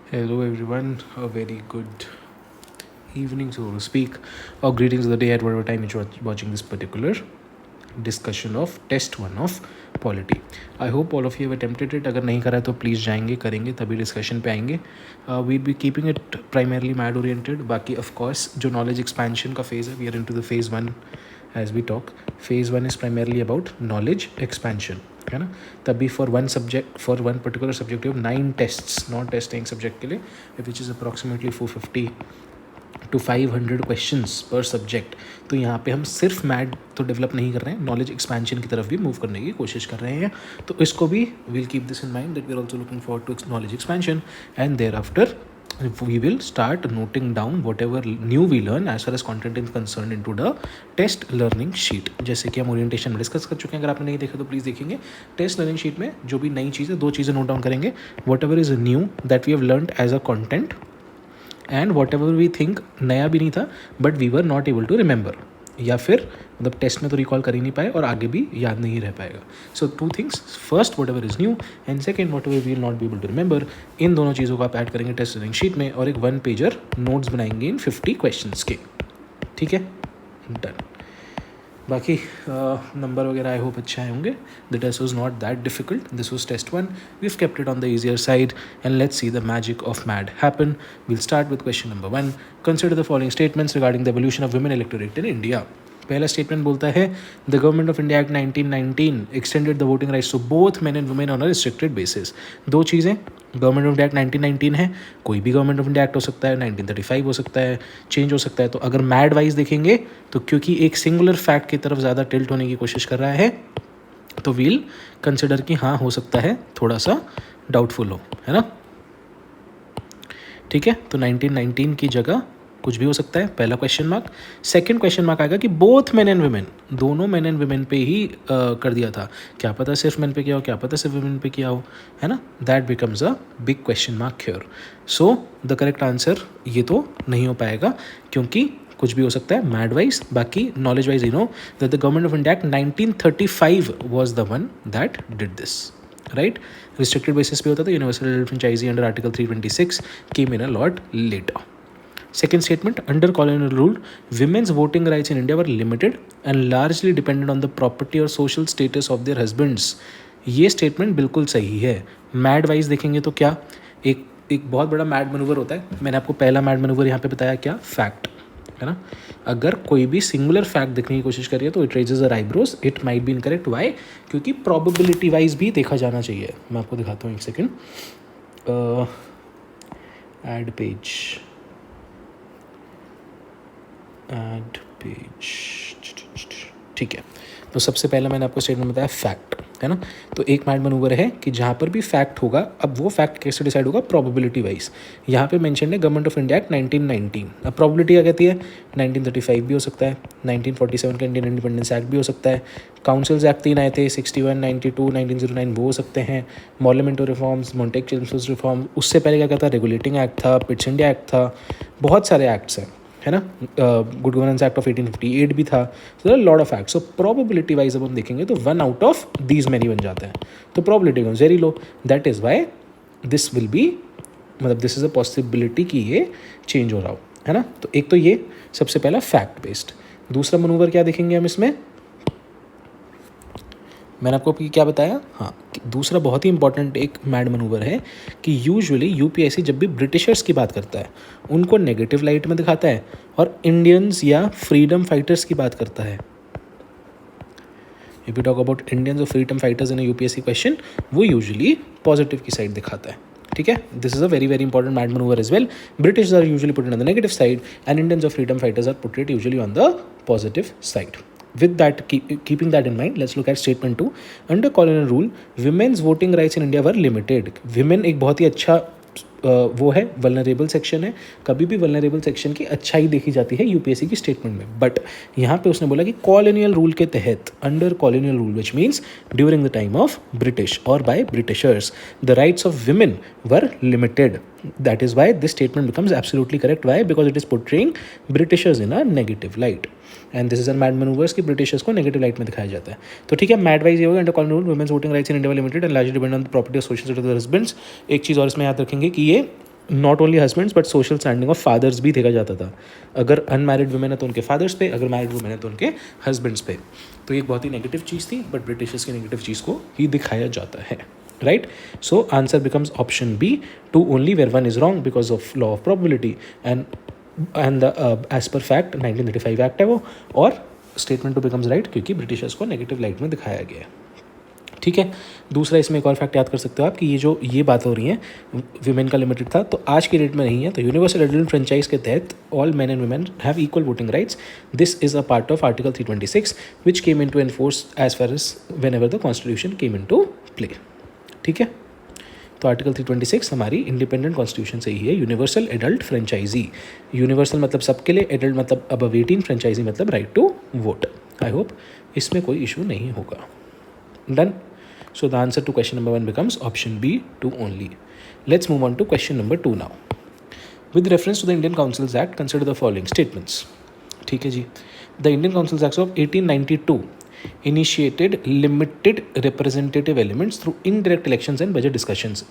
Hello, everyone. A very good evening, so to speak, or greetings of the day at whatever time you're watching this particular discussion of test 1 of polity. I hope all of you have attempted it. अगर नहीं करा तो please जाएंगे, करेंगे, तभी discussion पे आएंगे. We be keeping it primarily mad oriented. बाकी ऑफ कोर्स जो नॉलेज एक्सपेंशन का फेज़ है, we are into the phase 1 as we talk. Phase 1 is primarily about knowledge expansion, है ना. तभी for one subject, for one particular subject, you have 9 tests, non testing subject के लिए, which is approximately 450 to 500 questions per subject. तो यहाँ पे हम सिर्फ मैड तो डेवलप नहीं कर रहे हैं, नॉलेज एक्सपेंशन की तरफ भी मूव करने की कोशिश कर रहे हैं. तो इसको भी will keep this in mind that we are also looking forward to knowledge expansion, and thereafter we will start noting down whatever new we learn as far as content is concerned into the test learning sheet. जैसे कि हम orientation में discuss कर चुके हैं. अगर आपने नहीं देखा तो प्लीज़ देखेंगे. टेस्ट लर्निंग शीट में जो भी नई चीज़ें, 2 चीज़ें नोट डाउन करेंगे. Whatever is new that we have learned as a content, and whatever we think नया भी नहीं था but we were not able to remember, या फिर मतलब टेस्ट में तो रिकॉल कर ही नहीं पाए और आगे भी याद नहीं रह पाएगा. So 2 things, first whatever is new, and second whatever we will not be able to remember. इन दोनों चीज़ों को आप ऐड करेंगे टेस्ट लर्निंग शीट में, और एक 1 पेजर नोट्स बनाएंगे इन 50 क्वेश्चंस के. ठीक है, डन. बाकी नंबर वगैरह आई होप अच्छे आए होंगे. The test was not that difficult. This was test 1. We've kept it on the easier side, and let's see the magic of mad happen. We'll start with question number 1. Consider the following statements regarding the evolution of women electorate in India. पहला statement बोलता है the government of India act 1919 extended the voting rights to both men and women on a restricted basis. 2 चीज़ें, government of India act 1919 है, कोई भी government of India act हो सकता है, 1935 हो सकता है, चेंज हो सकता है. तो अगर मैड वाइज देखेंगे तो क्योंकि एक सिंगुलर फैक्ट की तरफ ज़्यादा टिल्ट होने की कोशिश कर रहा है, तो वील कंसिडर कि हाँ हो सकता है थोड़ा सा डाउटफुल हो, है ना. ठीक है, तो 1919 की जगह कुछ भी हो सकता है. पहला question mark. Second question mark आएगा कि बोथ मेन एंड वुमेन, दोनों मेन एंड वुमेन पे ही कर दिया था. क्या पता सिर्फ मेन पे किया हो, क्या पता सिर्फ वुमेन पे किया हो, है ना. That becomes a big question mark here. So the correct answer ये तो नहीं हो पाएगा, क्योंकि कुछ भी हो सकता है मैड वाइज. बाकी knowledge wise you know that the government of India act 1935 was the one that did this, right. Restricted basis पे होता था. Universal franchise under article 326 came in a lot later. Second statement, under colonial rule, women's voting rights in India were limited and largely dependent on the property or social status of their husbands. ये statement बिल्कुल सही है. Mad wise देखेंगे तो क्या, एक बहुत बड़ा मैड मनूवर होता है. मैंने आपको पहला मैड मनूवर यहाँ पे बताया, क्या फैक्ट, है ना. अगर कोई भी सिंगुलर फैक्ट देखने की कोशिश करिए तो it raises a eyebrows. It might be incorrect. Why? क्योंकि प्रोबेबिलिटी वाइज भी देखा जाना चाहिए. मैं आपको दिखाता हूँ, एक second. Add page, add page. ठीक है, तो सबसे पहला मैंने आपको स्टेटमेंट बताया फैक्ट, है ना. तो एक मैड मनूवर है कि जहाँ पर भी फैक्ट होगा, अब वो फैक्ट कैसे डिसाइड होगा, प्रोबेबिलिटी वाइज. यहाँ पे मेंशन है गवर्नमेंट ऑफ इंडिया एक्ट 1919. अब प्रोबेबिलिटी क्या कहती है, 1935 भी हो सकता है, 1947 का इंडियन इंडिपेंडेंस एक्ट भी हो सकता है, काउंसिल्स एक्ट 3 आए थे, 61, 92, 1909, वो हो सकते हैं, मॉर्लिमेंटो रिफॉर्म्स, मॉन्टेक चिल्मर्स रिफॉर्म. उससे पहले क्या कहता, रेगुलेटिंग एक्ट था, पिट्स इंडिया एक्ट था, बहुत सारे एक्ट्स हैं, है ना. गुड गवर्नेंस एक्ट ऑफ 1858 भी था. So lot of act. So probability wise अब हम देखेंगे तो 1 आउट ऑफ दीज मैनी बन जाता है. तो probability becomes very low. That is why this will be, मतलब दिस इज़ अ पॉसिबिलिटी कि ये चेंज हो रहा हो, है ना. तो एक तो ये सबसे पहला फैक्ट बेस्ड. दूसरा मनूवर क्या देखेंगे हम इसमें, मैंने आपको क्या बताया, हाँ, दूसरा बहुत ही इंपॉर्टेंट एक मैड मनूवर है कि यूजुअली यूपीएससी जब भी ब्रिटिशर्स की बात करता है उनको नेगेटिव लाइट में दिखाता है, और इंडियंस या फ्रीडम फाइटर्स की बात करता है. If you talk about Indians और freedom fighters in UPSC question, वो यूजुअली पॉजिटिव की साइड दिखाता है. ठीक है, this is a very very important mad manoeuvre as well. British are usually put on the negative side, and Indians और freedom fighters are put usually on the positive side. With that, keeping that in mind, let's look at statement 2. Under colonial rule, women's voting rights in India were limited. Women एक बहुत ही अच्छा वो है, vulnerable section है. कभी भी vulnerable section की अच्छाई देखी जाती है यूपीएससी की स्टेटमेंट में. बट यहाँ पे उसने बोला कि कॉलोनियल रूल के तहत, under colonial rule, which means during the time of British और by Britishers, the rights of women were limited. That is why this statement becomes absolutely correct. Why? Because it is portraying Britishers in a negative light. And this is a mad manoeuvres की Britishers को negative light में दिखाया जाता है. तो ठीक है, mad wise ये होगा. Under colonial rule, women's voting rights in India limited and largely depend on the property of social status of the husbands. एक चीज़ और इसमें याद रखेंगे कि ये not only husbands but social standing of fathers भी देखा जाता था. अगर अनमैरिड वुमेन है तो उनके फादर्स पे, अगर मैरिड वुमेन है तो उनके हस्बैंड्स पे. तो ये एक बहुत ही नेगेटिव चीज़ थी, बट ब्रिटिशर्स की नेगेटिव चीज़ को ही दिखाया जाता है. Right. So answer becomes option B, two only where one is wrong because of law of probability and as per fact 1935 act है वो. और स्टेटमेंट टू बिकम्स राइट क्योंकि ब्रिटिशर्स को नेगेटिव लाइट में दिखाया गया है. ठीक है. दूसरा इसमें एक और फैक्ट याद कर सकते हो आप कि ये बात हो रही है विमेन का लिमिटेड था, तो आज की डेट में नहीं है. तो यूनिवर्सल एडल्ट फ्रेंचाइज के तहत all man and women have equal voting rights. This is a part of article 326 which came into enforce as far as whenever the constitution came into play. ठीक है. तो article 326 हमारी independent constitution से ही है. Universal adult franchise, universal मतलब सबके लिए, adult मतलब अबव 18, फ्रेंचाइजी मतलब right to vote. I hope इसमें कोई इशू नहीं होगा. Done. So the answer to question number 1 becomes option B, 2 only. Let's move on to question number 2 now. With reference to the Indian Councils Act, consider the following statements. ठीक है जी. The Indian Councils Act of 1892 initiated limited representative elements through indirect elections and budget discussions.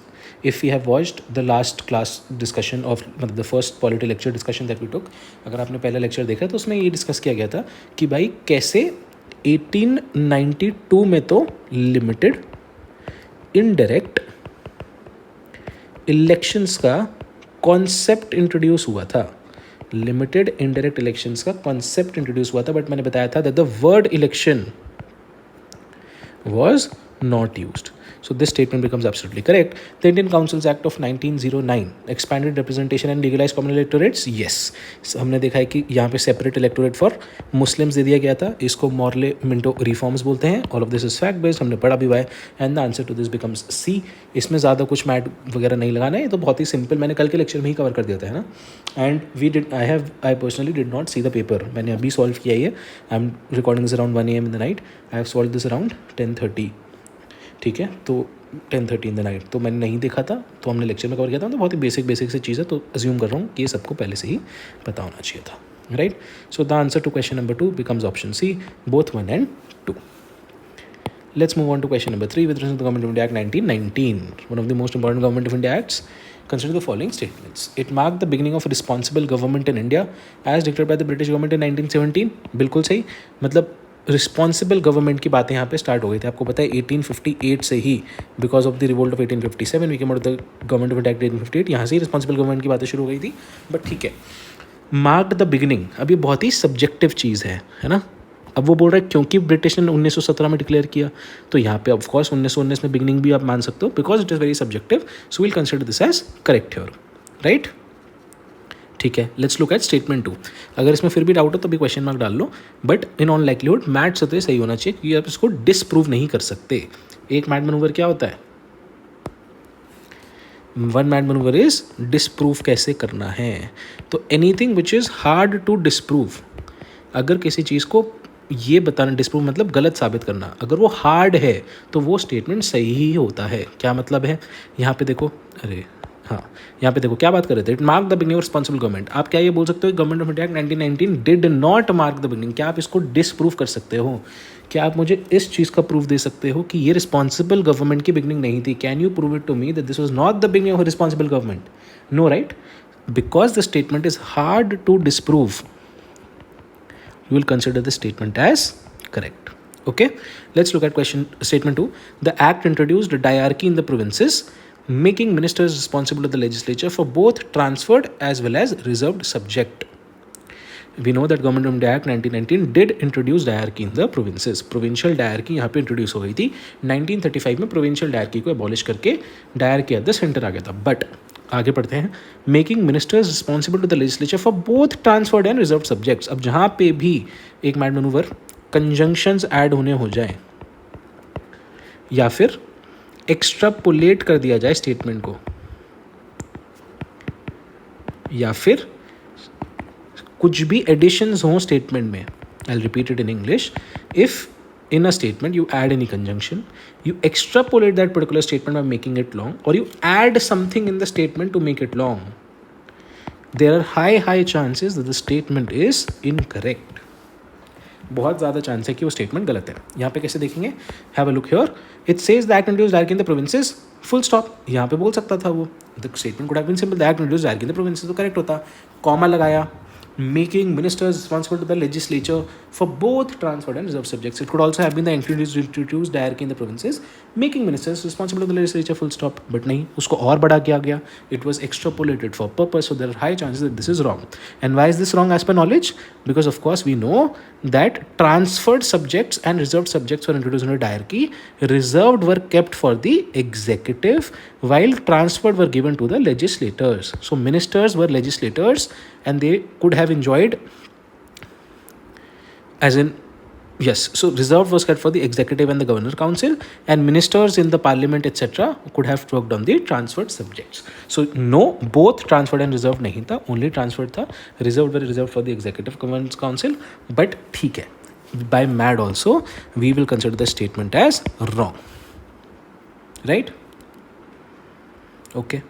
If we have watched the last class discussion of the first polity lecture discussion that we took, अगर आपने पहला lecture देखा तो उसमें ये discuss किया गया था कि भाई कैसे 1892 में तो लिमिटेड इनडायरेक्ट इलेक्शंस का कॉन्सेप्ट इंट्रोड्यूस हुआ था. लिमिटेड इनडायरेक्ट इलेक्शंस का कॉन्सेप्ट इंट्रोड्यूस हुआ था, बट मैंने बताया था that the word election was not used. So this statement becomes absolutely correct. The Indian Councils Act of 1909 expanded representation and legalized common electorates. Yes. So, हमने देखा है कि यहाँ पे separate electorate for Muslims दे दिया गया था. इसको मॉर्ले मिंटो रिफॉर्म्स बोलते हैं. All of this is fact based. हमने पढ़ा भी हुआ है. And the answer to this becomes C. इसमें ज़्यादा कुछ मैट वगैरह नहीं लगाना है. ये तो बहुत ही सिंपल, मैंने कल के लेक्चर में ही कवर कर दिया था, है ना. And I personally did not see the paper. मैंने अभी सॉल्व किया ही है. I am recording this around 1 AM in the night. I have solved this around 10:30. ठीक है. तो 10:30 इन द नाइट, तो मैंने नहीं देखा था, तो हमने लेक्चर में कवर किया था. तो बहुत ही बेसिक से चीज़ है, तो अज्यूम कर रहा हूँ कि ये सबको पहले से ही पता होना चाहिए था. Right. So the answer to question number 2 becomes option C, both 1 and 2. Let's move on to question number 3 with respect to the Government of India Act 1919, one of the most important Government of India Acts. Consider the following statements. It marked the beginning of responsible government in India as dictated by the British government in 1917. बिल्कुल सही. मतलब responsible government की बातें यहाँ पे start हो गई थी. आपको पता है 1858 से ही, because of the revolt of 1857 we came out the government of India act 1858, यहाँ से ही रिस्पॉन्सिबल गवर्नमेंट की बातें शुरू हो गई थी. बट ठीक है, मार्क्ड द बिगिनिंग, अब ये बहुत ही सब्जेक्टिव चीज़ है ना. अब वो बोल रहा है क्योंकि ब्रिटिश ने 1917 में डिक्लेयर किया, तो यहाँ पे ऑफकोर्स 1919 में बिगिनिंग भी आप मान सकते हो, because it is very subjective. So will consider this as correct here. Right. ठीक है. Let's look at statement 2. अगर इसमें फिर भी डाउट हो तो भी क्वेश्चन मार्क डाल लो, बट इन ऑन लाइकलीहुड मैट सतह सही होना चाहिए, क्योंकि आप इसको डिसप्रूव नहीं कर सकते. एक मैट मनूवर क्या होता है? 1 मैट मनूवर इज डिसप्रूव कैसे करना है. तो anything which is hard to disprove, अगर किसी चीज़ को ये बताना, डिसप्रूव मतलब गलत साबित करना, अगर वो हार्ड है तो वो स्टेटमेंट सही ही होता है. क्या मतलब है? यहाँ पे देखो, अरे हाँ, यहाँ पे देखो क्या बात कर रहे थे. It mark the beginning of responsible government. आप क्या ये बोल सकते हो government of India 1919 did not mark the beginning? क्या आप इसको डिसप्रूव कर सकते हो? क्या आप मुझे इस चीज़ का प्रूफ दे सकते हो कि ये रिस्पॉन्सिबल गवर्नमेंट की बिगिनिंग नहीं थी? Can you prove it to me that this was not the beginning of responsible government? No, right. Because the statement is hard to disprove, you will consider the statement as correct. Okay, let's look at question statement 2. The act introduced a diarchy in the provinces, making ministers responsible to the legislature for both transferred as well as reserved subject. We know that Government of India Act 1919 did introduce diarchy in the provinces. Provincial diarchy यहाँ पे introduce हो गई थी. 1935 में provincial diarchy को abolish करके diarchy at the center आ गया था. But आगे पढ़ते हैं. Making ministers responsible to the legislature for both transferred and reserve subjects. अब जहाँ पे भी एक मैट मनूवर कंजंक्शंस ऐड होने हो जाए या फिर एक्स्ट्रापोलेट कर दिया जाए स्टेटमेंट को, या फिर कुछ भी एडिशंस हों स्टेटमेंट में, आई will repeat it in English. If in a statement you add any conjunction, you extrapolate that particular statement by making it long, or you add something in the statement to make it long, there are high chances that the statement is incorrect. बहुत ज़्यादा chance है कि वो statement गलत है. यहाँ पे कैसे देखेंगे? Have a look here. It says that introduced directly in the provinces full stop, यहाँ पे बोल सकता था वो, the statement could have been simple, that introduce directly the provinces, तो करेक्ट होता. कॉमा लगाया, making ministers responsible to the legislature for both transferred and reserved subjects. It could also have been the introduced hierarchy in the provinces, making ministers responsible to the legislature, full stop. But नहीं, उसको और बड़ा किया गया. It was extrapolated for purpose, so there are high chances that this is wrong. And why is this wrong as per knowledge? Because of course we know that transferred subjects and reserved subjects were introduced in a hierarchy. Reserved were kept for the executive, while transferred were given to the legislators. So ministers were legislators, and they could have enjoyed, as in, yes, so reserved was kept for the executive and the governor council, and ministers in the parliament etc could have worked on the transferred subjects. So no, both transferred and reserved नहीं था, only transferred था. Reserved were reserved for the executive governance council. But ठीक है, by MAD also we will consider the statement as wrong, right? Okay.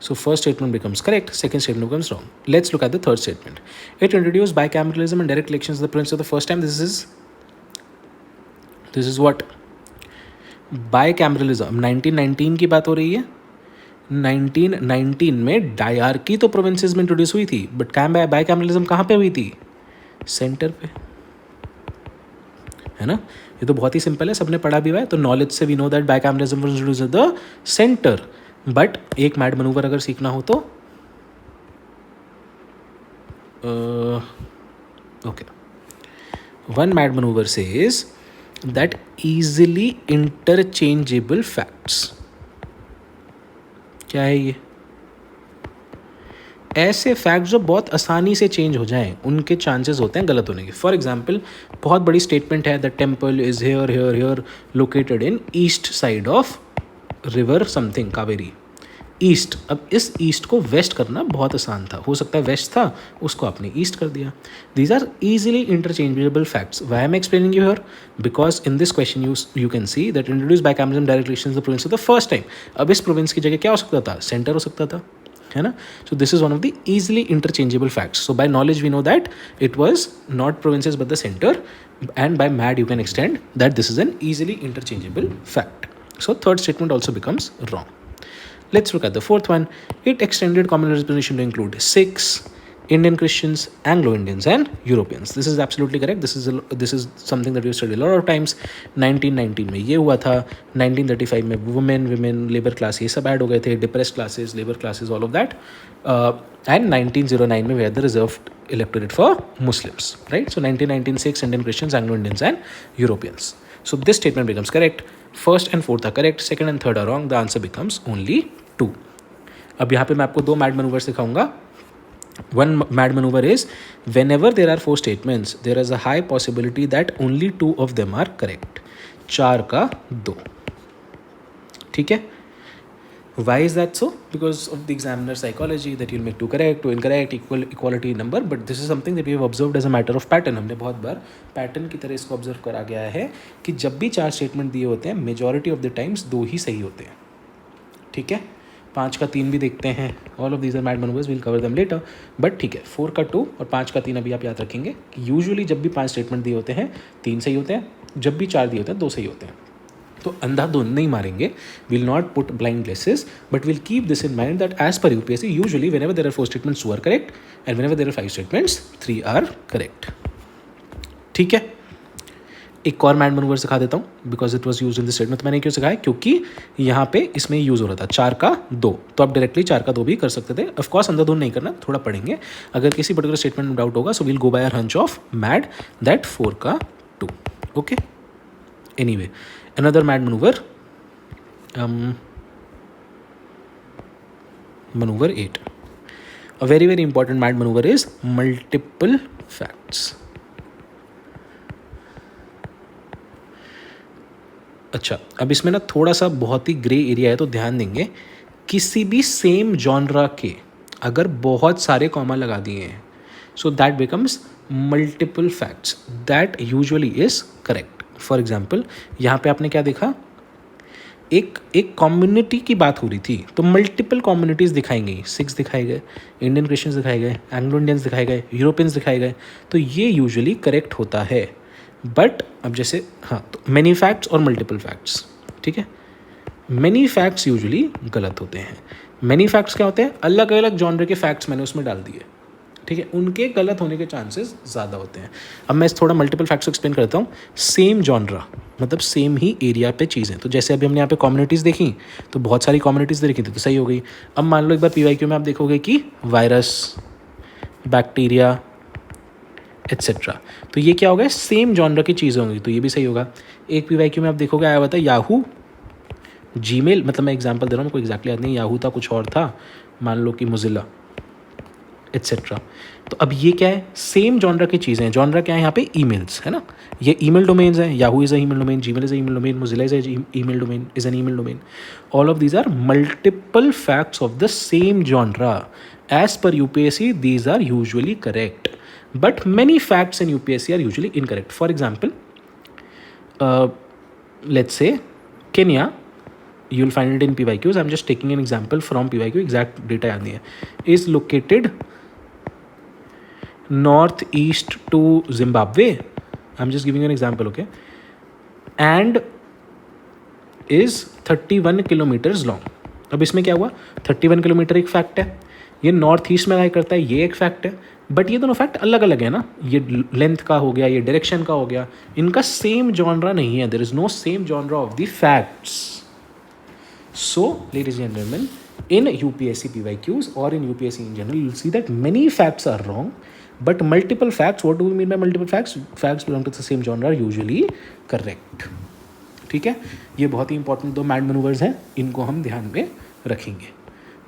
So first statement becomes correct, second statement becomes wrong. Let's look at the third statement. It introduced bicameralism and direct elections as the principle for the first time. This is what? Bicameralism. 1919 की बात हो रही है. 1919 में dyarchy तो provinces में introduce हुई थी, बट बाइकैमरलिज्म कहाँ पे हुई थी? सेंटर पे, है ना. ये तो बहुत ही सिंपल है, सबने पढ़ा भी हुआ है. तो नॉलेज से we know that bicameralism was introduced at the centre. But एक मैड मनूवर अगर सीखना हो तो okay, one MAD manoeuvre says that easily interchangeable facts. क्या है ये? ऐसे फैक्ट्स जो बहुत आसानी से चेंज हो जाएं, उनके चांसेस होते हैं गलत होने के. फॉर एग्जाम्पल, बहुत बड़ी स्टेटमेंट है, the temple is here here here located in east side of river something, Kaveri, east. अब इस ईस्ट को वेस्ट करना बहुत आसान था, हो सकता है वेस्ट था, उसको आपने ईस्ट कर दिया. These are easily interchangeable facts. Why am explaining you here? Because in this question you can see that introduce bicameralism direct elections the province for the first time. अब इस प्रोविंस की जगह क्या हो सकता था? सेंटर हो सकता था, है ना. So this is one of the easily interchangeable facts. So by knowledge we know that it was not provinces but the centre, and by MAD you can extend that this is an easily interchangeable fact. So third statement also becomes wrong. Let's look at the fourth one. It extended common representation to include Sikhs, Indian Christians, Anglo-Indians and Europeans. This is absolutely correct. This is something that we've studied a lot of times. 1919 में ये हुआ था, 1935 में women, labor class, ये सब add हो गए थे, depressed classes, labor classes, all of that. And 1909 में we had the reserved electorate for Muslims, right? So 1996 Indian Christians, Anglo-Indians and Europeans. So this statement becomes correct. First and fourth are correct, second and third are wrong. The answer becomes only 2. अब यहाँ पे मैं आपको दो mad manoeuvre सिखाऊंगा. One mad maneuver is whenever there are 4 statements, there is a high possibility that only 2 of them are correct. 4 का 2. ठीक है? Why is that so? Because of the examiner psychology that you'll make 2 correct, 2 incorrect, equality number. But this is something that we have observed as a matter of pattern. हमने बहुत बार pattern की तरह इसको observe करा गया है कि जब भी 4 स्टेटमेंट दिए होते हैं, मेजॉरिटी ऑफ द टाइम्स 2 ही सही होते हैं. ठीक है? 5 का 3 भी देखते हैं. All of these are MAD manoeuvres, will cover them later. But ठीक है, 4 का 2 और 5 का 3 अभी आप याद रखेंगे कि यूजुअली जब भी 5 स्टेटमेंट दिए होते हैं 3 सही होते हैं, जब भी 4 दिए होते हैं 2 सही होते हैं. तो अंधाधुंध नहीं मारेंगे, will not put blind guesses, but will keep this in mind that as per UPSC usually whenever there are 4 statements 2 are correct and whenever there are 5 statements 3 are correct. ठीक है? एक और मैड मनूवर सिखा देता हूँ because it was use in this statement. तो मैंने क्यों सिखाया? क्योंकि यहाँ पे इसमें यूज़ हो रहा था 4 का 2, तो आप डायरेक्टली 4 का 2 भी कर सकते थे. ऑफकोर्स अंधाधुंध नहीं करना, थोड़ा पढ़ेंगे. अगर किसी पर्टिकुलर स्टेटमेंट में डाउट होगा so will go by our hunch of MAD that 4 का 2. Okay, anyway, another mad manoeuvre, maneuver 8. A very very important mad maneuver is multiple facts. अच्छा, अब इसमें ना थोड़ा सा बहुत ही ग्रे एरिया है, तो ध्यान देंगे. किसी भी सेम जॉनरा के अगर बहुत सारे कॉमा लगा दिए हैं so that becomes multiple facts. That usually is correct. For example, यहाँ पे आपने क्या देखा? एक कम्युनिटी की बात हो रही थी, तो मल्टीपल कम्युनिटीज़ दिखाई गई. सिक्स दिखाए गए, इंडियन क्रिश्चियंस दिखाए गए, एंग्लो इंडियंस दिखाए गए, यूरोपियंस दिखाए गए. तो ये यूजुअली करेक्ट होता है. बट अब जैसे हाँ, तो मैनी फैक्ट्स और मल्टीपल फैक्ट्स, ठीक है। मैनी फैक्ट्स यूजुअली गलत होते हैं। मैनी फैक्ट्स क्या होते हैं? अलग अलग जॉनर के फैक्ट्स मैंने उसमें डाल दिए, ठीक है, उनके गलत होने के चांसेस ज़्यादा होते हैं। अब मैं थोड़ा मल्टीपल फैक्ट्स एक्सप्लेन करता हूँ। सेम जॉनरा मतलब सेम ही एरिया पे चीज़ें, तो जैसे अभी हमने यहाँ पे कम्युनिटीज़ देखी, तो बहुत सारी कम्युनिटीज़ देखी थी तो सही हो गई। अब मान लो एक बार पीवाईक्यू में आप देखोगे कि वायरस, बैक्टीरिया एट्सेट्रा, तो ये क्या होगा? सेम जॉनर की चीज़ें होंगी, तो ये भी सही होगा। एक पीवाईक्यू में आप देखोगे आया हुआ था याहू, जीमेल, मतलब मैं एग्जांपल दे रहा हूँ, मेरे को एग्जैक्टली याद नहीं, याहू था कुछ और था, मान लो कि मोजिला एट्सेट्रा। तो अब ये क्या है? सेम जॉनरा की चीज़ें हैं। जॉनरा क्या है यहाँ पे? ईमेल्स, है ना। ये ईमेल डोमेन्स हैं। Yahoo is a email domain, Gmail is a email domain, Mozilla is a email domain, is an email domain. All of these are multiple facts of the same genre. As per UPSC, these are usually correct, but many facts in UPSC are usually incorrect. For example, let's say Kenya, you'll find it in PYQs. I'm just taking an example from PYQ, exact data याद नहीं है, is located northeast to Zimbabwe. I'm just giving you an example, okay? And is 31 kilometres long. अब इसमें क्या हुआ? 31 kilometre एक fact है, ये नॉर्थ ईस्ट में लाई करता है, ये एक फैक्ट है, बट ये दोनों फैक्ट अलग अलग है ना. ये लेंथ का हो गया, ये डायरेक्शन का हो गया, इनका सेम जॉनरा नहीं है. There is no same genre of the facts. So ladies and gentleman, in UPSC PYQs or in UPSC in general, you'll see that many facts are wrong, but multiple facts, what do we mean by multiple facts? Facts belong to the same genre are usually correct. ठीक है, ये बहुत ही important दो mad manoeuvres हैं, इनको हम ध्यान में रखेंगे.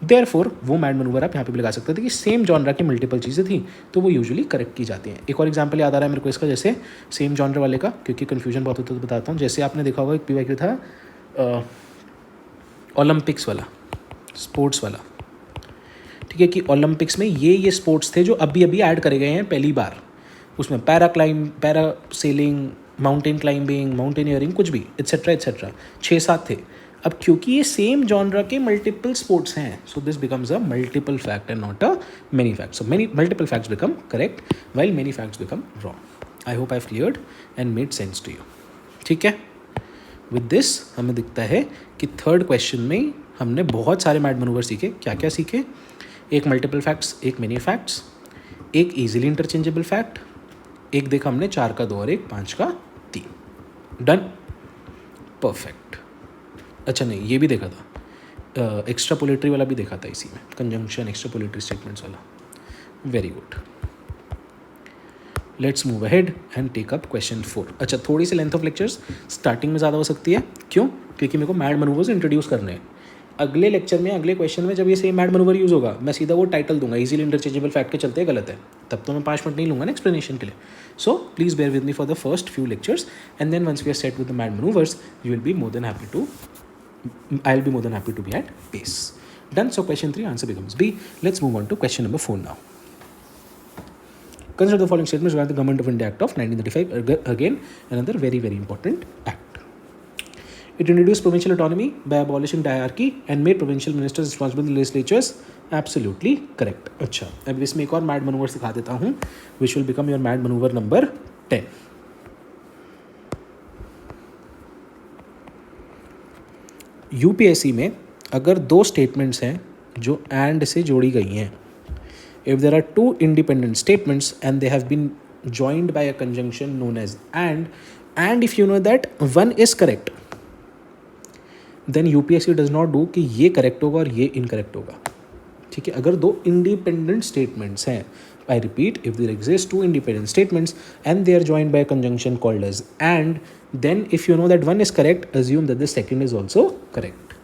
देयरफॉर वो मैड मनूवर आप यहाँ पे भी लगा सकते थे कि सेम जॉनरा की मल्टीपल चीज़ें थी, तो वो यूजुअली करेक्ट की जाती हैं. एक और एग्जांपल याद आ रहा है मेरे को इसका, जैसे सेम जॉनर वाले का, क्योंकि कन्फ्यूजन बहुत होता है तो बताता हूँ. जैसे आपने देखा होगा एक PYQ था ओलंपिक्स वाला, स्पोर्ट्स वाला, ठीक है, कि ओलंपिक्स में ये स्पोर्ट्स थे जो अभी अभी ऐड करे गए हैं पहली बार. उसमें parasailing, mountain climbing, mountaineering, कुछ भी एट्सेट्रा एट्सेट्रा, 6-7 थे. अब क्योंकि ये सेम जॉनरा के मल्टीपल स्पोर्ट्स हैं, so this becomes a multiple fact and not a many fact. So many multiple facts become correct while many facts become wrong. I hope I have cleared and made sense to you. ठीक है, with this हमें दिखता है कि third question में हमने बहुत सारे मैड मनूवर सीखे. क्या क्या सीखे? एक मल्टीपल फैक्ट्स, एक मेनी फैक्ट्स, एक ईजिली इंटरचेंजेबल फैक्ट, एक देखा हमने 4 का 2 और एक 5 का 3. Done, perfect. अच्छा नहीं, ये भी देखा था, एक्स्ट्रापोलेटरी वाला भी देखा था इसी में, कंजंक्शन एक्स्ट्रापोलेटरी स्टेटमेंट्स वाला. Very good. Let's move ahead and take up question 4. अच्छा, थोड़ी सी लेंथ ऑफ लेक्चर्स स्टार्टिंग में ज़्यादा हो सकती है. क्यों? क्योंकि मेरे को मैड मनूवर्स इंट्रोड्यूस करने हैं. अगले लेक्चर में, अगले क्वेश्चन में जब ये सेम मैड मनूवर यूज़ होगा, मैं सीधा वो टाइटल दूंगा, इजीली इंटरचेंजेबल फैक्ट के चलते गलत है, तब तो मैं 5 मिनट नहीं लूँगा ना एक्सप्लेनेशन के लिए. So please bear with me for the first few lectures, and then once we are set with the MAD manoeuvres, you will be more than happy to, I'll be more than happy to be at pace. Done. So question 3 answer becomes B. Let's move on to question number 4 now. Consider the following statements regarding the Government of India Act of 1935. Again, another very, very important act. It introduced provincial autonomy by abolishing diarchy and made provincial ministers responsible to legislatures. Absolutely correct. अच्छा, अब इसमें एक और MAD manoeuvre सिखा देता हूँ, which will become your mad manoeuvre number 10. UPSC में अगर 2 स्टेटमेंट्स हैं जो एंड से जोड़ी गई हैं, if there are 2 independent statements and they have been joined by a conjunction known as and if you know that one is correct, then UPSC does not do कि ये करेक्ट होगा और ये इनकरेक्ट होगा. ठीक है, अगर 2 इंडिपेंडेंट स्टेटमेंट्स हैं, I repeat, if there exist 2 independent statements and they are joined by a conjunction called as and, then if you know that one is correct, assume that the second is also correct.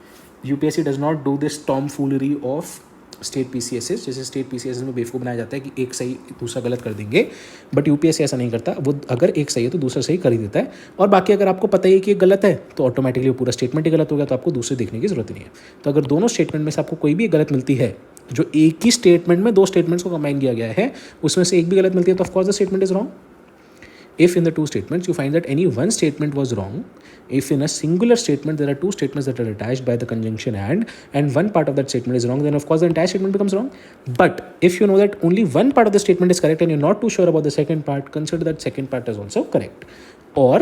UPSC does not do this tomfoolery of state PCSs. जैसे state PCSs में बेवकूफ़ बनाया जाता है कि एक सही दूसरा गलत कर देंगे, बट यूपीएससी ऐसा नहीं करता. वो अगर एक सही है तो दूसरा सही कर ही देता है, और बाकी अगर आपको पता ही है कि ये गलत है तो ऑटोमेटिकली वो पूरा स्टेटमेंट ही गलत हो गया, तो आपको दूसरे देखने की जरूरत नहीं है. तो अगर दोनों स्टेटमेंट में से आपको कोई भी गलत मिलती है, जो एक ही स्टेटमेंट में 2 स्टेटमेंट्स को कंबाइन किया गया है, उसमें से एक भी गलत मिलती है, तो of course the statement is wrong. If in the 2 statements you find that any one statement was wrong, if in a singular statement there are 2 statements that are attached by the conjunction and one part of that statement is wrong, then of course the entire statement becomes wrong. But if you know that only one part of the statement is correct and you're not too sure about the second part, consider that second part is also correct. or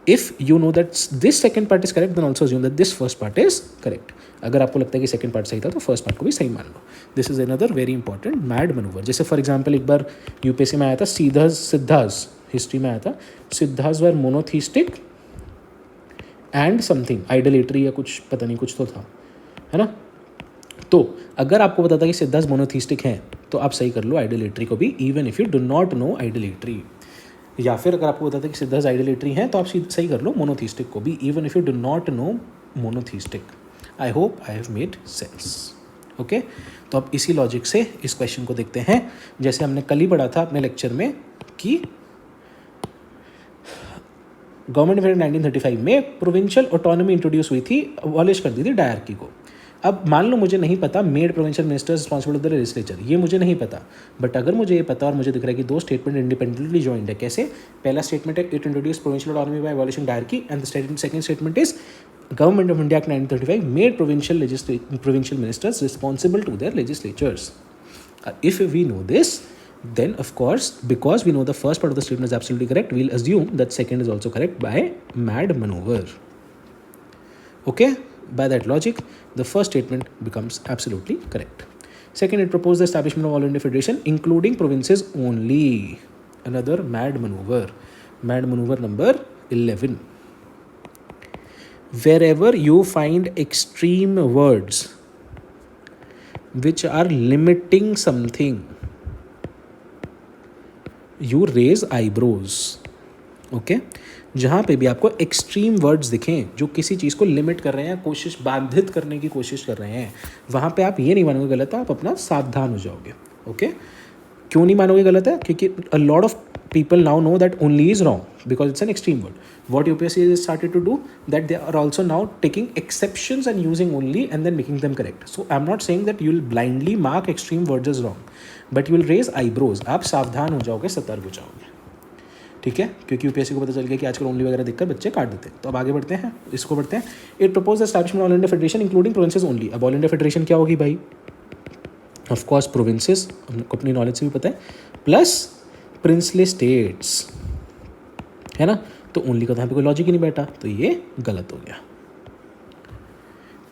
if you know that this second part is correct then also assume that this first part is correct. अगर आपको लगता है कि second part सही था तो first part को भी सही मान लो. This is another very important mad manoeuvre. जैसे फॉर एग्जाम्पल एक बार यूपीएससी में आया था सिद्धास हिस्ट्री में आया था, सिद्धास वर मोनोथीस्टिक एंड समथिंग आइडलेटरी या कुछ पता नहीं कुछ तो था, है ना. तो अगर आपको पता था कि सिद्धास मोनोथीस्टिक हैं तो आप सही कर लो आइडलेटरी को भी, even if you do not know idolatry. या फिर अगर आपको पता था कि सिद्धास आइडलेटरी हैं तो आप सही कर लो मोनोथीस्टिक को भी, even if you do not no monotheistic. I hope I have made sense. Okay, तो अब इसी लॉजिक से इस क्वेश्चन को देखते हैं. जैसे हमने कल ही पढ़ा था अपने लेक्चर में कि गवर्नमेंट ऑफ 1935 में प्रोविंशियल ऑटोनॉमी इंट्रोड्यूस हुई थी, अबॉलिश कर दी थी डायरकी को. अब मान लो मुझे नहीं पता made provincial ministers responsible of the legislature, ये मुझे नहीं पता. बट अगर मुझे ये पता और मुझे दिख रहा है कि दो स्टेटमेंट इंडिपेंडेंटली जॉइंड है. कैसे? पहला स्टेटमेंट है it introduce provincial autonomy by abolishing dyarchy and the second statement is government of India act 1935 made provincial ministers responsible to their legislatures. If we know this, then of course, because we know the first part of the statement is absolutely correct, we'll assume that second is also correct by mad maneuver. Okay, by that logic, the first statement becomes absolutely correct. Second, it proposed the establishment of all India Federation, including provinces only. Another mad maneuver. Mad maneuver number 11. Wherever you find extreme words which are limiting something, you raise eyebrows. Okay, जहाँ पे भी आपको extreme words दिखें जो किसी चीज़ को limit कर रहे हैं, कोशिश बाधित करने की कोशिश कर रहे हैं, वहाँ पे आप ये नहीं मानोगे गलत है, आप अपना सावधान हो जाओगे. ओके, क्यों नहीं मानोगे गलत है? क्योंकि अ lot of people now know that only is wrong because it's an extreme word. What UPSC has started to do, that they are also now taking exceptions and using only and then making them correct. So I'm not saying that you will blindly mark extreme words as wrong, but you will raise eyebrows. आप सावधान हो जाओगे, सतर्क हो जाओगे. ठीक है, क्योंकि यूपीएससी को पता चल गया कि आजकल ओनली वगैरह देखकर बच्चे काट देते हैं. तो अब आगे बढ़ते हैं, इसको बढ़ते हैं. It propose the establishment all India federation including provinces only. अब ऑल इंडिया फेडरेशन क्या होगी भाई? ऑफ कोर्स प्रोविंसेस, हमको अपनी नॉलेज से भी पता है, प्लस प्रिंसली स्टेट्स, है ना. तो ओनली का तो यहाँ पे कोई लॉजिक ही नहीं बैठा, तो ये गलत हो गया.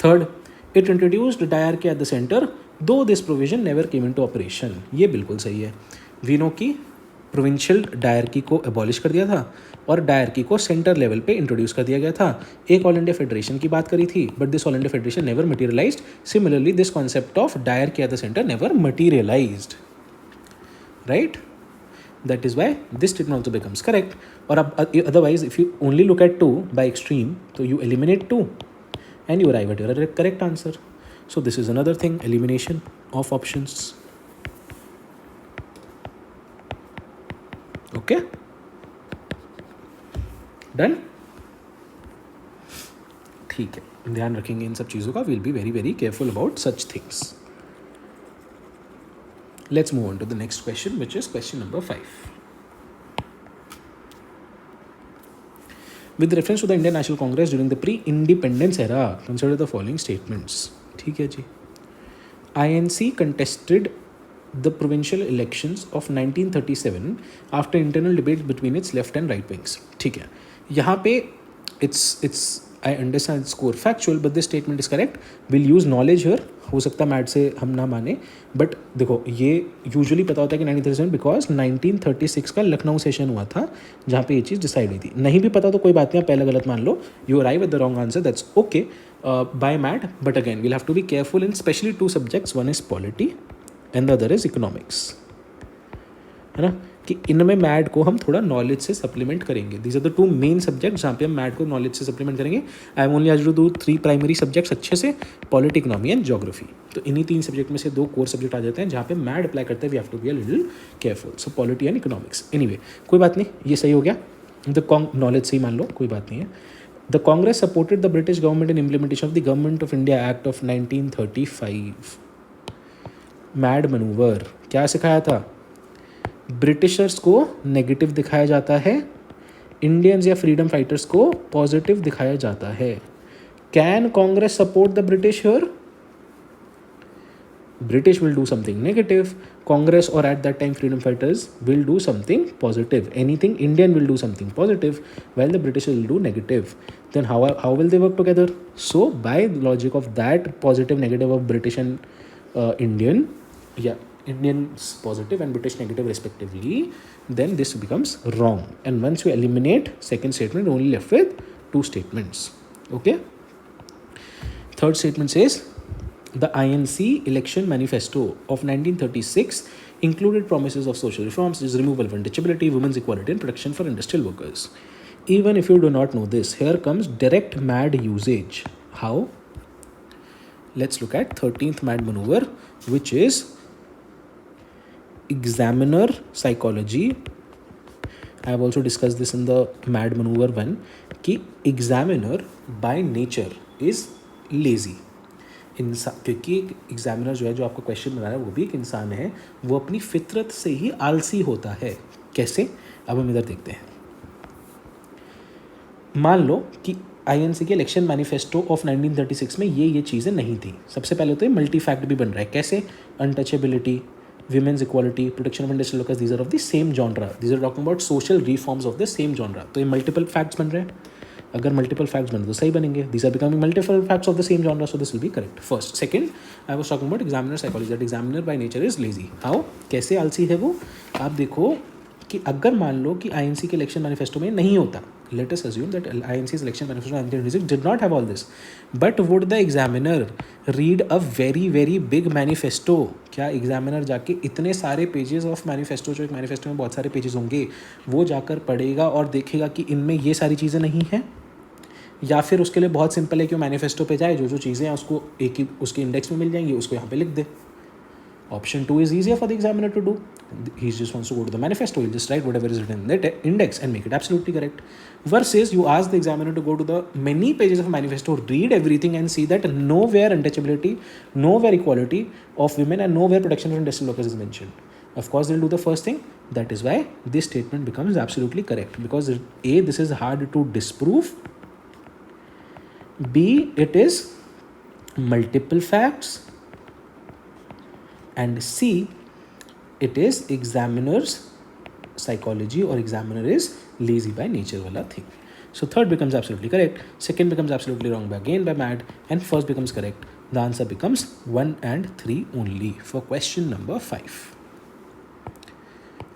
Third, it introduced diarchy at the centre though this provision never came into operation. ये बिल्कुल सही है. वी नो की प्रोविंशियल डायरकी को एबॉलिश कर दिया था और डायरकी को सेंटर लेवल पे इंट्रोड्यूस कर दिया गया था. एक ऑल इंडिया फेडरेशन की बात करी थी, but this all India federation never materialised. Similarly this concept of diarchy at the centre never materialised. Right, that is why this statement also becomes correct. Or otherwise if you only look at 2 by extreme, so you eliminate 2 and you arrive at your correct answer. So this is another thing, elimination of options. Okay, done. ठीक है, ध्यान रखेंगे इन सब चीज़ों का. we'll be very very careful about such things. Let's move on to the next question, which is question number 5. With reference to the Indian National Congress during the pre-independence era, consider the following statements. ठीक है जी. INC contested the provincial elections of 1937 after internal debates between its left and right wings. ठीक है, यहाँ पे it's I understand it's core factual, but this statement is correct. We'll use knowledge here. हो सकता है mad से हम ना माने, बट देखो ये यूजुअली पता होता है कि 1937 बिकॉज 1936 का लखनऊ सेशन हुआ था जहाँ पे ये चीज़ डिसाइड हुई थी. नहीं भी पता तो कोई बात नहीं, आप पहले गलत मान लो, you arrive at the wrong answer, that's okay by mad. But again we'll have to be careful in specially 2 subjects, one is polity and the other is economics, है ना, कि इनमें मैड को हम थोड़ा नॉलेज से सप्लीमेंट करेंगे. These are the 2 main subject जहाँ पे हम मैड को नॉलेज से सप्लीमेंट करेंगे. आई एम ओनली आज टू डू 3 प्राइमरी सब्जेक्ट्स अच्छे से, पॉलिटी, इकोनॉमी एंड ज्योग्राफी. तो इन्हीं 3 सब्जेक्ट में से 2 कोर सब्जेक्ट आ जाते हैं जहाँ पे मैड अप्लाई करते हैं. We have to be a little careful. So polity and economics. Anyway कोई बात नहीं, ये सही हो गया. द नॉलेज से ही मान लो, कोई बात नहीं है. The Congress supported the British government in implementation of the government of India act of 1935. Mad manoeuvre क्या सिखाया था? ब्रिटिशर्स को नेगेटिव दिखाया जाता है, इंडियंस या फ्रीडम फाइटर्स को पॉजिटिव दिखाया जाता है. Can Congress support the British here? British will do something negative, Congress or at that time freedom fighters will do something positive. Anything Indian will do something positive, while the British will do negative. Then how will they work together? So by logic of that positive negative of British and Indian, yeah, Indians positive and British negative respectively, then this becomes wrong. And once you eliminate second statement, only left with two statements. Okay. Third statement says the INC election manifesto of 1936 included promises of social reforms, such as removal of untouchability, women's equality, and protection for industrial workers. Even if you do not know this, here comes direct MAD usage. How? Let's look at 13th MAD maneuver, which is examiner psychology. I have also discussed this in the MAD maneuver 1 कि examiner by nature is lazy. क्योंकि examiner जो है, जो आपको question बना रहा है, वो भी एक इंसान है, वो अपनी फितरत से ही आलसी होता है. कैसे? अब हम इधर देखते हैं. मान लो कि आईएनसी के इलेक्शन मैनिफेस्टो ऑफ 1936 में ये चीज़ें नहीं थी. सबसे पहले तो ये मल्टी फैक्ट भी बन रहा है. कैसे? Untouchability, women's equality, protection of industrial workers, these are of the same genre. These are talking about social reforms of the same genre. तो ये multiple facts बन रहे हैं. अगर multiple facts बने तो सही बनेंगे. These are becoming multiple facts of the same genre, so this will be correct. First, second, I was talking about examiner psychology. That examiner by nature is lazy. How? कैसे आलसी है वो? आप देखो कि अगर मान लो कि आईएनसी के इलेक्शन मैनिफेस्टो में नहीं होता, let us assume that INC's election manifesto 1936 did not have all this, but would the examiner read a very very big manifesto? क्या एग्जामिनर जाके इतने सारे पेजेस ऑफ मैनिफेस्टो, जो एक मैनिफेस्टो में बहुत सारे पेजेस होंगे, वो जाकर पढ़ेगा और देखेगा कि इनमें ये सारी चीज़ें नहीं हैं? या फिर उसके लिए बहुत सिंपल है कि वो मैनिफेस्टो पे जाए, जो चीज़ें हैं उसको एक ही उसके इंडेक्स में मिल जाएंगी, उसको यहाँ पे लिख दे. Option 2 is easier for the examiner to do. He just wants to go to the manifesto. He'll just write whatever is written in the index and make it absolutely correct. Versus you ask the examiner to go to the many pages of manifesto, read everything and see that nowhere untouchability, nowhere equality of women and nowhere protection for industrial workers is mentioned. Of course, they'll do the first thing. That is why this statement becomes absolutely correct. Because A, this is hard to disprove. B, it is multiple facts. And C, it is examiner's psychology or examiner is lazy by nature wala thing. So third becomes absolutely correct, second becomes absolutely wrong by MAD, and first becomes correct. The answer becomes 1 and 3 only for question number 5.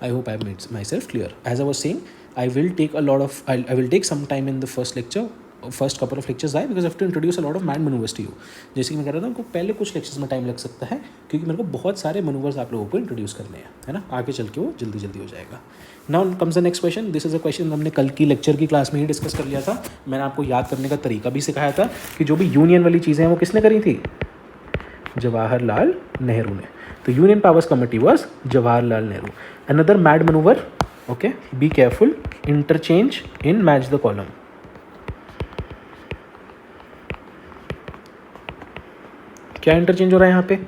I hope I have made myself clear. As I was saying, I will take some time in the first couple of lectures आए, because I have to introduce a lot of MAD maneuvers to you. जैसे कि मैं कह रहा था, आपको पहले कुछ lectures में टाइम लग सकता है, क्योंकि मेरे को बहुत सारे maneuvers आप लोगों को इंट्रोड्यूस करने हैं, है ना. आगे चल के वो जल्दी हो जाएगा. Now comes the next question. This is a question हमने कल की लेक्चर की क्लास में ही डिस्कस कर लिया था. मैंने आपको याद करने का तरीका भी सिखाया था कि जो भी यूनियन वाली चीज़ें हैं वो किसने करी थी? जवाहरलाल नेहरू ने. तो union powers committee was Jawaharlal Nehru. Another mad manoeuvre, okay, be careful, interchange in match the column. क्या इंटरचेंज हो रहा है यहाँ पे?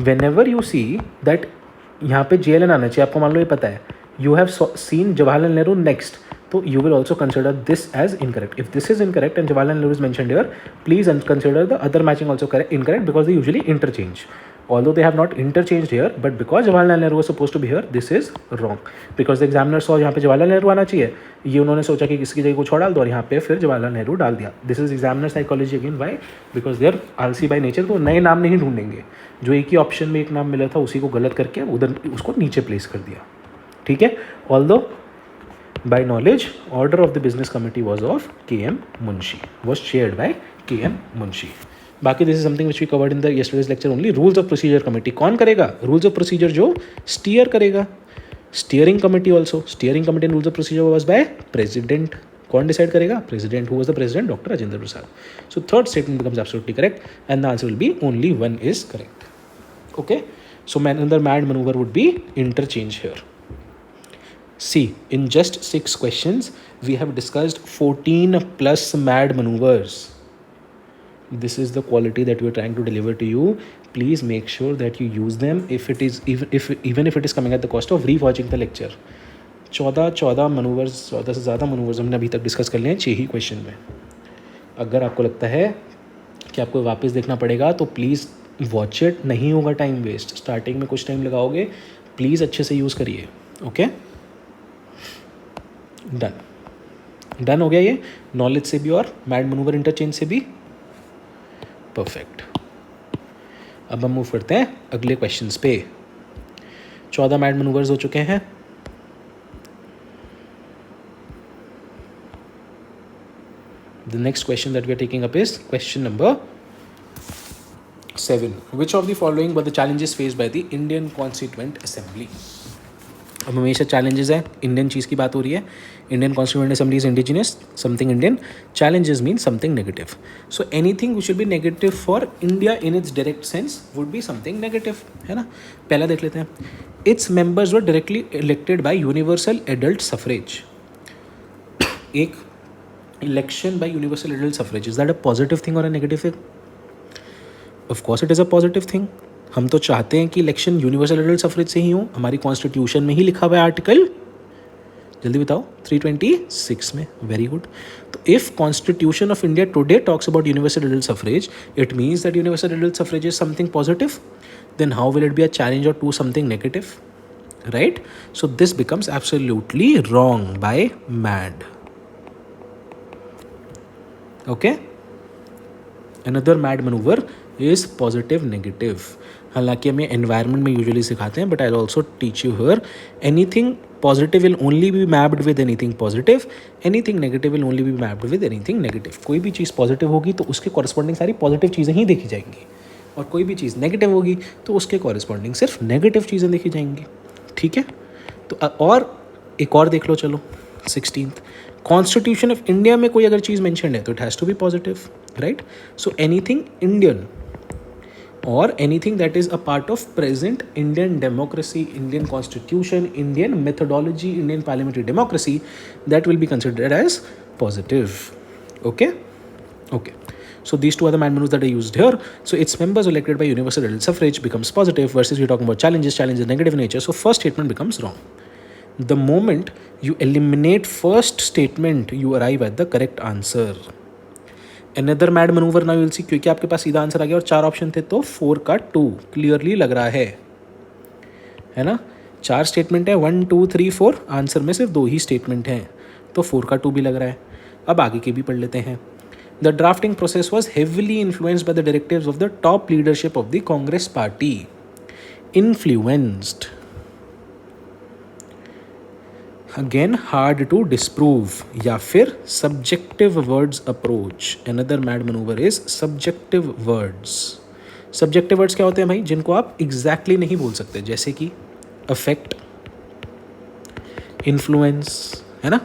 When ever you see that यहाँ पे JLN आना चाहिए, आपको मान लो ये पता है, you have seen Jawaharlal Nehru next, तो you will also consider this as incorrect. If this is incorrect and Jawaharlal Nehru is mentioned here, please consider the other matching also incorrect, because they usually interchange. Although they have not interchanged here, but because Jawaharlal Nehru was supposed to be here, this is wrong. Because the examiner saw यहाँ पे Jawaharlal Nehru आना चाहिए, ये उन्होंने सोचा कि किसी की जगह को छोड़ डाल दो और यहाँ पे फिर Jawaharlal Nehru डाल दिया. This is examiner psychology again. Why? Because they are आलसी by nature, तो नए नाम नहीं ढूंढेंगे. जो एक ही ऑप्शन में एक नाम मिला था उसी को गलत करके उधर उसको नीचे प्लेस कर दिया. ठीक है. Although by knowledge, order of the business committee was of K.M. Munshi, was chaired by K.M. Munshi. बाकी this is something which we covered in the yesterday's lecture only. Rules of procedure committee कौन करेगा? Rules of procedure जो steer करेगा. Steering committee also. Steering committee and rules of procedure was by president. कौन decide करेगा? President. Who was the president? Dr. Rajendra Prasad. So third statement becomes absolutely correct, and the answer will be only one is correct. Okay. So another mad maneuver would be interchange here. See, in just 6 questions, we have discussed 14 plus mad maneuvers. This is the quality that we are trying to deliver to you. Please make sure that you use them, even if it is coming at the cost of rewatching the lecture. 14 maneuvers, 14 से ज़्यादा maneuvers हमने अभी तक discuss कर लिए हैं 6 ही question में. अगर आपको लगता है कि आपको वापस देखना पड़ेगा, तो प्लीज़ वॉच इट, नहीं होगा टाइम वेस्ट. स्टार्टिंग में कुछ टाइम लगाओगे, प्लीज़ अच्छे से यूज़ करिए. Okay, done. डन हो गया ये, नॉलेज से भी और मैड मनूवर इंटरचेंज से भी. परफेक्ट. अब हम मूव करते हैं अगले क्वेश्चंस पे. 14 मैड मनूवर्स हो चुके हैं. The next question that we are taking up is question number 7. Which of the following were the challenges faced by the Indian Constituent Assembly? अब हमेशा challenges है, इंडियन चीज़ की बात हो रही है. Indian Constituent Assembly is indigenous, something Indian. Challenges mean something negative. So anything which will be negative for India in its direct sense would be something negative, है ना. पहला देख लेते हैं. Its members were directly elected by universal adult suffrage. एक election by universal adult suffrage, is that a positive thing or a negative thing? Of course it is a positive thing. हम तो चाहते हैं कि इलेक्शन यूनिवर्सल एडल्ट सफरेज से ही हो. हमारी constitution में ही लिखा हुआ है आर्टिकल, जल्दी बताओ, 326 में. Very good. तो if constitution of India today talks about universal adult suffrage, it means that universal adult suffrage is something positive. Then how will it be a challenge और to something negative, right? So this becomes absolutely wrong by mad. Okay, another mad manoeuvre is positive negative. हालांकि हमें environment में usually सिखाते हैं, but I will also teach you here. Anything positive will only be mapped with anything positive, anything negative will only be mapped with anything negative. कोई भी चीज़ positive होगी तो उसके कॉरस्पॉन्डिंग सारी पॉजिटिव चीज़ें ही देखी जाएंगी, और कोई भी चीज़ नेगेटिव होगी तो उसके कॉरस्पॉन्डिंग सिर्फ नेगेटिव चीज़ें देखी जाएंगी. ठीक है, तो और एक और देख लो. चलो 16th, कॉन्स्टिट्यूशन ऑफ इंडिया में कोई अगर चीज़ मेंशन है तो it has to be positive, right? So anything Indian or anything that is a part of present Indian democracy, Indian constitution, Indian methodology, Indian parliamentary democracy, that will be considered as positive. Okay, okay. So these two are the manuals that are used here. So its members elected by universal adult suffrage becomes positive, versus we're talking about challenges negative in nature. So first statement becomes wrong. The moment you eliminate first statement, you arrive at the correct answer. Another mad maneuver now you will see, क्योंकि आपके पास सीधा answer आ गया और 4 option थे, तो 4 का 2 clearly लग रहा है ना. 4 स्टेटमेंट है, 1 2 3 4, आंसर में सिर्फ 2 ही स्टेटमेंट हैं, तो 4 का 2 भी लग रहा है. अब आगे के भी पढ़ लेते हैं. The drafting process was heavily influenced by the directives of the top leadership of the Congress party. Influenced, again hard to disprove, या फिर subjective words approach. Another mad manoeuvre is subjective words. Subjective words क्या होते हैं भाई? जिनको आप exactly नहीं बोल सकते, जैसे कि अफेक्ट, इन्फ्लुएंस, है ना.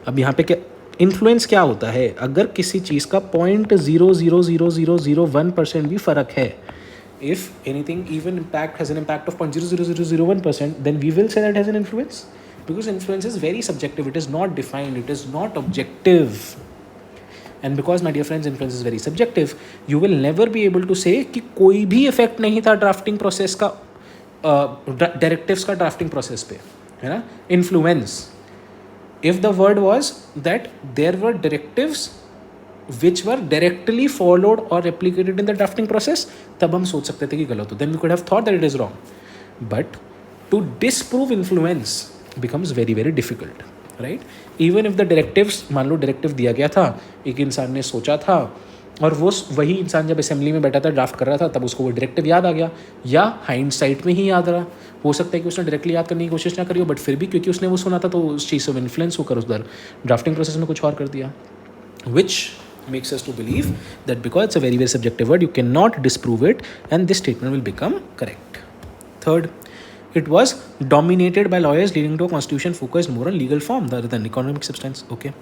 अब यहाँ पे क्या इन्फ्लुएंस क्या होता है? अगर किसी चीज़ का 0.0000001% भी फ़र्क है, if anything even impact has an impact of 0.00001%, then we will say that has an influence. Because influence is very subjective, it is not defined, it is not objective. And because, my dear friends, influence is very subjective, you will never be able to say कि कोई भी effect नहीं था drafting process का, directives का drafting process पे, है ना. Influence, if the word was that there were directives which were directly followed or replicated in the drafting process, तब हम सोच सकते थे कि गलत हो, then we could have thought that it is wrong. But to disprove influence becomes very very difficult, right? Even if the directives, मान लो directive दिया गया था, एक इंसान ने सोचा था, और वो वही इंसान जब असेंबली में बैठा था ड्राफ्ट कर रहा था, तब उसको वो डायरेक्टिव याद आ गया, या हाइंडसाइट में ही याद रहा. हो सकता है कि उसने डायरेक्टली याद करने की कोशिश ना करी हो, बट फिर भी क्योंकि उसने वो सुना था तो उस चीज़ से इन्फ्लुएंस होकर उधर ड्राफ्टिंग प्रोसेस में कुछ और कर दिया. विच makes us to believe that because it's a very very subjective word, you cannot disprove it, and this statement will become correct. Third, it was dominated by lawyers, leading to a constitution focused more on legal form rather than economic substance. Okay,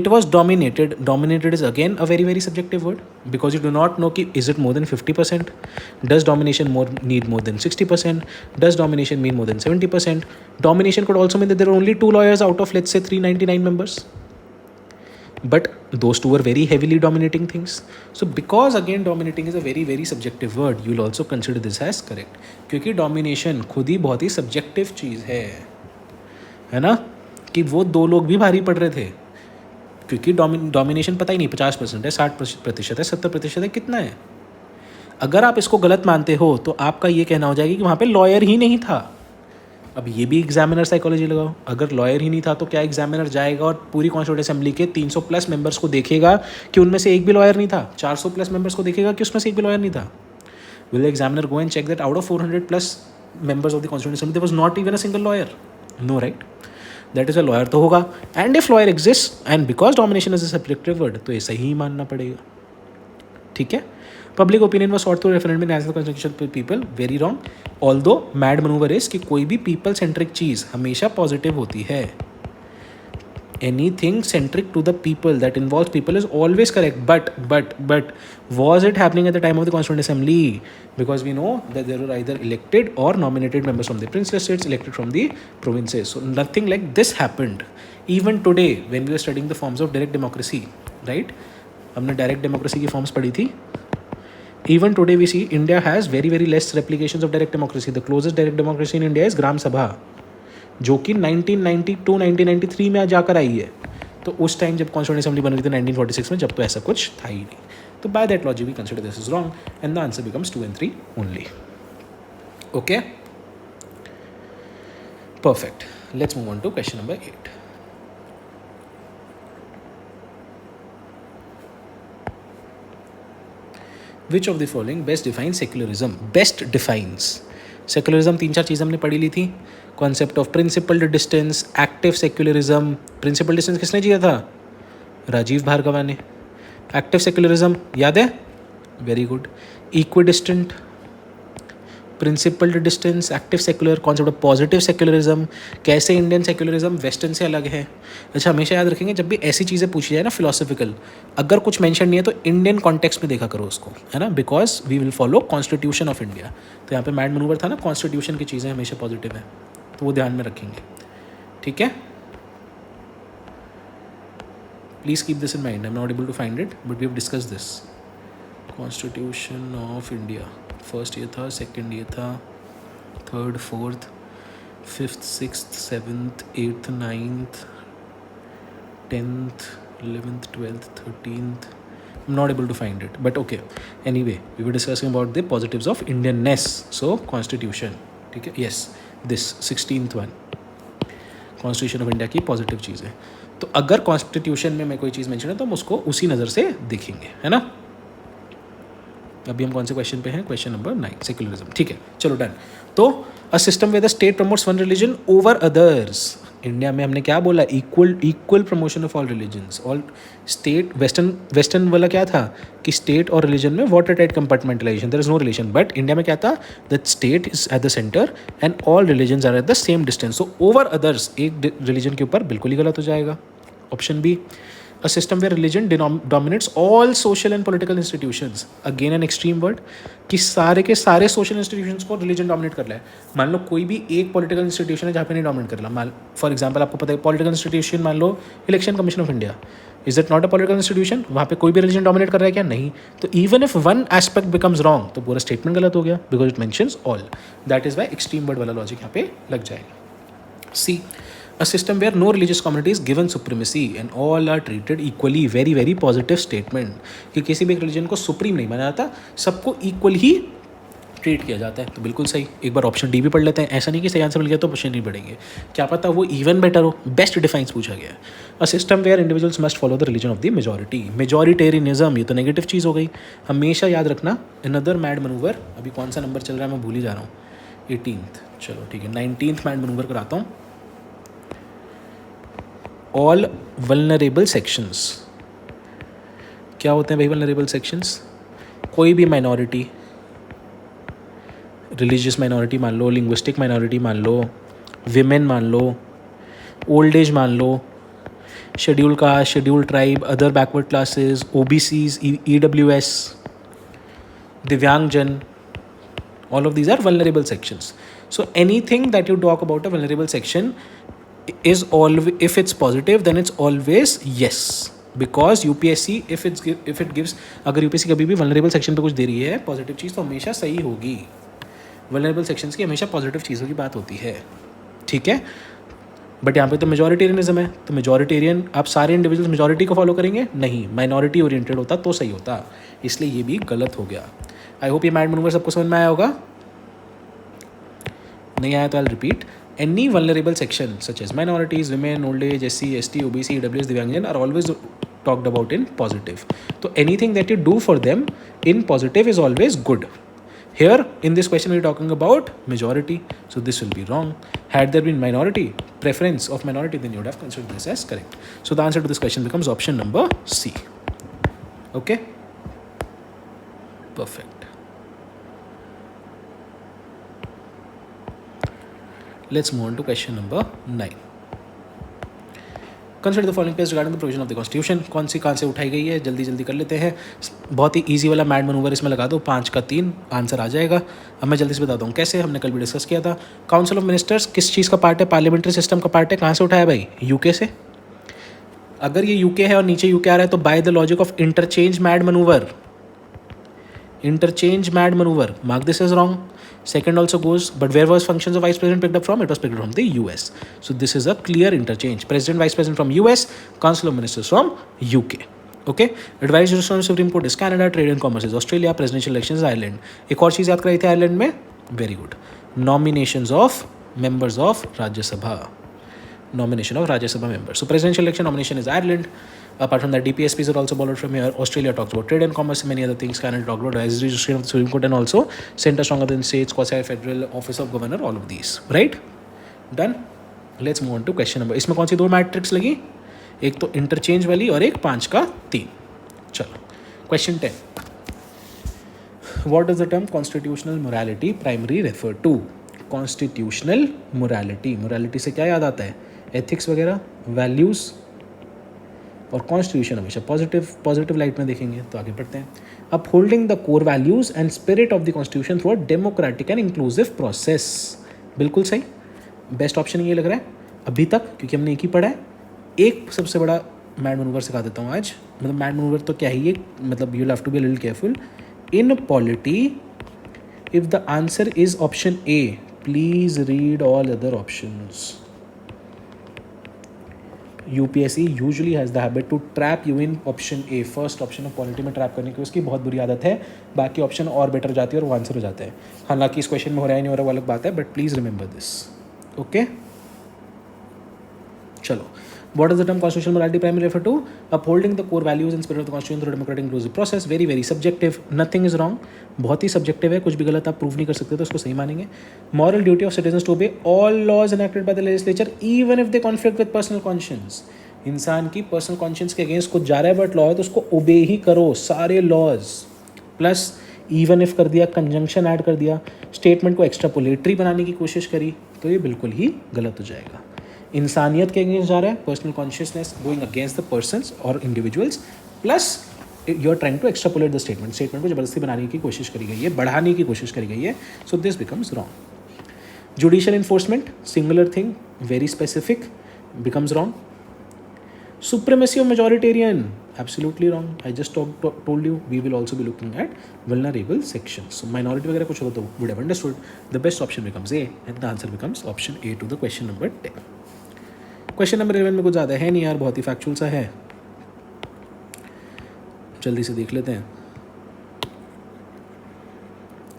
it was dominated. Dominated is again a very very subjective word, because you do not know ki is it more than 50%, does domination need more than 60%, does domination mean more than 70%. Domination could also mean that there are only 2 lawyers out of, let's say, 399 members, but those 2 are very heavily dominating things. So because again dominating is a very very subjective word, you will also consider this as correct, क्योंकि domination खुद ही बहुत ही subjective चीज़ है ना. कि वो 2 लोग भी भारी पड़ रहे थे, क्योंकि domination पता ही नहीं 50% है, 60% है, 70% है, कितना है. अगर आप इसको गलत मानते हो तो आपका ये कहना हो जाएगा कि वहाँ पे लॉयर ही नहीं था। अब ये भी एग्जामिनर साइकोलॉजी लगाओ, अगर लॉयर ही नहीं था तो क्या एग्जामिनर जाएगा और पूरी कॉन्स्टिट्यूंट असेंबली के 300 प्लस मेंबर्स को देखेगा कि उनमें से एक भी लॉयर नहीं था? 400 प्लस मेंबर्स को देखेगा कि उसमें से एक भी लॉयर नहीं था? Will the examiner go and check that out of 400 plus members of the constituent assembly there was not even a single lawyer? No, right? That is a lawyer तो होगा। And if lawyer exist and because domination is a subjective word, तो ये सही मानना पड़ेगा। ठीक है। Public opinion was sought through referendum in national constitution people, very wrong. Although MAD manoeuvre is कि कोई भी पीपल सेंट्रिक चीज़ हमेशा पॉजिटिव होती है। Anything centric to the people that involves people is always correct. But was it happening at the time of the Constituent Assembly? Because we know that there were either elected or nominated members from the princely states, elected from the provinces. So nothing like this happened. Even today, when we were studying the forms of direct democracy, right? हमने direct democracy की forms पढ़ी थी. Even today we see India has very less replications of direct democracy. The closest direct democracy in India is Gram Sabha, जो कि 1992 1993 में जाकर आई है। तो उस टाइम जब कॉन्स्टिट्यूंट असेंबली बन रही थी 1946 में, जब तो ऐसा कुछ था ही नहीं। तो by that logic we consider this is wrong and the answer becomes 2 and 3 only. Okay, perfect. Let's move on to question number 8। Which of the following best define secularism? Best defines secularism 3-4 चीज़ हमने पढ़ी ली थी। Concept of principled distance, active secularism. Principle distance किसने दिया था? राजीव भार्गवा ने। Active secularism याद है? Very good. Equidistant, principled distance, active secular. Concept of positive secularism, कैसे इंडियन सेक्युलरिज्म वेस्टर्न से अलग है। अच्छा, हमेशा याद रखेंगे जब भी ऐसी चीज़ें पूछी जाए ना फिलोसफिकल, अगर कुछ मेंशन नहीं है तो इंडियन कॉन्टेक्स्ट में देखा करो उसको, है ना, because we will follow constitution of India. तो यहाँ पे मैड मनूवर था ना, कॉन्स्टिट्यूशन की चीज़ें हमेशा पॉजिटिव है, तो वो ध्यान में रखेंगे। ठीक है, please keep this in mind. I am not able to find it but we have discuss this. Constitution of India, first ये था, सेकंड ये था, third, fourth, fifth, sixth, seventh, eighth, ninth, 10th, 11th, 12th, 13th. I'm not able to find it, but okay. Anyway, we were discussing about the positives of Indianness. So, Constitution. ठीक है, yes, this 16th one. Constitution of India की positive चीज़ है। तो अगर constitution में मैं कोई चीज़ mention है तो हम उसको उसी नज़र से देखेंगे, है ना। अभी हम कौन से क्वेश्चन पे हैं? Question number 9, secularism. ठीक है, चलो डन। तो a system where the state promotes one religion over others. India में हमने क्या बोला? Equal promotion of all religions. All state, western वाला क्या था कि स्टेट और रिलीजन में water tight compartmentalisation, there is no relation. But India में क्या था? That state is at the centre and all religions are at the same distance. So over others एक रिलीजन के ऊपर बिल्कुल ही गलत हो जाएगा। Option B, a system where religion dominates all social and political institutions. Again an extreme word कि सारे के सारे social institutions को religion dominate कर रहा है। मान लो कोई भी एक political institution है जहाँ पे नहीं dominate कर रहा। मान for example आपको पता है political institution, मान लो Election Commission of India, is it not a political institution? वहाँ पे कोई भी religion dominate कर रहा है क्या? नहीं। तो even if one aspect becomes wrong, तो पूरा statement गलत हो गया because it mentions all. That is why extreme word वाला logic यहाँ पे लग जाएगा। C, a system where no religious community is given supremacy and all are treated equally. very positive statement कि किसी भी एक religion को supreme नहीं माना जाता, सबको equal ही ट्रीट किया जाता है। तो बिल्कुल सही। एक बार ऑप्शन डी भी पढ़ लेते हैं, ऐसा नहीं कि सही आंसर मिल गया तो क्वेश्चन नहीं पढ़ेंगे, क्या पता वो इवन बेटर हो। बेस्ट डिफाइंस पूछा गया है। A system where individuals must follow the religion of the majority. Majoritarianism, ये तो नेगेटिव चीज़ हो गई, हमेशा याद रखना। अनदर मैड मनूवर, अभी कौन सा नंबर चल रहा है मैं भूल ही जा रहा हूँ, 18th, चलो ठीक है, 19th मैड मनूवर कराता हूँ। ऑल वल्नरेबल सेक्शंस, क्या होते हैं भाई वल्नरेबल सेक्शंस? कोई भी माइनॉरिटी, रिलीजियस माइनॉरिटी मान लो, लिंग्विस्टिक माइनॉरिटी मान लो, विमेन मान लो, ओल्ड एज मान लो, schedule caste, schedule tribe, other backward classes, OBCs, EWS, दिव्यांगजन, all of these are vulnerable sections. So anything that you talk about a vulnerable section is always, if it's positive then it's always yes, because UPSC if it gives, अगर UPSC कभी भी vulnerable section पे कुछ दे रही है positive चीज़ तो हमेशा सही होगी। vulnerable sections की हमेशा पॉजिटिव चीज़ों की बात होती है, ठीक है। बट यहाँ पे तो मेजॉरिटेरियनिज्म है, तो मेजॉरिटेरियन आप सारे इंडिविजुअल्स मेजॉरिटी को फॉलो करेंगे? नहीं, माइनॉरिटी ओरिएंटेड होता तो सही होता, इसलिए ये भी गलत हो गया। आई होप ये मैड मनूवर सबको समझ में आया होगा. नहीं आया तो I repeat. Any vulnerable section such as minorities, women, old age, SC, ST, OBC, EWS, Divyangjan are always talked about in positive. So anything that you do for them in positive is always good. Here in this question we're talking about majority, so this will be wrong. Had there been minority, preference of minority, then you would have considered this as correct. So the answer to this question becomes option number C. Okay, perfect. Let's move on to question number 9. Consider the following case regarding the provision of the constitution. कौन सी कहाँ से उठाई गई है, जल्दी जल्दी कर लेते हैं. बहुत ही ईजी वाला मैड मनूवर इसमें लगा दो, 5 का 3 आंसर आ जाएगा. अब मैं जल्दी से बताता हूँ कैसे. हमने कल भी डिस्कस किया था. काउंसिल ऑफ मिनिस्टर्स किस चीज़ का पार्ट है, पार्लियामेंट्री सिस्टम का पार्ट है. कहाँ से उठाया भाई, यूके से. अगर ये यूके है और नीचे यूके आ रहा है तो by the logic of interchange mad manoeuvre, interchange mad maneuver. Mark this as wrong. Second also goes, but where was functions of vice president picked up from? It was picked up from the US. So this is a clear interchange. President, vice president from US, council of ministers from UK. Okay. Advisory from Supreme Court is Canada, trade and commerce is Australia, presidential elections is Ireland. एक और चीज़ याद कराई थी Ireland में. Very good. Nominations of members of Rajya Sabha. Nomination of Rajya Sabha members. So presidential election nomination is Ireland. Apart from that, DPSPs are also borrowed from here. Australia talks about trade and commerce and many other things. Canada talks about advisory of the Supreme Court and also center stronger than states, quasi-federal, office of governor, all of these. Right? Done? Let's move on to question number. इसमें कौन सी 2 matrix लगी, एक तो interchange वाली और एक 5 का 3. चलो question 10. What does the term constitutional morality primarily refer to? Constitutional morality. Morality से क्या याद आता है, एथिक्स वगैरह, वैल्यूज़. और कॉन्स्टिट्यूशन हमेशा पॉजिटिव लाइट में देखेंगे. तो आगे बढ़ते हैं. Upholding the core values and spirit of the constitution through a democratic and inclusive process. बिल्कुल सही. बेस्ट ऑप्शन ये लग रहा है अभी तक, क्योंकि हमने एक ही पढ़ा है. एक सबसे बड़ा मैड मनूवर सिखा देता हूँ आज. मतलब मैड मनूवर तो क्या ही है, मतलब you have to be a little careful in polity. If the answer is option A, please read all other options. UPSC usually has the habit to trap you in option A. First option of polity में trap करने की उसकी बहुत बुरी आदत है. बाकी option और बेटर जाती है और वो आंसर हो जाता है. हालांकि इस क्वेश्चन में हो रहा है नहीं हो रहा वो अलग बात है, but please remember this. Okay, चलो. What does the term constitutional morality primarily refer to? Upholding the core values and spirit of the constitution through a democratic inclusive process. Very very subjective. Nothing is wrong. बहुत ही subjective है. कुछ भी गलत आप prove नहीं कर सकते तो उसको सही मानेंगे. Moral duty of citizens to obey all laws enacted by the legislature even if they conflict with personal conscience. इंसान की पर्सनल कॉन्शियंस के अगेंस्ट कुछ जा रहा है बट लॉ है तो उसको ओबे ही करो सारे लॉज. प्लस इवन इफ कर दिया, कंजंक्शन ऐड कर दिया, स्टेटमेंट को एक्स्ट्रापोलेटरी बनाने की कोशिश करी तो ये बिल्कुल ही गलत हो जाएगा. इंसानियत के अगेंस्ट जा रहा है, personal consciousness going against the persons और individuals. Plus you are trying to extrapolate the statement. Statement को जबरदस्ती बनाने की कोशिश करी गई है, बढ़ाने की कोशिश करी गई है. So this becomes wrong. Judicial enforcement, singular thing, very specific, becomes wrong. Supremacy of majoritarian, absolutely wrong. I just told you we will also be looking at vulnerable sections. So minority वगैरह कुछ होता तो would have understood. The best option becomes A and the answer becomes option A to the question number 10. Question number 11 में कुछ ज़्यादा है नहीं यार, बहुत ही फैक्चुअल सा है. जल्दी से देख लेते हैं.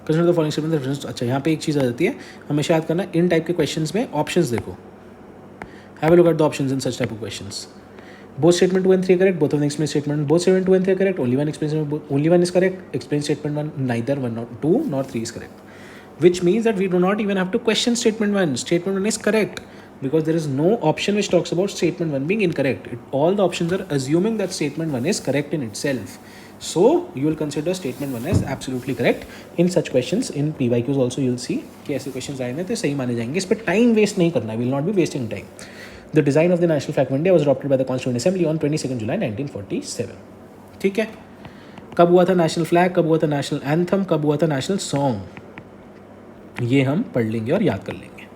Consider the following statements. अच्छा यहाँ पे एक चीज़ आ जाती है, हमेशा याद करना इन टाइप के क्वेश्चंस में ऑप्शंस देखो. Have a look at the options in such type of questions. Both statement 2 and 3 are correct. Both of the explain statement. Both statement 2 and 3 are correct. Only one is correct. Explain statement 1. Neither 1 nor 2 nor 3 is correct. Which means that we do not even have to question statement 1. Statement 1 is correct because there is no option which talks about statement 1 being incorrect. All the options are assuming that statement 1 is correct in itself. So you will consider statement 1 as absolutely correct. In such questions, in PYQs also you will see कि ऐसे questions आएंगे तो सही माने जाएंगे. इस पर time waste नहीं करना. We will not be wasting time. The design of the national flag of India was adopted by the Constituent Assembly on 22nd July 1947. ठीक है. कब हुआ था नेशनल फ्लैग, कब हुआ था नेशनल एंथम, कब हुआ था नेशनल सॉन्ग, ये हम पढ़ लेंगे और याद कर लेंगे.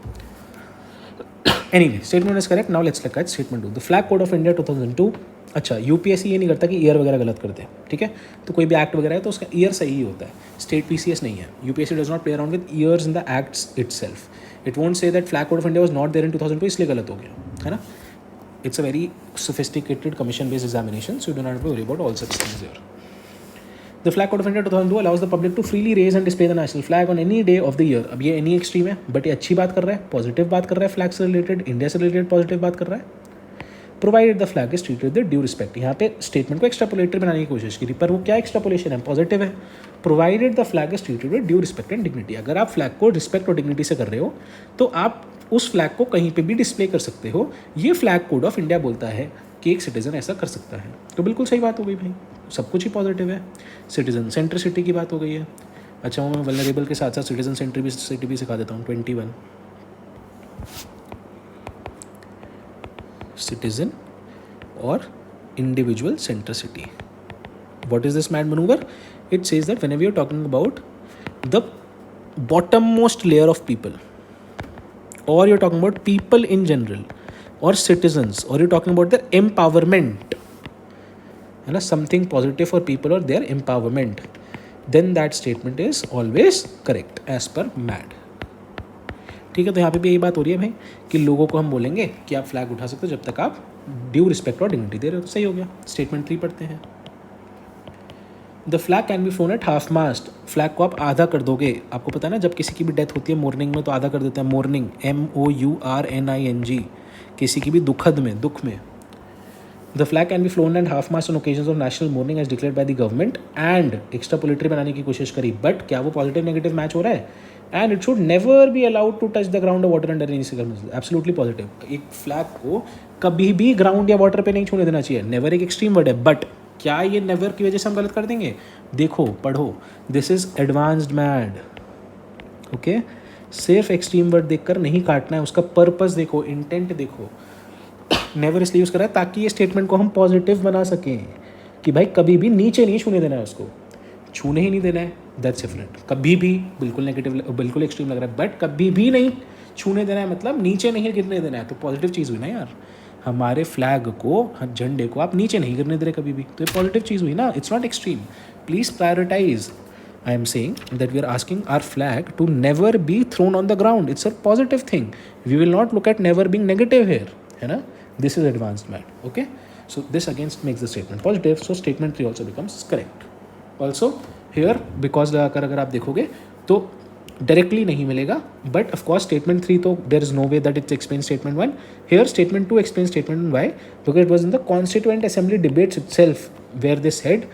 Anyway, statement is correct. Now let's look at statement 2. The flag code of India 2002. अच्छा, यूपीएससी ये नहीं करता कि ईयर वगैरह गलत करते हैं. ठीक है, तो कोई भी एक्ट वगैरह है तो उसका ईयर सही ही होता है. स्टेट पीसीएस नहीं है. UPSC does not play around with years in the acts itself. It won't say that flag code of India was not there in 2002 इसलिए गलत हो गया है ना. It's a very sophisticated commission based examination, so you do not worry about all such things here. The flag code of India 2002 allows the public to freely raise and display the national flag on any day of the year. अब ये any extreme है, but ये अच्छी बात कर रहा है, positive बात कर रहा है, फ्लैग से रिलेटेड, इंडिया से रिलेटेड पॉजिटिव बात कर रहा है. Provided the flag is treated with due respect. यहाँ पे स्टेटमेंट को एक्स्ट्रापोलेटरी बनाने की कोशिश की, पर वो क्या एक्स्ट्रापोलेशन है, पॉजिटिव है. Provided the flag is treated with due respect and dignity. अगर आप फ्लैग को रिस्पेक्ट और डिग्निटी से कर रहे हो तो आप उस फ्लैग को कहीं पे भी डिस्प्ले कर सकते हो. ये फ्लैग कोड ऑफ इंडिया बोलता है कि एक सिटीजन ऐसा कर सकता है. तो बिल्कुल सही बात हो गई भाई, सब कुछ ही पॉजिटिव है. सिटीजन सेंट्रिसिटी की बात हो गई है. अच्छा, वो मैं वल्नरेबल के साथ साथ सिटीजन सेंट्रिसिटी भी सिखा देता हूँ. 21 सिटीजन और individual centricity. What is this mad maneuver? It says that whenever you're talking about the bottommost layer of people, or you're talking about people in general, or citizens, or you're talking about their empowerment, and something positive for people or their empowerment, then that statement is always correct as per MAD. ठीक है, तो यहाँ पे भी यही बात हो रही है भाई कि लोगों को हम बोलेंगे कि आप फ्लैग उठा सकते हो जब तक आप ड्यू रिस्पेक्ट और डिग्निटी दे रहे हो. तो सही हो गया. स्टेटमेंट 3 पढ़ते हैं. The flag can be flown at half mast. Flag को आप आधा कर दोगे. आपको पता है ना, जब किसी की भी डेथ होती है मॉर्निंग में तो आधा कर देते हैं. Mourning, MOURNING. किसी की भी दुखद में, दुख में. The flag can be flown at half mast on occasion of national mourning as declared by the government. And extrapolatory बनाने की कोशिश करी, बट क्या वो पॉजिटिव नेगेटिव मैच हो रहा है? And it should never be allowed to touch the ground और water under any circumstances. Absolutely positive. एक फ्लैग को कभी भी ग्राउंड या वाटर पे नहीं छूने देना चाहिए. नेवर एक एक्सट्रीम वर्ड है, बट क्या ये नेवर की वजह से हम गलत कर देंगे? देखो, पढ़ो, this is advanced mad. Okay, सिर्फ एक्सट्रीम वर्ड देखकर नहीं काटना है, उसका पर्पस देखो, इंटेंट देखो. नेवर इसलिए यूज़ करा है ताकि ये स्टेटमेंट को हम पॉजिटिव बना सकें कि भाई कभी भी नीचे नहीं छूने देना है, उसको छूने ही नहीं देना है. That's different. कभी भी बिल्कुल नेगेटिव, बिल्कुल एक्सट्रीम लग रहा है, बट कभी भी नहीं छूने देना है, मतलब नीचे नहीं गिरने देना है. तो पॉजिटिव चीज़ हुई ना यार. हमारे फ्लैग को, झंडे को आप नीचे नहीं गिरने दे रहे कभी भी, तो ये पॉजिटिव चीज़ हुई ना. It's not extreme. Please prioritise. I am saying that we are asking our flag to never be thrown on the ground. It's a positive thing. We will not look at never being negative here, है ना. This is advanced mad. Okay, so this against makes the statement positive. So statement 3 also becomes correct. Also here because लगाकर अगर आप देखोगे तो directly नहीं मिलेगा, but of course statement 3 तो there is no way that it's explain statement 1. Here statement 2 explain statement 1. Why? Because it was in the constituent assembly debates itself where they said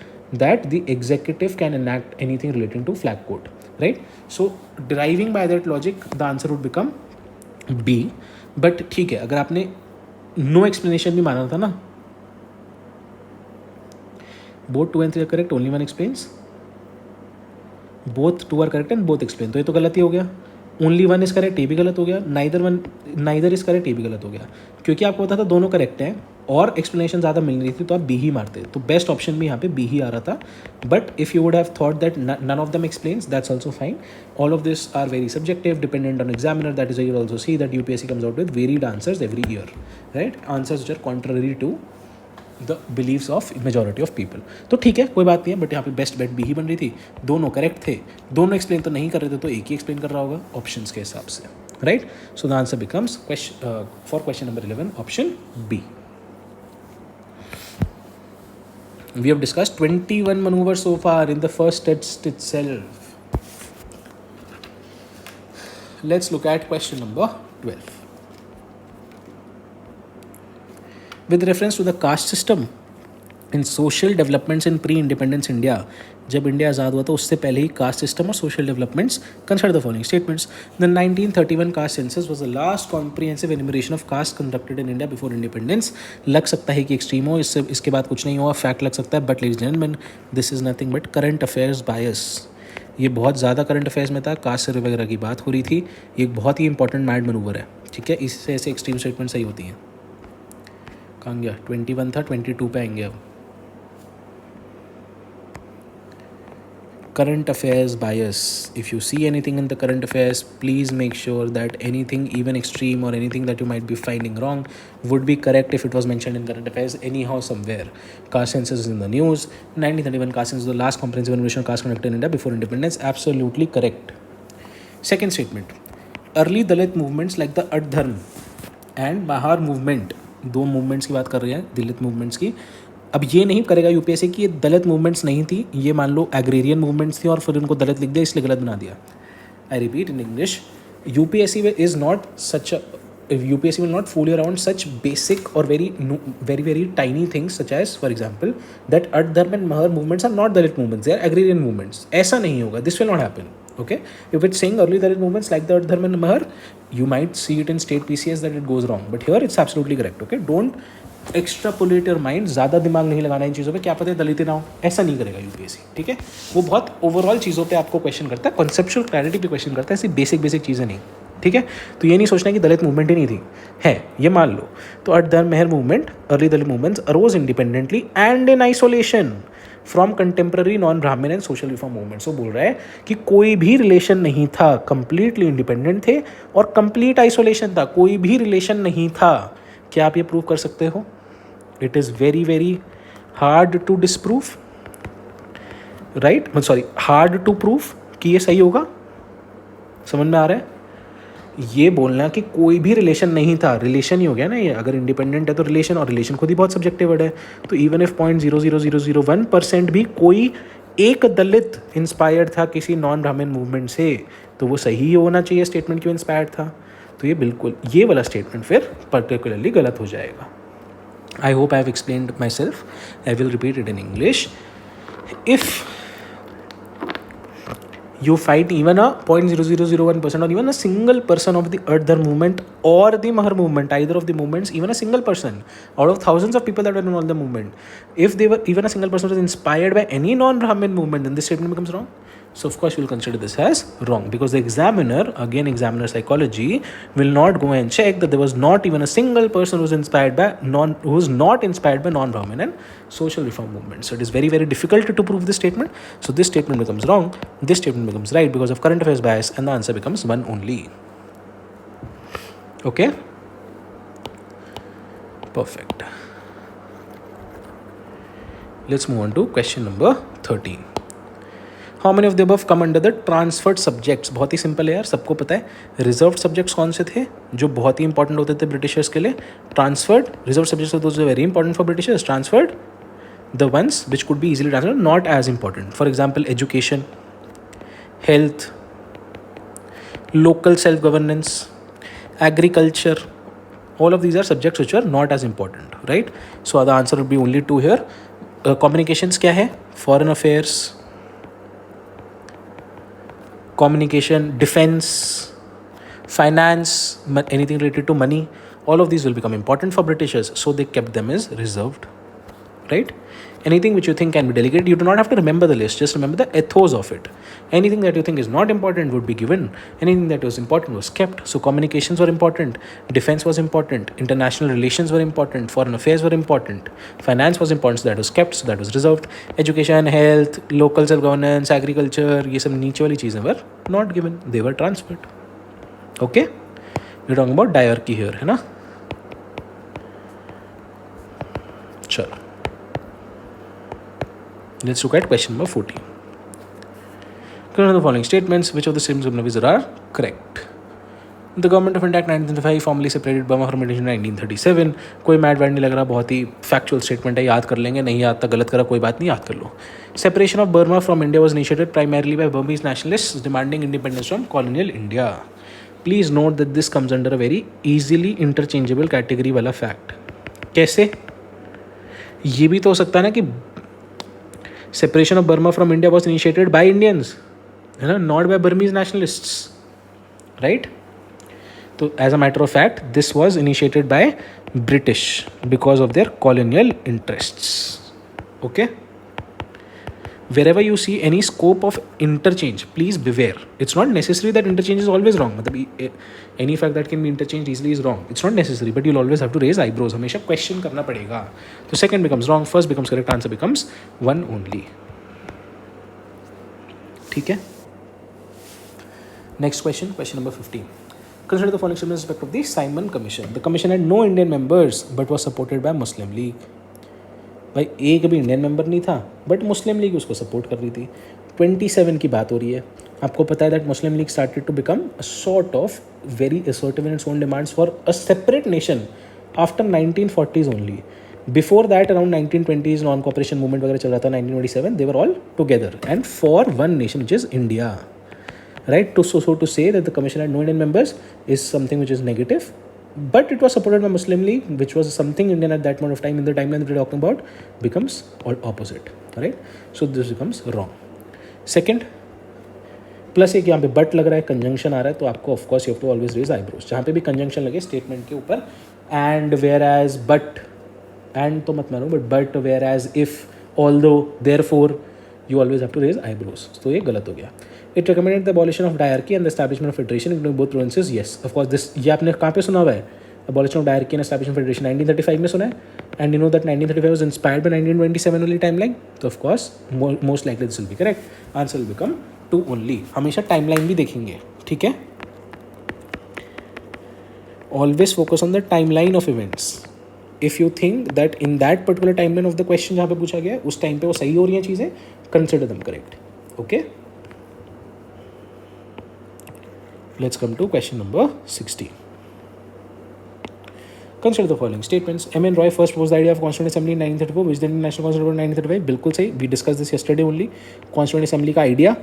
that the executive can enact anything relating to flag code, right? So deriving by that logic the answer would become B. but ठीक है, अगर आपने no explanation भी माना था ना, both 2 and 3 are correct, only one explains. both 2 are correct and both explain, तो ये तो गलत ही हो गया. ओनली 1 इज करेक्ट, ये भी गलत हो गया. नाइदर इज करेक्ट, ये भी गलत हो गया. क्योंकि आपको पता था दोनों करेक्ट हैं और एक्सप्लेनेशन ज़्यादा मिल रही थी, तो आप बी ही मारते. तो बेस्ट ऑप्शन भी यहाँ पे बी ही आ रहा था. But if you would have thought that none of them explains, that's also fine. All of this are very subjective, dependent on examiner. That is you also see that UPSC comes out with varied answers every year, right? Answers which are contrary to the believes of majority of people. तो ठीक है, कोई बात नहीं है, but यहाँ पे best bet B ही बन रही थी. दोनों करेक्ट थे, दोनों एक्सप्लेन तो नहीं कर रहे थे, तो एक ही एक्सप्लेन कर रहा होगा ऑप्शंस के हिसाब से, right? So the answer becomes for question number 11 option B. We have discussed 21 maneuvers so far in the first test itself. Let's look at question number 12. With reference to the caste system in social developments in pre-independence India, जब India आज़ाद हुआ तो उससे पहले ही caste system और social developments, consider the following statements. The 1931 caste census was the last comprehensive enumeration of caste conducted in India before independence. लग सकता है कि एक्सट्रीम हो, इससे इसके बाद कुछ नहीं हुआ, फैक्ट लग सकता है, but ladies and gentleman, this is nothing but current affairs bias. ये बहुत ज़्यादा करंट अफेयर्स में था, कास्ट सर्वे वगैरह की बात हो रही थी. ये एक बहुत ही इंपॉर्टेंट मैड मनूवर है, ठीक है? इससे ऐसे एक्सट्रीम स्टेटमेंट सही होती हैं. कहाँ गया? 21 था, 22 पे आएंगे अब. Current affairs bias. If you see anything in the current affairs, please make sure that anything even extreme or anything that you might be finding wrong would be correct if it was mentioned in current affairs anyhow somewhere. Caste census is in the news. 1931 caste census was the last comprehensive enumeration of caste conducted in India before independence. Absolutely correct. Second statement. Early Dalit movements like the Adh Dharm and Mahar movement, दो movements की बात कर रहे हैं, दलित movements की, अब ये नहीं करेगा यूपीएससी कि ये दलित मूवमेंट्स नहीं थी, ये मान लो एग्रेरियन मूवमेंट्स थी और फिर उनको दलित लिख दिया इसलिए गलत बना दिया. I repeat in English, UPSC is not such a UPSC will not fool you around such basic or very tiny things such as, for example, that At Dharm and Mahar movements are not Dalit movements, they are agrarian movements. ऐसा नहीं होगा. This will not happen. Okay, if it's saying early Dalit movements like the At Dharm and Mahar, you might see it in state PCS that it goes wrong, but here it's absolutely correct. Okay, don't extrapolate your mind. ज़्यादा दिमाग नहीं लगाना इन चीज़ों पे, क्या पता है दलित ना हो, ऐसा नहीं करेगा यूपीएससी. ठीक है, वो बहुत ओवरऑल चीज़ों पे आपको क्वेश्चन करता है, कॉन्सेप्चुअल क्लैरिटी पे क्वेश्चन करता है, ऐसी बेसिक चीज़ें नहीं. ठीक है, तो ये नहीं सोचना कि दलित मूवमेंट ही नहीं थी, है ये मान लो. तो अट धर्म Mahar movement, early Dalit movements arose independently and in isolation from contemporary non Brahmin and social reform movements. वो बोल रहा है कि कोई भी रिलेशन नहीं था, कंप्लीटली इंडिपेंडेंट थे और कंप्लीट आइसोलेशन था, कोई भी रिलेशन नहीं था. क्या आप ये प्रूव कर सकते हो? It is very hard to disprove, right? Sorry, hard to prove कि ये सही होगा. समझ में आ रहा है? ये बोलना कि कोई भी रिलेशन नहीं था, रिलेशन ही हो गया ना ये. अगर इंडिपेंडेंट है तो रिलेशन, और रिलेशन खुद ही बहुत सब्जेक्टिव वर्ड है. तो इवन इफ 0.00001% भी कोई एक दलित इंस्पायर्ड था किसी नॉन ब्राह्मण मूवमेंट से, तो वो सही होना चाहिए स्टेटमेंट क्यों इंस्पायर्ड था. तो ये बिल्कुल, ये वाला स्टेटमेंट फिर पर्टिकुलरली गलत हो जाएगा. I hope I have explained myself. I will repeat it in English. If you fight even a 0.0001% or even a single person of the At Dharm movement or the Mahar movement, either of the movements, even a single person out of thousands of people that were in all the movement, if they were, even a single person was inspired by any non-Brahmin movement, then this statement becomes wrong. So of course we'll consider this as wrong, because the examiner, again examiner psychology, will not go and check that there was not even a single person who was not inspired by non-Brahmin and social reform movement. So it is very difficult to prove this statement. So this statement becomes wrong, this statement becomes right because of current affairs bias, and the answer becomes one only. Okay, perfect. Let's move on to question number 13. How many of the above come under the transferred subjects. बहुत ही simple है यार, सबको पता है. Reserved subjects कौन से थे जो बहुत ही इंपॉर्टेंट होते थे ब्रिटिशर्स के लिए? Transferred reserve subjects those are very important for Britishers. Transferred the ones which could be easily transferred, not as important. For example education, health, local self-governance, agriculture, all of these are subjects which are not as important, right? So the answer would be only two here. Communications क्या है? Foreign affairs, communication, defense, finance, anything related to money, all of these will become important for Britishers, so they kept them as reserved, right? Anything which you think can be delegated, you do not have to remember the list, just remember the ethos of it. Anything that you think is not important would be given, anything that was important was kept. So communications were important, defense was important, international relations were important, foreign affairs were important, finance was important, so that was kept, so that was reserved. Education, health, local self-governance, agriculture, ये सब नीचे वाली चीज़ें were not given, they were transferred. Okay, we're talking about diarchy here, है ना? चलो, let's look at question number 14. Consider the following statements. Which of the statements given above are correct? The government of India Act 1935 formally separated Burma from British in 1937. कोई mad वैड नहीं लग रहा, बहुत ही factual statement है, याद कर लेंगे. नहीं याद था गलत करा, कोई बात नहीं, याद कर लो. Separation of Burma from India was initiated primarily by Burmese nationalists demanding independence from colonial India. Please note that this comes under a very easily interchangeable category वाला fact. कैसे? ये भी तो हो सकता है ना कि separation of Burma from India was initiated by Indians, है ना, not by Burmese nationalists, right? So as a matter of fact, this was initiated by British because of their colonial interests. Okay? Wherever you see any scope of interchange, please beware. It's not necessary that interchange is always wrong. Any fact that can be interchanged easily is wrong. It's not necessary, but you'll always have to raise eyebrows. हमेशा question करना पड़ेगा. So second becomes wrong, first becomes correct, answer becomes one only. ठीक है? Next question, question number 15. Consider the following statements with respect of the Simon Commission. The commission had no Indian members but was supported by Muslim League. भाई एक भी Indian member नहीं था but Muslim league उसको support कर रही थी. 27 की बात हो रही है. आपको पता है that Muslim League started to become a sort of very assertive in its own demands for a separate nation after 1940s only. Before that around 1920s non cooperation movement वगैरह चल रहा था 1927, they were all together and for one nation which is India. Right, to say that the commission had no Indian members is something which is negative, but it was supported by Muslim League, which was something Indian at that point of time in the timeline that we're talking about, becomes all opposite. Right, so this becomes wrong. Second, plus एक यहाँ पे but लग रहा है, conjunction आ रहा है, तो आपको of course you have to always raise eyebrows. जहाँ पे भी कंजंक्शन लगे स्टेटमेंट के ऊपर, and whereas but, and तो मत मानो, but whereas if although therefore, you always have to raise eyebrows. तो ये गलत हो गया. It recommended the abolition of diarchy and the establishment of federation in both provinces. Yes, of course. This ये आपने कहाँ पे सुना हुआ है? Abolition of diarchy and establishment of federation 1935 में सुना है. And you know that 1935 was inspired by 1927 only timeline. So of course, most likely this will be correct. Answer will become 2 only. हमेशा timeline भी देखेंगे, ठीक है? Always focus on the timeline of events. If you think that in that particular timeline of the question जहाँ पे पूछा गया है उस टाइम पे वो सही हो रही हैं चीज़ें, consider them correct. Okay. Let's come to question number 60. Consider the following statements. M.N. Roy first proposed the idea of Constituent Assembly in 1934, which then National Constitution 1935. बिल्कुल सही. We discussed this yesterday only. Constituent Assembly का idea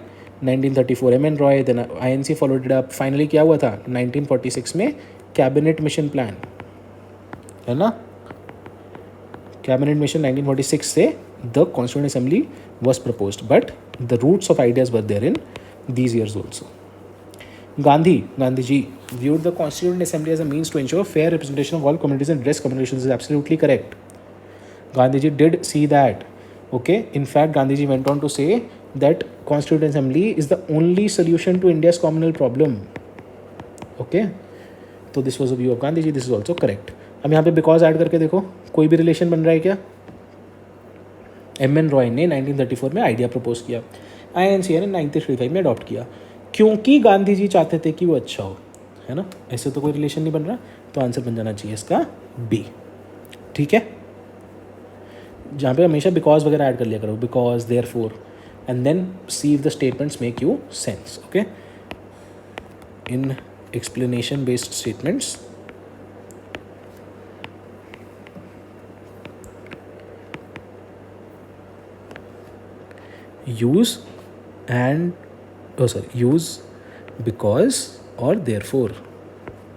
1934. M.N. Roy, then INC followed it up. Finally क्या हुआ था 1946 में cabinet mission plan, है ना? Cabinet mission 1946 से the constituent assembly was proposed, but the roots of ideas were there in these years also. Gandhiji viewed the Constituent Assembly as a means to ensure fair representation of all communities and address communities. Is absolutely correct. Gandhiji did see that. Okay. In fact, Gandhiji went on to say that Constituent Assembly is the only solution to India's communal problem. Okay. So this was a view of Gandhiji. This is also correct. अब यहाँ पे because add करके देखो, कोई भी relation बन रहा है क्या? M.N. रॉय ने 1934 में आइडिया प्रपोज किया, INC ने 1935 में अडॉप्ट किया, क्योंकि गांधी जी चाहते थे कि वो अच्छा हो, है ना? ऐसे तो कोई रिलेशन नहीं बन रहा, तो आंसर बन जाना चाहिए इसका बी. ठीक है, जहाँ पे हमेशा बिकॉज वगैरह ऐड कर लिया करो, because, therefore, and then see if the statements make you sense. Okay, in explanation based statements use because और therefore.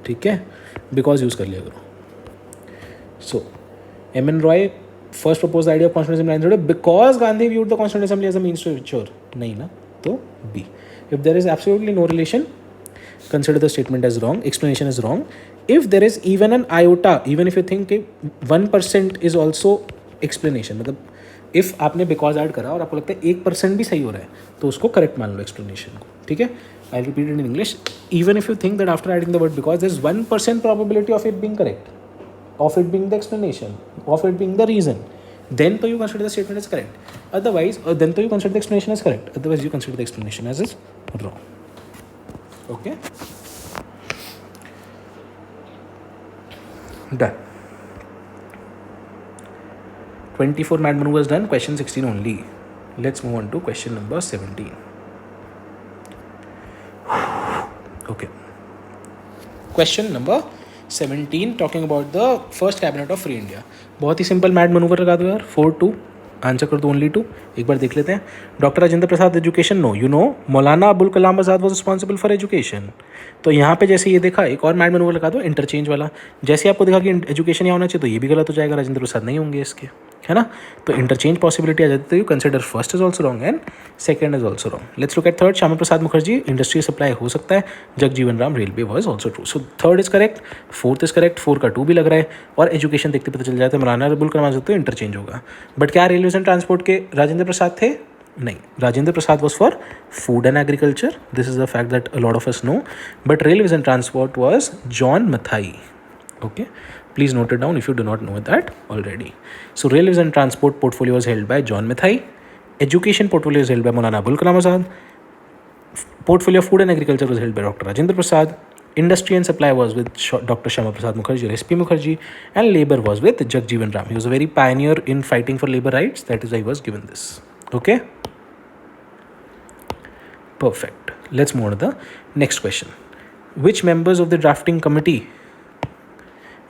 ठीक है, because यूज़ कर लिया करो. So M.N. Roy first proposed the idea of Constituent Assembly in 1930 because Gandhi viewed the Constituent Assembly as a means to ensure. नहीं ना, तो B. If there is absolutely no relation, consider the statement as wrong, explanation is wrong. If there is even an iota, even if you think 1% is also explanation, मतलब if आपने because add करा और आपको लगता है 1% भी सही हो रहा है, तो उसको करेक्ट मान लो एक्सप्लेनेशन को. ठीक है, I repeat it in English. Even if you think that after adding the word because there is 1% probability of it being correct, of it being the explanation, of it being the reason, then you consider the statement as correct. Otherwise, then you consider the explanation as correct. Otherwise, you consider the explanation as is wrong. Okay? Done. 24 mad maneuvers done. Question 16 only. Let's move on to question number 17. Okay. Question number 17 talking about the first cabinet of free India. बहुत ही simple mad manoeuvre लगा दो यार. 4-2 answer कर दो, only 2. एक बार देख लेते हैं. Doctor Rajendra Prasad education, no. You know Maulana Abul Kalam Azad was responsible for education. तो यहाँ पे जैसे ये देखा, एक और मैड मनूवर लगा दो, इंटरचेंज वाला. जैसे आपको देखा कि एजुकेशन यहाँ होना चाहिए, तो ये भी गलत हो जाएगा, राजेंद्र प्रसाद नहीं होंगे इसके, है ना? तो इंटरचेंज पॉसिबिलिटी आ जाती है. You consider first is also wrong and second is also wrong. Let's look at third. Shyama Prasad Mukherjee industry supply हो सकता है. Jagjivan Ram railway was also true. So third is correct, fourth is correct, 4 का 2 भी लग रहा है. और एजुकेशन देखते पता चल जाता है मौलाना अबुल कलाम आज़ाद तो इंटरचेंज होगा. बट क्या रेलवे एंड ट्रांसपोर्ट के राजेंद्र प्रसाद थे? नहीं, Rajendra Prasad was for food and agriculture. This is the fact that a lot of us know. But railways and transport was John Mathai. Okay, please note it down if you do not know that already. So railways and transport portfolio was held by John Mathai. Education portfolio was held by Maulana Abul Kalam Azad. Portfolio of food and agriculture was held by Dr. Rajendra Prasad. Industry and supply was with Dr. Shama Prasad Mukherjee or SP Mukherjee. And labor was with Jagjeevan Ram. He was a very pioneer in fighting for labor rights. That is why he was given this. Okay, perfect. Let's move on to the next question. Which members of the drafting committee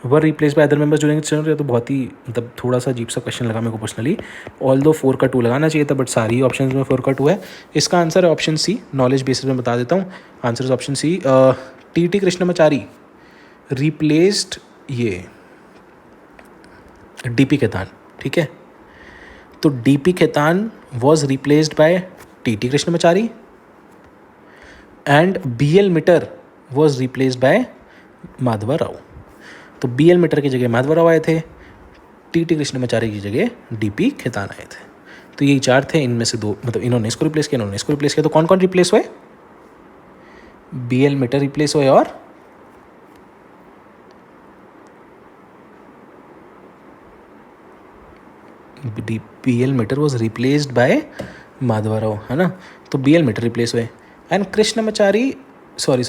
were replace by other members during चल, तो बहुत ही मतलब थोड़ा सा अजीब सा question लगा मेरे को पर्सनली। ऑल दो 4 का 2 लगाना चाहिए था, बट सारी ऑप्शन में 4 का 2 है। इसका आंसर है ऑप्शन सी। नॉलेज बेसिस में बता देता हूँ, answer is option C. T Krishnamachari replaced ये डीपी खेतान, ठीक है। तो DP Khetan was replaced by T Krishnamachari and BL Mitter was replaced by Madhava Rao. तो BL मिटर की जगह माधवा राव आए थे, टी कृष्णमाचारी की जगह DP खेतान आए थे। तो यही 4 थे, इनमें से 2 मतलब इन्होंने इसको रिप्लेस किया, इन्होंने इसको रिप्लेस किया। तो कौन कौन रिप्लेस हुए? BL मिटर रिप्लेस हुए और BL Mitter was replaced by Madhava Rao, है ना। तो BL मीटर रिप्लेस हुए and Krishnamachari sorry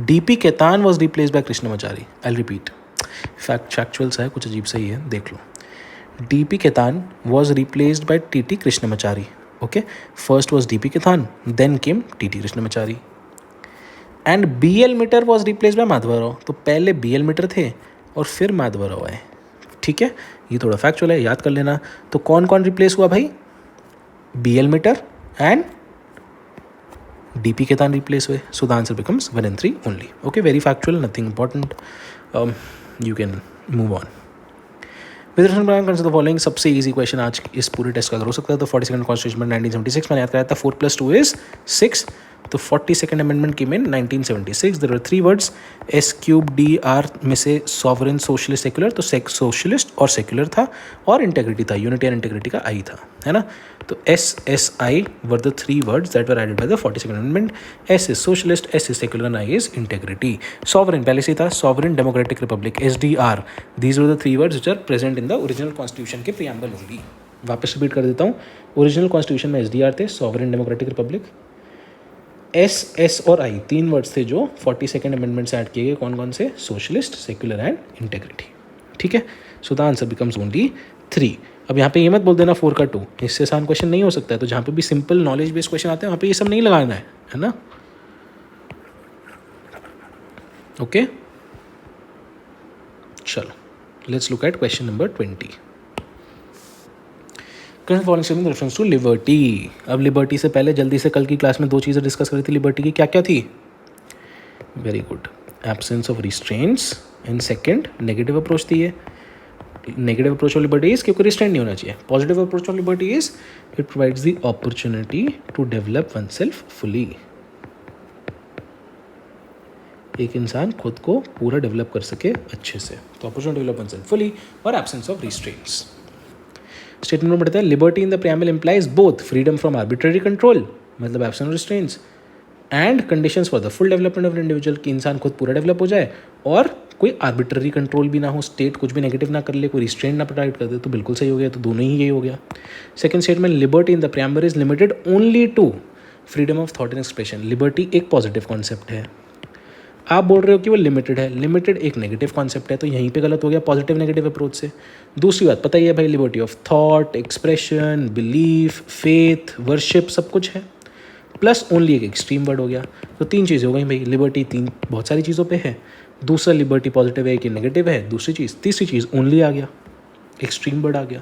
DP Khaitan was replaced by Krishnamachari. I repeat, factuals है, कुछ अजीब सही है, देख लो। DP Khaitan was replaced by TT Krishnamachari. Okay, first was DP Khaitan, then came TT Krishnamachari and BL Mitter was replaced by Madhava Rao. तो पहले BL मीटर थे और फिर माधवा राव आए, ठीक है। ये थोड़ा फैक्चुअल है, याद कर लेना। तो कौन कौन रिप्लेस हुआ भाई? BL Mitter and DP Khaitan replace हुए। So the answer becomes 1 and 3 only. Okay, very factual, nothing important, you can move on. With following सबसे इजी क्वेश्चन आज इस पूरे टेस्ट का अगर हो सकता है तो 42nd कॉन्स्टिट्यूशन 1976 मैंने याद कराया था। 4 + 2 is 6। तो 42nd amendment came in 1976। There are 3 words, S3DR में से सॉवरेन, सोशलिस्ट, सेक्युलर। तो सोशलिस्ट और सेक्युलर था और इंटेग्रिटी था, यूनिटी एंड इंटेग्रिटी का आई था, है ना। तो SSI were the 3 words that were added by the 42nd amendment. S is socialist, S is secular and I is integrity. Sovereign पहले से ही था, sovereign democratic republic, SDR। These were the 3 words which are present in the original constitution के preamble only. वापस repeat कर देता हूँ, original constitution में SDR थे, सॉवरेन डेमोक्रेटिक रिपब्लिक। S और I 3 वर्ड्स थे जो 42nd अमेंडमेंट से ऐड किए गए। कौन कौन से? सोशलिस्ट, सेक्युलर एंड इंटेग्रिटी, ठीक है। सो द आंसर बिकम्स ओनली 3। अब यहाँ पे ये मत बोल देना 4 का 2, इससे आसान क्वेश्चन नहीं हो सकता है। तो जहाँ पे भी सिंपल नॉलेज बेस्ड क्वेश्चन आते हैं वहाँ पे ये सब नहीं लगाना है ना। ओके, चलो let's look at question number 20। Reference to liberty. अब लिबर्टी से पहले जल्दी से कल की क्लास में 2 चीज़ें डिस्कस करी थी लिबर्टी की, क्या क्या थी? Very good, absence of restraints and second negative approach थी। ये negative approach of liberty is क्योंकि रिस्ट्रेंट नहीं होना चाहिए। Positive approach of liberty is it provides the opportunity to develop one self fully. एक इंसान खुद को पूरा डेवलप कर सके अच्छे से, तो opportunity develop one self fully और एब्सेंस ऑफ रिस्ट्रेंट्स। स्टेटमेंट में बताया liberty in the preamble implies both freedom from arbitrary control, मतलब absence of restraints, and conditions for the full development of individual, कि इंसान खुद पूरा डेवलप हो जाए और कोई आर्बिट्ररी कंट्रोल भी ना हो, स्टेट कुछ भी नेगेटिव ना कर ले, कोई रिस्ट्रेंट ना प्रोवाइड कर दे। तो बिल्कुल सही हो गया, तो दोनों ही यही हो गया। Second statement, liberty in the preamble is limited only to freedom of thought and expression. Liberty एक पॉजिटिव कॉन्सेप्ट है, आप बोल रहे हो कि वो लिमिटेड है, लिमिटेड एक नेगेटिव कॉन्सेप्ट है, तो यहीं पे गलत हो गया पॉजिटिव नेगेटिव अप्रोच से। दूसरी बात पता ही है भाई, liberty of thought, expression, belief, faith, worship सब कुछ है, प्लस ओनली एक एक्सट्रीम वर्ड हो गया। तो 3 चीज़ें हो गई भाई, लिबर्टी 3 बहुत सारी चीज़ों पे है, दूसरा लिबर्टी पॉजिटिव है कि नेगेटिव है, दूसरी चीज़, तीसरी चीज़ ओनली आ गया, एक्सट्रीम वर्ड आ गया।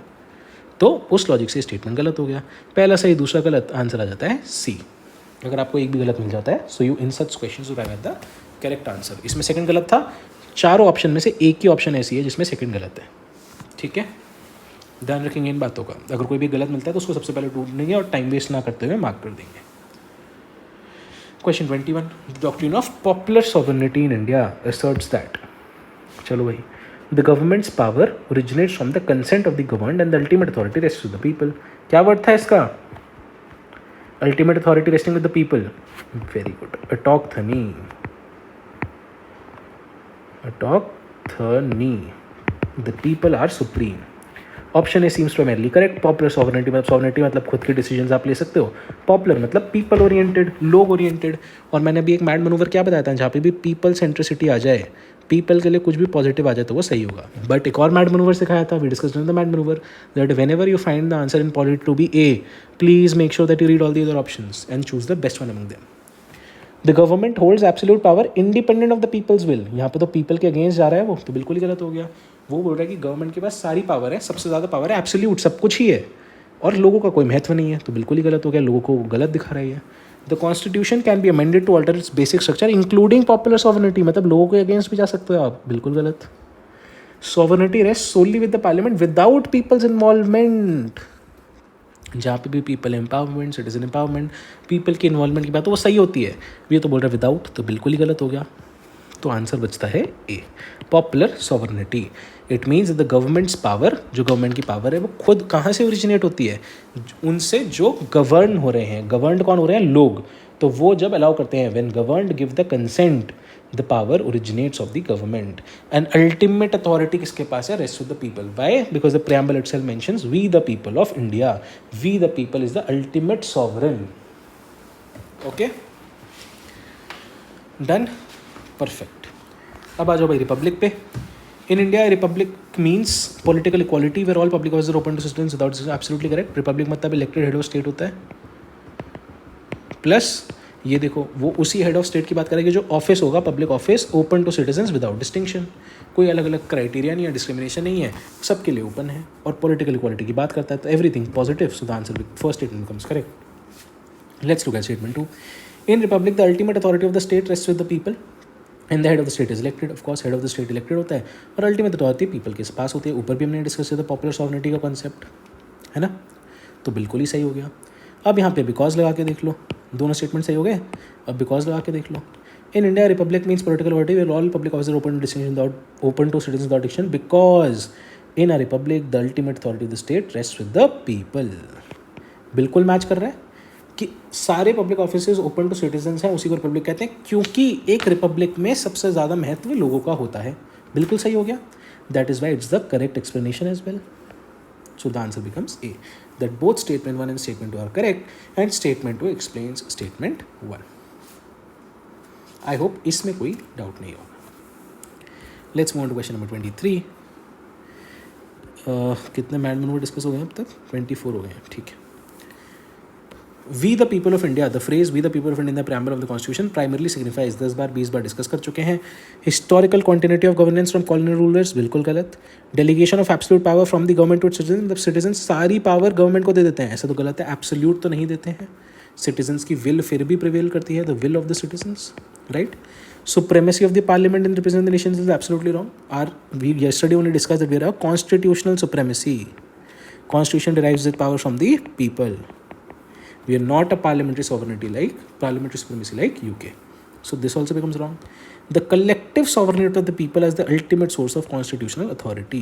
तो उस लॉजिक से स्टेटमेंट गलत हो गया। पहला सही दूसरा गलत, आंसर आ जाता है सी। अगर आपको एक भी गलत मिल जाता है, so you in such questions you have the correct answer. इसमें सेकंड गलत था, चारों ऑप्शन में से एक ही ऑप्शन ऐसी है जिसमें सेकंड गलत है, ठीक है। ध्यान रखेंगे इन बातों का, अगर कोई भी गलत मिलता है तो उसको सबसे पहले ढूंढेंगे और टाइम वेस्ट ना करते हुए मार्क कर देंगे। Question 21, doctrine of popular sovereignty in India asserts that, चलो भाई, the government's power originates from the consent of the governed and the ultimate authority rest with the people. क्या वर्ड था इसका? Ultimate authority resting with the people. Very good, autochthony, autochthony, the people are supreme. Option A seems primarily correct. Popular sovereignty मतलब sovereignty मतलब खुद के decisions आप ले सकते हो, पॉपुलर मतलब पीपल ओरिएंटेड, लोग ओरिएंटेड। और मैंने अभी एक मैड मनूवर क्या बताया था, जहाँ पे भी पीपल सेंट्रिसिटी आ जाए, पीपल के लिए कुछ भी पॉजिटिव आ जाए तो वो सही होगा। बट एक और मैड मनूवर सिखाया था, we discussed in the mad manoeuvre that whenever you find the answer in polity to be A, please make sure that you read all the other options and choose the best one among them. The government holds absolute power independent of the people's will. यहाँ पे तो people के against जा रहा है वो, तो बिल्कुल ही गलत हो गया। वो बोल रहा है कि गवर्नमेंट के पास सारी पावर है, सबसे ज़्यादा पावर है, एब्सोल्यूट सब कुछ ही है, और लोगों का कोई महत्व नहीं है, तो बिल्कुल ही गलत हो गया, लोगों को गलत दिखा रही है। The constitution can be amended to alter its basic structure including popular sovereignty, मतलब लोगों के अगेंस्ट भी जा सकते हो आप, बिल्कुल गलत। Sovereignty rest solely with the parliament without people's involvement. जहाँ पे भी people empowerment, citizen empowerment, people की इन्वॉल्वमेंट की बात है वो सही होती है, ये तो बोल रहा है विदाउट, तो बिल्कुल ही गलत हो गया। तो आंसर बचता है A, popular sovereignty. It means the government's power, जो गवर्नमेंट की पावर है वो खुद कहाँ से ओरिजिनेट होती है, उनसे जो गवर्न हो रहे हैं। गवर्नड कौन हो रहे हैं, लोग, तो वो जब अलाउ करते हैं, when governed give the consent, the power originates of the government. And ultimate authority किसके पास है, rest with the people. Why? Because the preamble itself mentions we the people of India, we the people is the ultimate sovereign. Okay, done, perfect. अब आ जाओ भाई republic पे। In India republic means political equality where all public officers open to citizens without, absolutely correct. Republic मतलब elected head of state होता है, plus ये देखो वो उसी हेड ऑफ स्टेट की बात करेंगे जो ऑफिस होगा, public office, open to citizens without distinction. कोई अलग अलग क्राइटेरिया नहीं है, डिस्क्रिमिनेशन नहीं है, सबके लिए ओपन है, और पॉलिटिकल इक्वालिटी की बात करता है, तो everything positive. So the answer first statement comes correct. Let's look at statement 2। In Republic the ultimate authority of the state rest with the people and the head of the state is elected. Of course head of the state elected होता है, और ultimate authority people के पास होती है। ऊपर भी हमने discuss किया था पॉपुलर सॉवरेनिटी का कॉन्सेप्ट, है ना, तो बिल्कुल ही सही हो गया। अब यहाँ पे बिकॉज लगा के देख लो, दोनों स्टेटमेंट सही हो गए। अब बिकॉज लगा के देख लो। In India republic means political authority where all public officers open to distinction without, open to citizens without distinction, because in a republic the ultimate authority of the state rest with the people. बिल्कुल match कर रहा है कि सारे public offices open to citizens हैं, उसी को Republic कहते हैं, क्योंकि एक रिपब्लिक में सबसे ज़्यादा महत्व लोगों का होता है। बिल्कुल सही हो गया। That is why it's the correct explanation as well. So the answer becomes A, that both statement 1 and statement 2 are correct, and statement 2 explains statement 1. I hope इसमें कोई डाउट नहीं होगा। Let's move on to question number 23. कितने madam में discuss हो गए अब तक? 24 हो गए हैं, ठीक है। We the people of India, the phrase we the people of India in the preamble of the constitution primarily signifies, 10 बार 20 बार डिस्कस कर चुके हैं। Historical continuity of governance from colonial rulers, बिल्कुल गलत। Delegation of absolute power from the government to citizen, मतलब citizen सारी power government को दे देते हैं, ऐसा तो गलत है, एब्सोल्यूट तो नहीं देते हैं। सिटीजन्स की विल फिर भी प्रिवेल करती है, the will of the citizens, right. Supremacy of the parliament in represent the nations is absolutely wrong. Are we yesterday only discussed that we have constitutional supremacy. Constitution derives its power from the people. We are not a parliamentary supremacy like UK. So this also becomes wrong. The collective sovereignty of the people as the ultimate source of constitutional authority.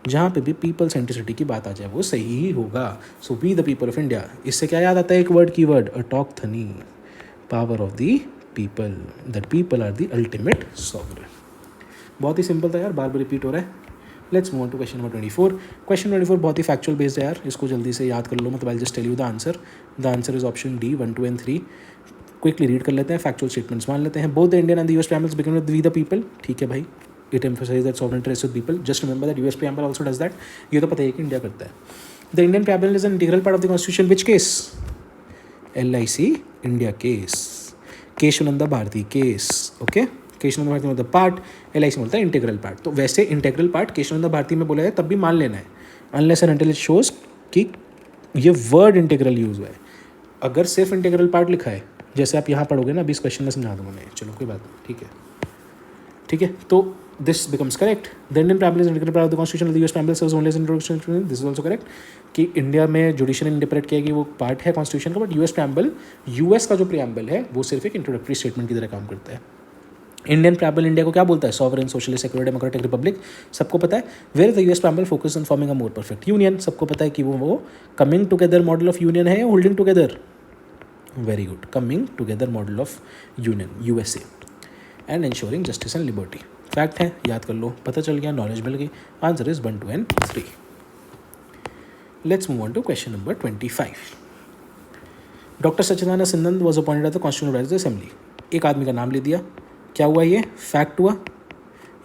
जहाँ पे भी people centricity की बात आ जाए वो सही ही होगा. So we the people of India. इससे क्या याद आता है? एक वर्ड की word autochthony. Power of the people. That people are the ultimate sovereign. बहुत ही सिंपल था यार, बार बार रिपीट हो रहा है. Let's move on to question number 24. Question 24 बहुत ही फैक्चुअल बेस्ड है यार, इसको जल्दी से याद कर लो. मतलब I just tell you the answer. The answer is option D 1, 2 and 3. Quickly read कर लेते हैं, फैक्चुअल स्टेटमेंट्स मान लेते हैं. Both the Indian and the US preambles begin with we the people. ठीक है भाई, it emphasizes that sovereignty rests with people. Just remember that US preamble also does that. ये तो पता है कि इंडिया करता है. The Indian preamble is an integral part of the constitution. Which case? LIC India case. Kesavananda Bharati case. Okay, Kesavananda Bharati मतलब part, LIC बोलता है इंटीग्रल पार्ट. तो वैसे इंटीग्रल पार्ट केशवानंद भारती में बोला है तब भी मान लेना है, unless and until it shows कि ये वर्ड इंटीग्रल यूज हुआ है. अगर सिर्फ इंटीग्रल पार्ट लिखा है, जैसे आप यहाँ पढ़ोगे ना, अभी इस क्वेश्चन में समझा दूंगा मैं. चलो कोई बात नहीं, ठीक है ठीक है. तो this becomes correct. The Indian preamble is integral part of the constitution. The US preamble serves only as introduction. This is also correct कि इंडिया में जुडिशरी इंटरप्रेट किया कि वो पार्ट है कॉन्स्टिट्यूशन का, बट यूएस preamble, यूएस का जो preamble है वो सिर्फ एक इंट्रोडक्टरी स्टेटमेंट की तरह काम करता है. इंडियन preamble इंडिया को क्या बोलता है? Sovereign, socialist, secular, democratic republic, सबको पता है. Where the US preamble focus on forming a more perfect union, सबको पता है कि वो coming together model of union है या holding together. Very good, coming together model of union USA and ensuring justice and liberty. Fact है, याद कर लो, पता चल गया, नॉलेज मिल गई. Answer is 1, 2 and 3. Let's move on to question number 25. Doctor Sachchidanand Singh was appointed at the constitutional advisory assembly. एक आदमी का नाम ले दिया, क्या हुआ? ये फैक्ट हुआ.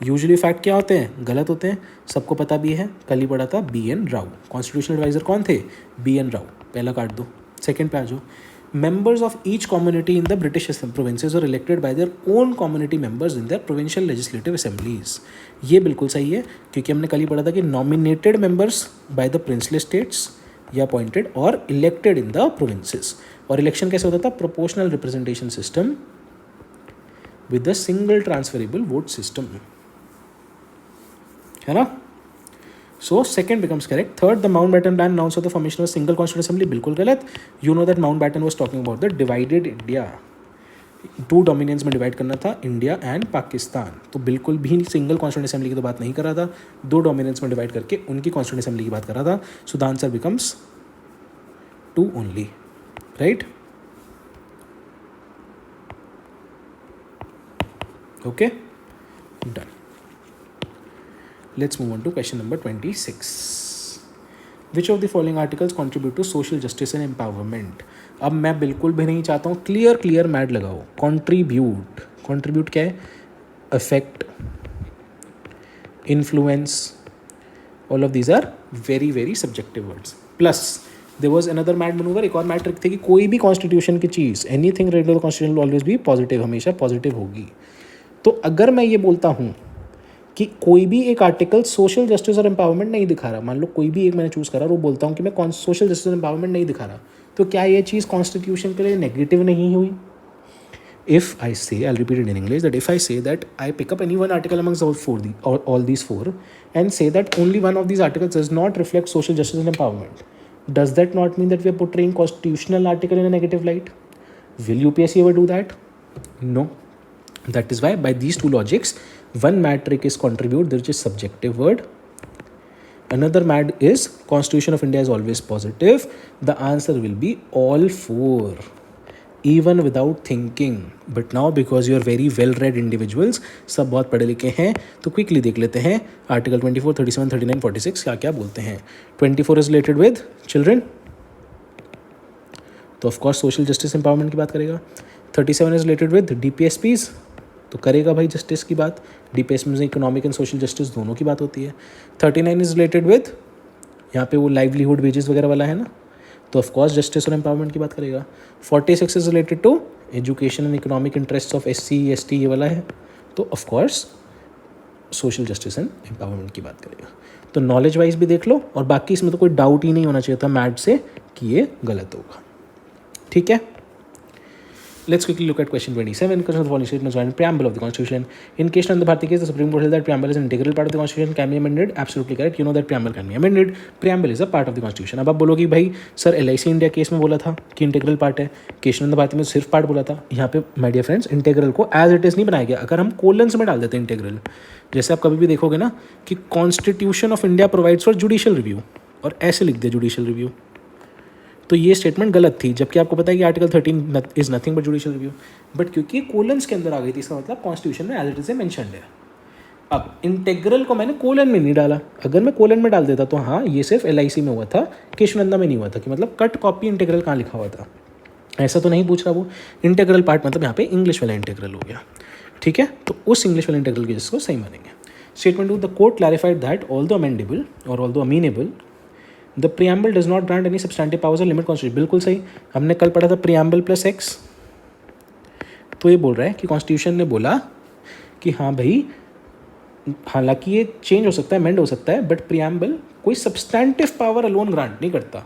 यूजुअली फैक्ट क्या होते हैं? गलत होते हैं, सबको पता भी है, कल ही पढ़ा था. BN राव कॉन्स्टिट्यूशनल एडवाइजर कौन थे? BN राव. पहला काट दो, सेकंड पे आ जाओ. Members of each community in the British provinces are elected by their own community members in their provincial legislative assemblies. ये बिल्कुल सही है, क्योंकि हमने कल ही पढ़ा था कि nominated members by the princely states या appointed और elected in the provinces. और इलेक्शन कैसे होता था? Proportional representation system with the single transferable vote system, है ना? So second becomes correct. Third, the Mountbatten plan announce of the formation of single constituent assembly, बिल्कुल गलत. You know that Mountbatten was talking about the divided India. 2 dominions में divide करना था, India and Pakistan. तो बिल्कुल भी सिंगल कॉन्स्टिट्यूंट असेंबली की तो बात नहीं कर रहा था, 2 डोमिनियंस में डिवाइड करके उनकी कॉन्स्टिट्यूंट असेंबली की बात कर रहा था. सो the answer becomes 2 only, right? Okay, done. Let's move on to question number 26. Which of the following articles contribute to social justice and empowerment? अब मैं बिल्कुल भी नहीं चाहता हूँ क्लियर मैड लगाओ. कंट्रीब्यूट क्या है? Affect, influence, all of these are very very subjective words. Plus there was another mad manoeuvre, एक और मैड ट्रिक थी कि कोई भी कॉन्स्टिट्यूशन की चीज़, anything related to constitution will always be positive, हमेशा पॉजिटिव होगी. तो अगर मैं ये बोलता हूँ कि कोई भी एक आर्टिकल सोशल जस्टिस और एम्पावरमेंट नहीं दिखा रहा, मान लो कोई भी एक मैंने चूज़ करा और वो बोलता हूँ कि मैं सोशल जस्टिस और एम्पावरमेंट नहीं दिखा रहा, तो क्या ये चीज़ कॉन्स्टिट्यूशन के लिए नेगेटिव नहीं हुई? If I say, I'll repeat it in English, that if I say that I pick up any one article amongst all these four and say that only one of these articles does not reflect social justice and empowerment, does that not mean that we are portraying constitutional article in a negative light? Will UPSC ever do that? No. That is why by these two logics, one mad trick is contribute, which is subjective word. Another mad is Constitution of India is always positive. The answer will be all four, even without thinking. But now because you are very well read individuals, सब बहुत पढ़े लिखे हैं, तो quickly देख लेते हैं article 24, 37, 39, 46 क्या क्या बोलते हैं. 24 is related with children, तो of course social justice empowerment की बात करेगा. 37 इज रिलेटेड विद DPSPs, तो करेगा भाई जस्टिस की बात. DPSP में इकोनॉमिक एंड सोशल जस्टिस दोनों की बात होती है. 39 इज रिलेटेड विद, यहाँ पे वो लाइवलीहुड वेजेस वगैरह वाला है ना, तो ऑफ कोर्स जस्टिस और एम्पावरमेंट की बात करेगा. 46 is related to education and economic interest of SC ST ये वाला है, तो of course social justice and empowerment की बात करेगा. तो नॉलेज वाइज भी देख लो, और बाकी इसमें तो कोई डाउट ही नहीं होना चाहिए था मैड से कि ये गलत होगा. ठीक है. Let's quickly look at question 27. Question of the following statements are in preamble of the Constitution. In case of the Bharati case, the Supreme Court held that preamble is an integral part of the Constitution, can be amended. Absolutely correct. You know that preamble can be amended. Preamble is a part of the Constitution. अब आप बोलोगे भाई sir LIC India case में बोला था कि integral part है, केशवानंद भारती में सिर्फ पार्ट बोला था. यहाँ पे माय डियर फ्रेंड्स इंटीग्रल को एज इट इज़ नहीं बनाया गया. अगर हम कोलन्स में डाल देते हैं इंटीग्रल, जैसे आप कभी भी देखोगे ना कि constitution of India provides for judicial review, और ऐसे लिख दे जुडिशियल रिव्यू, तो ये स्टेटमेंट गलत थी, जबकि आपको पता है कि article 13 is nothing but judicial review. But क्योंकि कोलन्स के अंदर आ गई थी, इसका मतलब कॉन्स्टिट्यूशन में एज इट इज मेंशन्ड है. अब इंटेग्रल को मैंने कोलन में नहीं डाला. अगर मैं कोलन में डाल देता तो हाँ ये सिर्फ LIC में हुआ था, केशवानंदा में नहीं हुआ था, कि मतलब कट कॉपी इंटेग्रल कहाँ लिखा हुआ था, ऐसा तो नहीं पूछ रहा वो. इंटेग्रल पार्ट मतलब यहाँ पे इंग्लिश वाला इंटेग्रल हो गया. ठीक है, तो उस इंग्लिश वाले इंटेग्रल की जिसको सही मानेंगे. Statement 2, the court clarified that although amendable or although amenable, the preamble does not grant any substantive powers or limit constitution. बिल्कुल सही. हमने कल पढ़ा था प्रियम्बल प्लस X, तो ये बोल रहा है कि कॉन्स्टिट्यूशन ने बोला कि हाँ भाई, हालांकि ये चेंज हो सकता है, अमेंड हो सकता है, बट प्रियम्बल कोई सब्सटैंटिव पावर अलोन ग्रांट नहीं करता.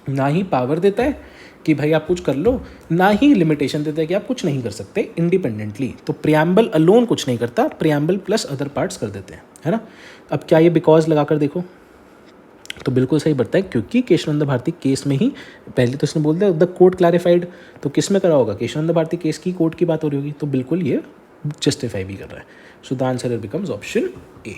ना ही पावर देता है कि भाई आप कुछ कर लो, ना ही लिमिटेशन देता है कि आप कुछ नहीं कर सकते इंडिपेंडेंटली. तो प्रियम्बल अलोन कुछ नहीं करता, प्रियम्बल प्लस अदर पार्ट्स कर देते हैं, है ना. अब क्या ये बिकॉज लगा कर देखो तो बिल्कुल सही बढ़ता है, क्योंकि केशवानंद भारती केस में ही पहले तो इसने बोल दिया द कोर्ट क्लैरिफाइड, तो किस में करा होगा, केशवानंद भारती केस की कोर्ट की बात हो रही होगी, तो बिल्कुल ये जस्टिफाई भी कर रहा है. सो the answer becomes option A.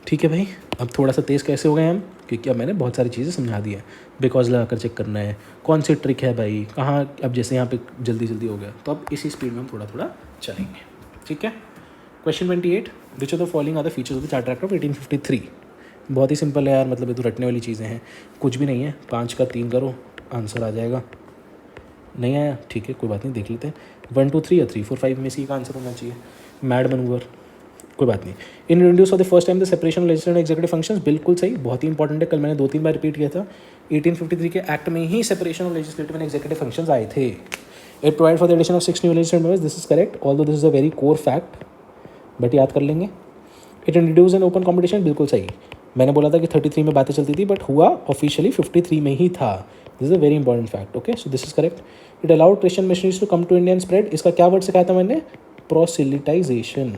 ठीक है भाई. अब थोड़ा सा तेज़ कैसे हो गए हम, क्योंकि अब मैंने बहुत सारी चीज़ें समझा दी है. बिकॉज लगा कर चेक करना है, कौन सी ट्रिक है भाई, कहाँ, अब जैसे यहाँ पे जल्दी जल्दी हो गया, तो अब इसी स्पीड में हम थोड़ा थोड़ा चलेंगे. ठीक है. Question 28, which of the following are the features of the charter act of 1853. बहुत ही सिंपल है यार, मतलब ये तो रटने वाली चीज़ें हैं, कुछ भी नहीं है. 5 का 3 करो, आंसर आ जाएगा. नहीं आया, ठीक है कोई बात नहीं, देख लेते हैं. 1 2 3 या 3 4 5 में से एक आंसर होना चाहिए. मैड मनूवर कोई बात नहीं. Introduce for the first time the separation of legislative and executive functions, बिल्कुल सही, बहुत ही इंपॉर्टेंट है, कल मैंने 2-3 बार रिपीट किया था. 1853 के एक्ट में ही separation of legislative and executive functions आए थे. It provide for the addition of 6 new legislative members, this is correct, although this is a very core fact, but याद कर लेंगे. It introduce an open competition, बिल्कुल सही. मैंने बोला था कि 33 में बातें चलती थी, बट हुआ ऑफिशियली 53 में ही था. This is a very important fact. Okay, so this is correct. It allowed Christian missionaries to come to India and spread, इसका क्या वर्ड सिखाया था मैंने? Proselytization.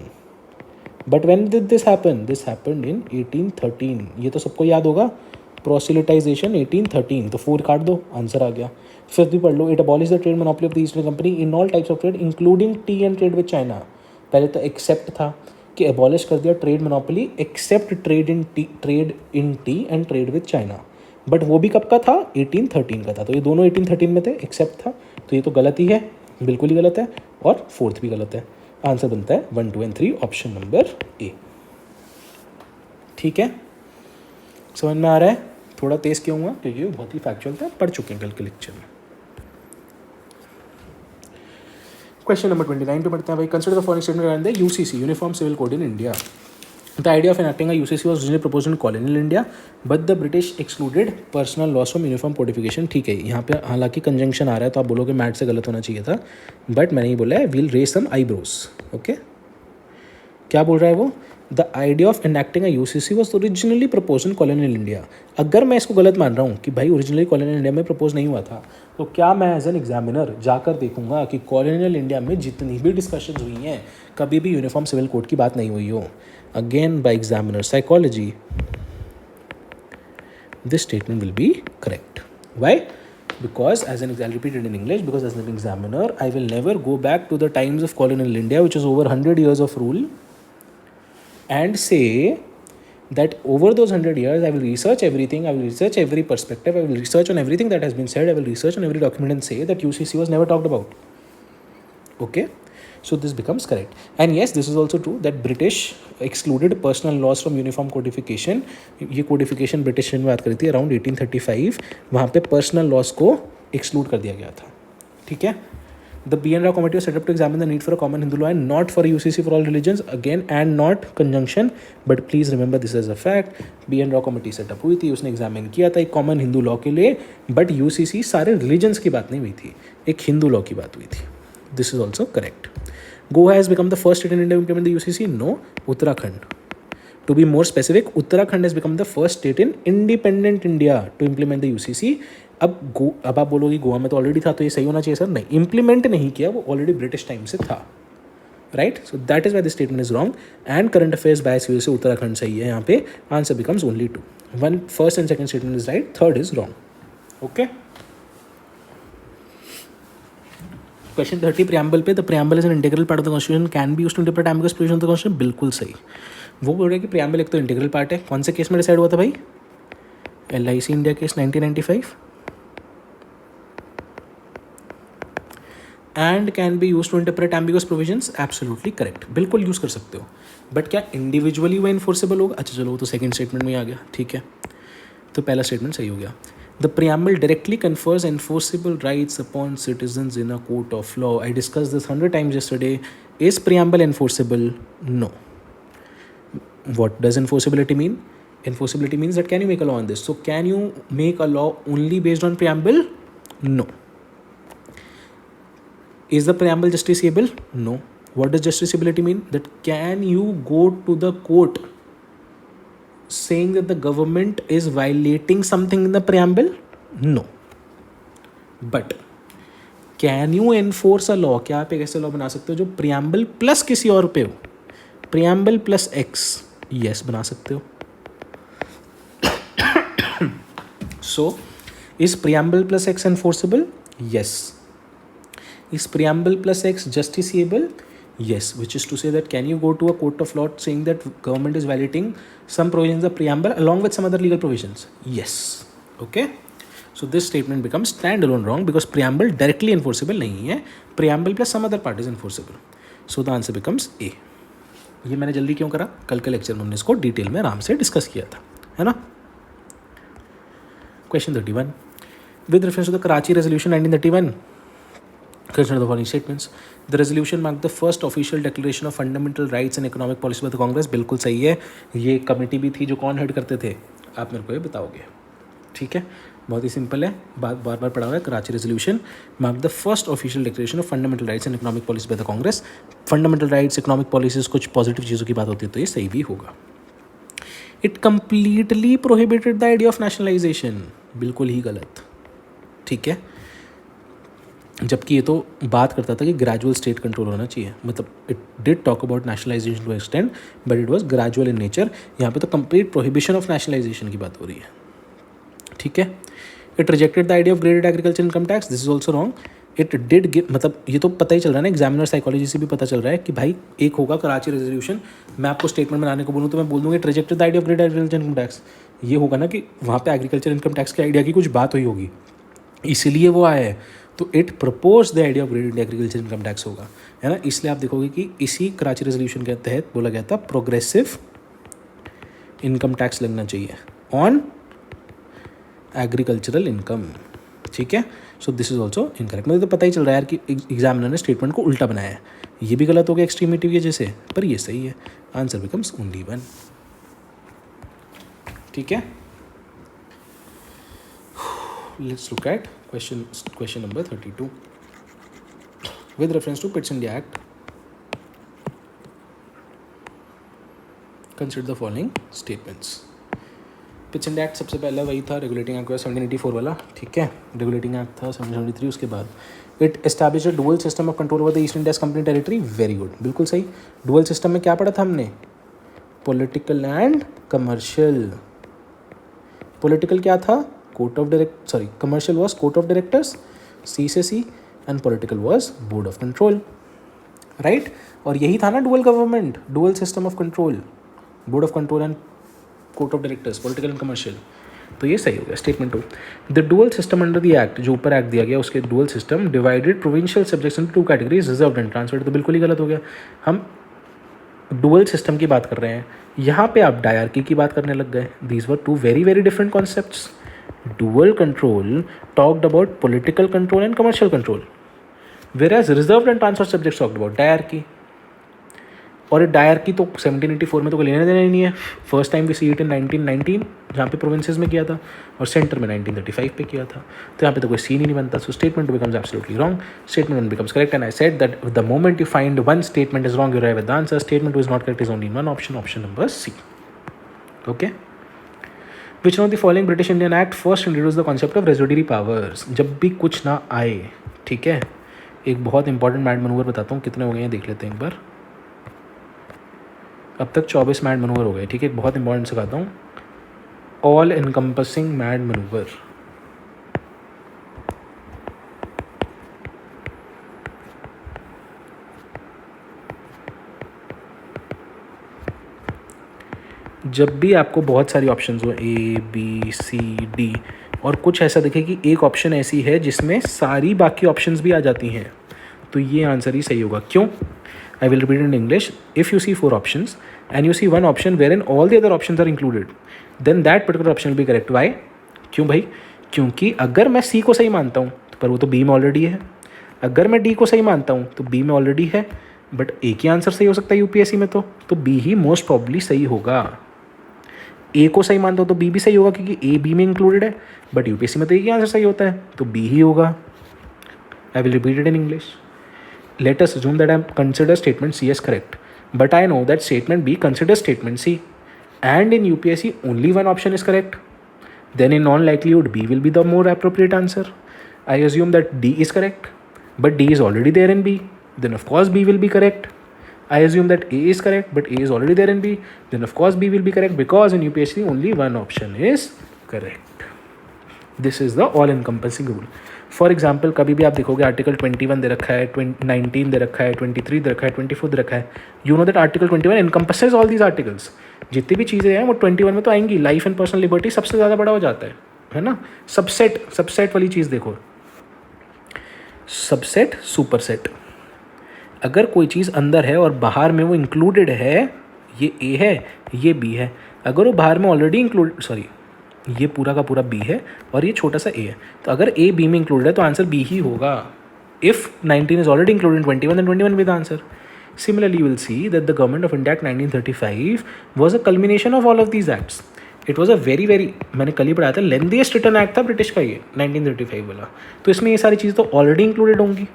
But when did this happen? This happened in 1813. ये तो सबको याद होगा, प्रोसिलिटाइजेशन 1813. तो 4 काट दो, आंसर आ गया. फिफ्थ भी पढ़ लो. It abolish the trade monopoly of the East India Company in all types of trade including tea and trade with China. पहले तो एक्सेप्ट था कि एबॉलिश कर दिया trade monopoly except trade in tea and trade with China. But वो भी कब का था? 1813 का था. तो ये दोनों 1813 में थे, एक्सेप्ट था. तो ये तो गलत ही है, बिल्कुल ही गलत है. और फोर्थ भी गलत है. आंसर बनता है 1, 2 and 3, ऑप्शन नंबर ए. ठीक है, समझ में आ रहा है? थोड़ा तेज क्यों हुआ? क्योंकि वो बहुत ही फैक्चुअल था, पढ़ चुके हैं कल के लेक्चर में. क्वेश्चन नंबर 29 पे पढ़ते हैं भाई. Consider the following statement and the UCC, uniform civil code in India. The idea of enacting a UCC was originally proposed in colonial India, but the British excluded personal laws from uniform codification. ठीक है, यहाँ पे हालांकि conjunction आ रहा है तो आप बोलोगे मैट से गलत होना चाहिए था, बट मैंने ही बोला है will raise some eyebrows. Okay, क्या बोल रहा है वो? The idea of enacting a UCC was originally propose in colonial India. अगर मैं इसको गलत मान रहा हूँ कि भाई ओरिजिनली कॉलोनियल इंडिया में प्रपोज नहीं हुआ था, तो क्या मैं एज एन एग्जामिनर जाकर देखूंगा कि कॉलोनियल इंडिया में जितनी भी डिस्कशंस हुई हैं कभी भी यूनिफॉर्म सिविल कोड की बात नहीं हुई हो? Again by examiner psychology, this statement will be correct. Why? Because as an I'll repeat it in English, because as an examiner I will never go back to the times of colonial India, which is over 100 years of rule, and say that over those 100 years I will research everything, I will research every perspective, I will research on everything that has been said, I will research on every document and say that UCC was never talked about. Okay, so this becomes correct. And yes, this is also true that British excluded personal laws from uniform codification. ये codification British में बात करी थी around 1835, वहाँ पे personal loss को exclude कर दिया गया था. ठीक है. The B N Rao committee was set up to examine the need for a common Hindu law and not for a UCC for all religions. Again, and not conjunction, but please remember this as a fact. B N Rao committee set up हुई थी, उसने examine किया था एक common Hindu law के लिए, but UCC सारे religions की बात नहीं हुई थी, एक हिंदू लॉ की बात हुई थी. This is also correct. Goa has become the first state in India to implement the UCC. No, Uttarakhand. To be more specific, Uttarakhand has become the first state in independent India to implement the UCC. अब आप बोलोगे गोवा में तो already था, तो ये सही होना चाहिए सर. नहीं, इम्प्लीमेंट नहीं किया, वो ऑलरेडी ब्रिटिश टाइम से था. Right, so that is why this statement is wrong. And current affairs bias की वजह से उत्तराखंड सही है. यहाँ पे answer becomes only 2. 1 first and second statement is right, third is wrong. Okay. Question 30 preamble पे. The preamble is an integral part of the constitution, can be used to interpret ambiguous provision of the constitution. बिल्कुल सही. वो बोल रहे हैं कि preamble एक तो इंटीग्रल पार्ट है. कौन से केस में डिसाइड हुआ था भाई? LIC India case 1995. And can be use to interpret ambiguous provisions. Absolutely correct, बिल्कुल यूज़ कर सकते हो. बट क्या इंडिविजुअली वो इन्फोर्सेबल होगा? अच्छा चलो, वो तो सेकंड स्टेटमेंट में आ गया. ठीक है, तो पहला स्टेटमेंट सही हो गया. The preamble directly confers enforceable rights upon citizens in a court of law. I discussed this 100 times yesterday. Is preamble enforceable? No. What does enforceability mean? Enforceability means that can you make a law on this? So can you make a law only based on preamble? No. Is the preamble justiciable? No. What does justiciability mean? That can you go to the court saying that the government is violating something in the preamble? No. But can you enforce a law? क्या आप एक ऐसे law बना सकते हो जो preamble plus किसी और पे हो? preamble प्लस X, yes बना सकते हो. So is preamble plus X enforceable? Yes. Is preamble plus X justiciable? Yes, which is to say that can you go to a court of law saying that government is violating some provisions of preamble along with some other legal provisions? Yes. Okay. So this statement becomes standalone wrong because preamble directly enforceable नहीं है. Preamble plus some other part is enforceable. So the answer becomes A. ये मैंने जल्दी क्यों करा? कल के lecture में हमने इसको डिटेल में आराम से डिस्कस किया था, है ना. Question 31. With reference to the Karachi Resolution 1931, Consider the following statements. The resolution marked the first official declaration of fundamental rights and economic policy by the Congress. बिल्कुल सही है. ये कमेटी भी थी जो कौन हेड करते थे, आप मेरे को ये बताओगे. ठीक है, बहुत ही सिंपल है, बात बार बार पढ़ा हुआ है. Karachi resolution mark the first official declaration of fundamental rights and economic policy by the Congress. Fundamental rights, economic policies, कुछ पॉजिटिव चीज़ों की बात होती है तो ये सही भी होगा. It completely prohibited the idea of nationalisation. बिल्कुल ही गलत. ठीक है, जबकि ये तो बात करता था कि ग्रेजुअल स्टेट कंट्रोल होना चाहिए. मतलब it did talk about nationalisation to extend, but it was gradual in nature. यहाँ पे तो कंप्लीट प्रोहिबिशन ऑफ नेशनलाइजेशन की बात हो रही है. ठीक है. It rejected the idea of graded agriculture income tax. This is also wrong. It did give, मतलब ये तो पता ही चल रहा है ना, एग्जामिनर साइकोलॉजी से भी पता चल रहा है कि भाई एक होगा कराची रेजोल्यूशन, मैं आपको स्टेटमेंट बनाने को बोलूँ तो मैं बोल दूँगा it rejected the idea of graded agriculture income tax. ये होगा ना कि वहाँ पे एग्रीकल्चर इनकम टैक्स के आइडिया की कुछ बात हुई होगी, इसीलिए वो आया है. तो it propose the idea of graded agriculture income tax होगा, है ना. इसलिए आप देखोगे कि इसी कराची रेजोल्यूशन के तहत बोला गया था प्रोग्रेसिव इनकम टैक्स लगना चाहिए ऑन एग्रीकल्चरल इनकम. ठीक है. So this is also incorrect. मुझे तो पता ही चल रहा है यार कि एग्जामिनर ने स्टेटमेंट को उल्टा बनाया है. ये भी गलत हो गया एक्सट्रीमिटी की वजह से, पर ये सही है. Answer becomes only 1. ठीक है. Let's look eight question number 32. With reference to Pitt's India Act, consider the following statements. Pitt's India act सबसे पहला वही था, रेगुलेटिंग एक्ट 1784 वाला. ठीक है. रेगुलेटिंग एक्ट था 1773. उसके बाद it establish a dual system of control over the East India company territory. Very good, बिल्कुल सही. डुअल सिस्टम में क्या पढ़ा था हमने? Political and commercial. पॉलिटिकल क्या था? commercial was court of directors, CCC, and political was board of control, right? और यही था ना dual government, dual system of control, board of control and court of directors, political and commercial. तो ये सही हो गया. Statement 2. The dual system under the act, जो ऊपर एक्ट दिया गया उसके dual system divided provincial subjects into 2 categories, reserved and transferred. तो बिल्कुल ही गलत हो गया. हम डुअल सिस्टम की बात कर रहे हैं, यहाँ पे आप डायरकी की बात करने लग गए. These were 2 very very different concepts. Dual control talked about political control and commercial control, whereas reserved and transfer subjects talked about diarchy. और ये डायरकी तो 1784 में तो कोई लेने देना ही नहीं है. First time we see it in 1919, जहाँ पे प्रोविंसेस में किया था, और सेंटर में 1935 पे किया था. तो यहाँ पे तो कोई सीन ही नहीं बनता. So statement becomes absolutely wrong. Statement 1 becomes correct. And I said that the moment you find one statement is wrong, you arrive at the answer. Statement is not correct is only one option, option number C. Okay. Which one of the following British Indian Act first introduced the concept of residuary powers? जब भी कुछ ना आए, ठीक है. एक बहुत important mad manoeuvre बताता हूँ, कितने हो गए हैं देख लेते हैं एक बार. अब तक 24 मैड मनूवर हो गए. ठीक है. एक बहुत इंपॉर्टेंट सिखाता हूँ, ऑल इनकम्पसिंग मैड मनूवर. जब भी आपको बहुत सारी ऑप्शंस हो, A, B, C, D, और कुछ ऐसा दिखे कि एक ऑप्शन ऐसी है जिसमें सारी बाकी ऑप्शंस भी आ जाती हैं, तो ये आंसर ही सही होगा. क्यों? I will repeat in English. If you see 4 options and you see one option where in all the other options are included, then that particular option will be correct. Why? क्यों भाई? क्योंकि अगर मैं C को सही मानता हूँ पर वो तो B में ऑलरेडी है, अगर मैं D को सही मानता हूँ तो B में ऑलरेडी है, बट एक ही आंसर सही हो सकता है यूपीएससी में, तो B ही मोस्ट प्रॉब्ली सही होगा. ए को सही मानता हो तो बी भी सही होगा क्योंकि ए बी में इंक्लूडेड है, बट यूपीएससी में तो एक ही आंसर सही होता है, तो बी ही होगा. आई will repeat it in English. Let us assume that I consider statement C as correct, but I know that statement B considers statement C, and in UPSC only one option is correct. Then in all likelihood B will be the more appropriate answer. I assume that D is correct, but D is already there in B. Then of course B will be correct. I assume that A is correct, but A is already there in B. Then of course B will be correct because in UPSC only one option is correct. This is the all-encompassing rule. For example कभी भी आप देखोगे article 21 दे रखा है, 19 दे रखा है, 23 दे रखा है, 24 दे रखा है. You know that article 21 encompasses all these articles. जितनी भी चीज़ें हैं वो 21 में तो आएंगी. लाइफ एंड पर्सनल लिबर्टी सबसे ज़्यादा बड़ा हो जाता है ना. सबसेट वाली चीज़ देखो, सबसेट सुपरसेट. अगर कोई चीज़ अंदर है और बाहर में वो इंक्लूडेड है, ये ए है, ये बी है. अगर वो बाहर में ऑलरेडी ये पूरा का पूरा बी है और ये छोटा सा ए है, तो अगर ए बी में इंक्लूडेड है तो आंसर बी ही होगा. If 19 is already included in 21, then 21 will be the answer. Similarly, you will see that the Government of India Act 1935 was a culmination of all of these acts. It was a very very, मैंने कल ही पढ़ाया था, lengthiest return act था British का ये 1935 वाला. तो इसमें ये सारी चीज़ें तो ऑलरेडी इंक्लूडेड होंगी.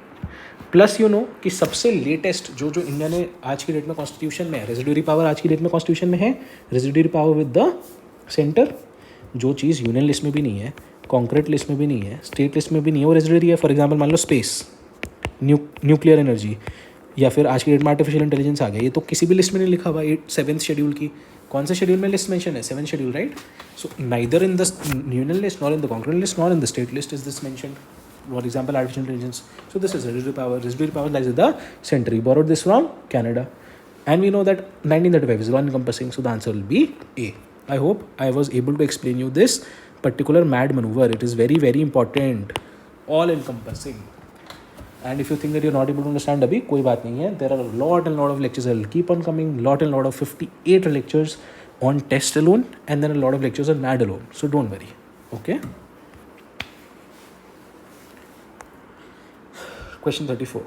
प्लस यू नो कि सबसे लेटेस्ट जो जो इंडिया ने आज की डेट में कॉन्स्टिट्यूशन में है, रेजिड्यूरी पावर आज की डेट में कॉन्स्टिट्यूशन में है, residuary power with the centre. जो चीज़ यूनियन लिस्ट में भी नहीं है, कॉन्क्रीट लिस्ट में भी नहीं है, स्टेट लिस्ट में भी नहीं है, वो रेजिड्यूरी है. फॉर एग्जाम्पल मान लो स्पेस, न्यूक्लियर एनर्जी, या फिर आज की डेट में आर्टिफिशियल इंटेलिजेंस आ गया. ये तो किसी भी लिस्ट में नहीं लिखा हुआ. 7th शेड्यूल की कौन से शेड्यूल में लिस्ट मेंशन है? 7th schedule, right. So neither in the union list nor in the concrete list nor in the state list is this mentioned. For example, artificial intelligence. So this is residuary power. Residuary power lies at the center. You borrowed this from Canada, and we know that 1935 is all-encompassing. So the answer will be A. I hope I was able to explain you this particular mad maneuver. It is very very important. All-encompassing. And if you think that you're not able to understand, abhi koi baat nahi hai. There are a lot and lot of lectures that will keep on coming. Lot and lot of 58 lectures on test alone, and then a lot of lectures on mad alone. So don't worry. Okay. Question 34.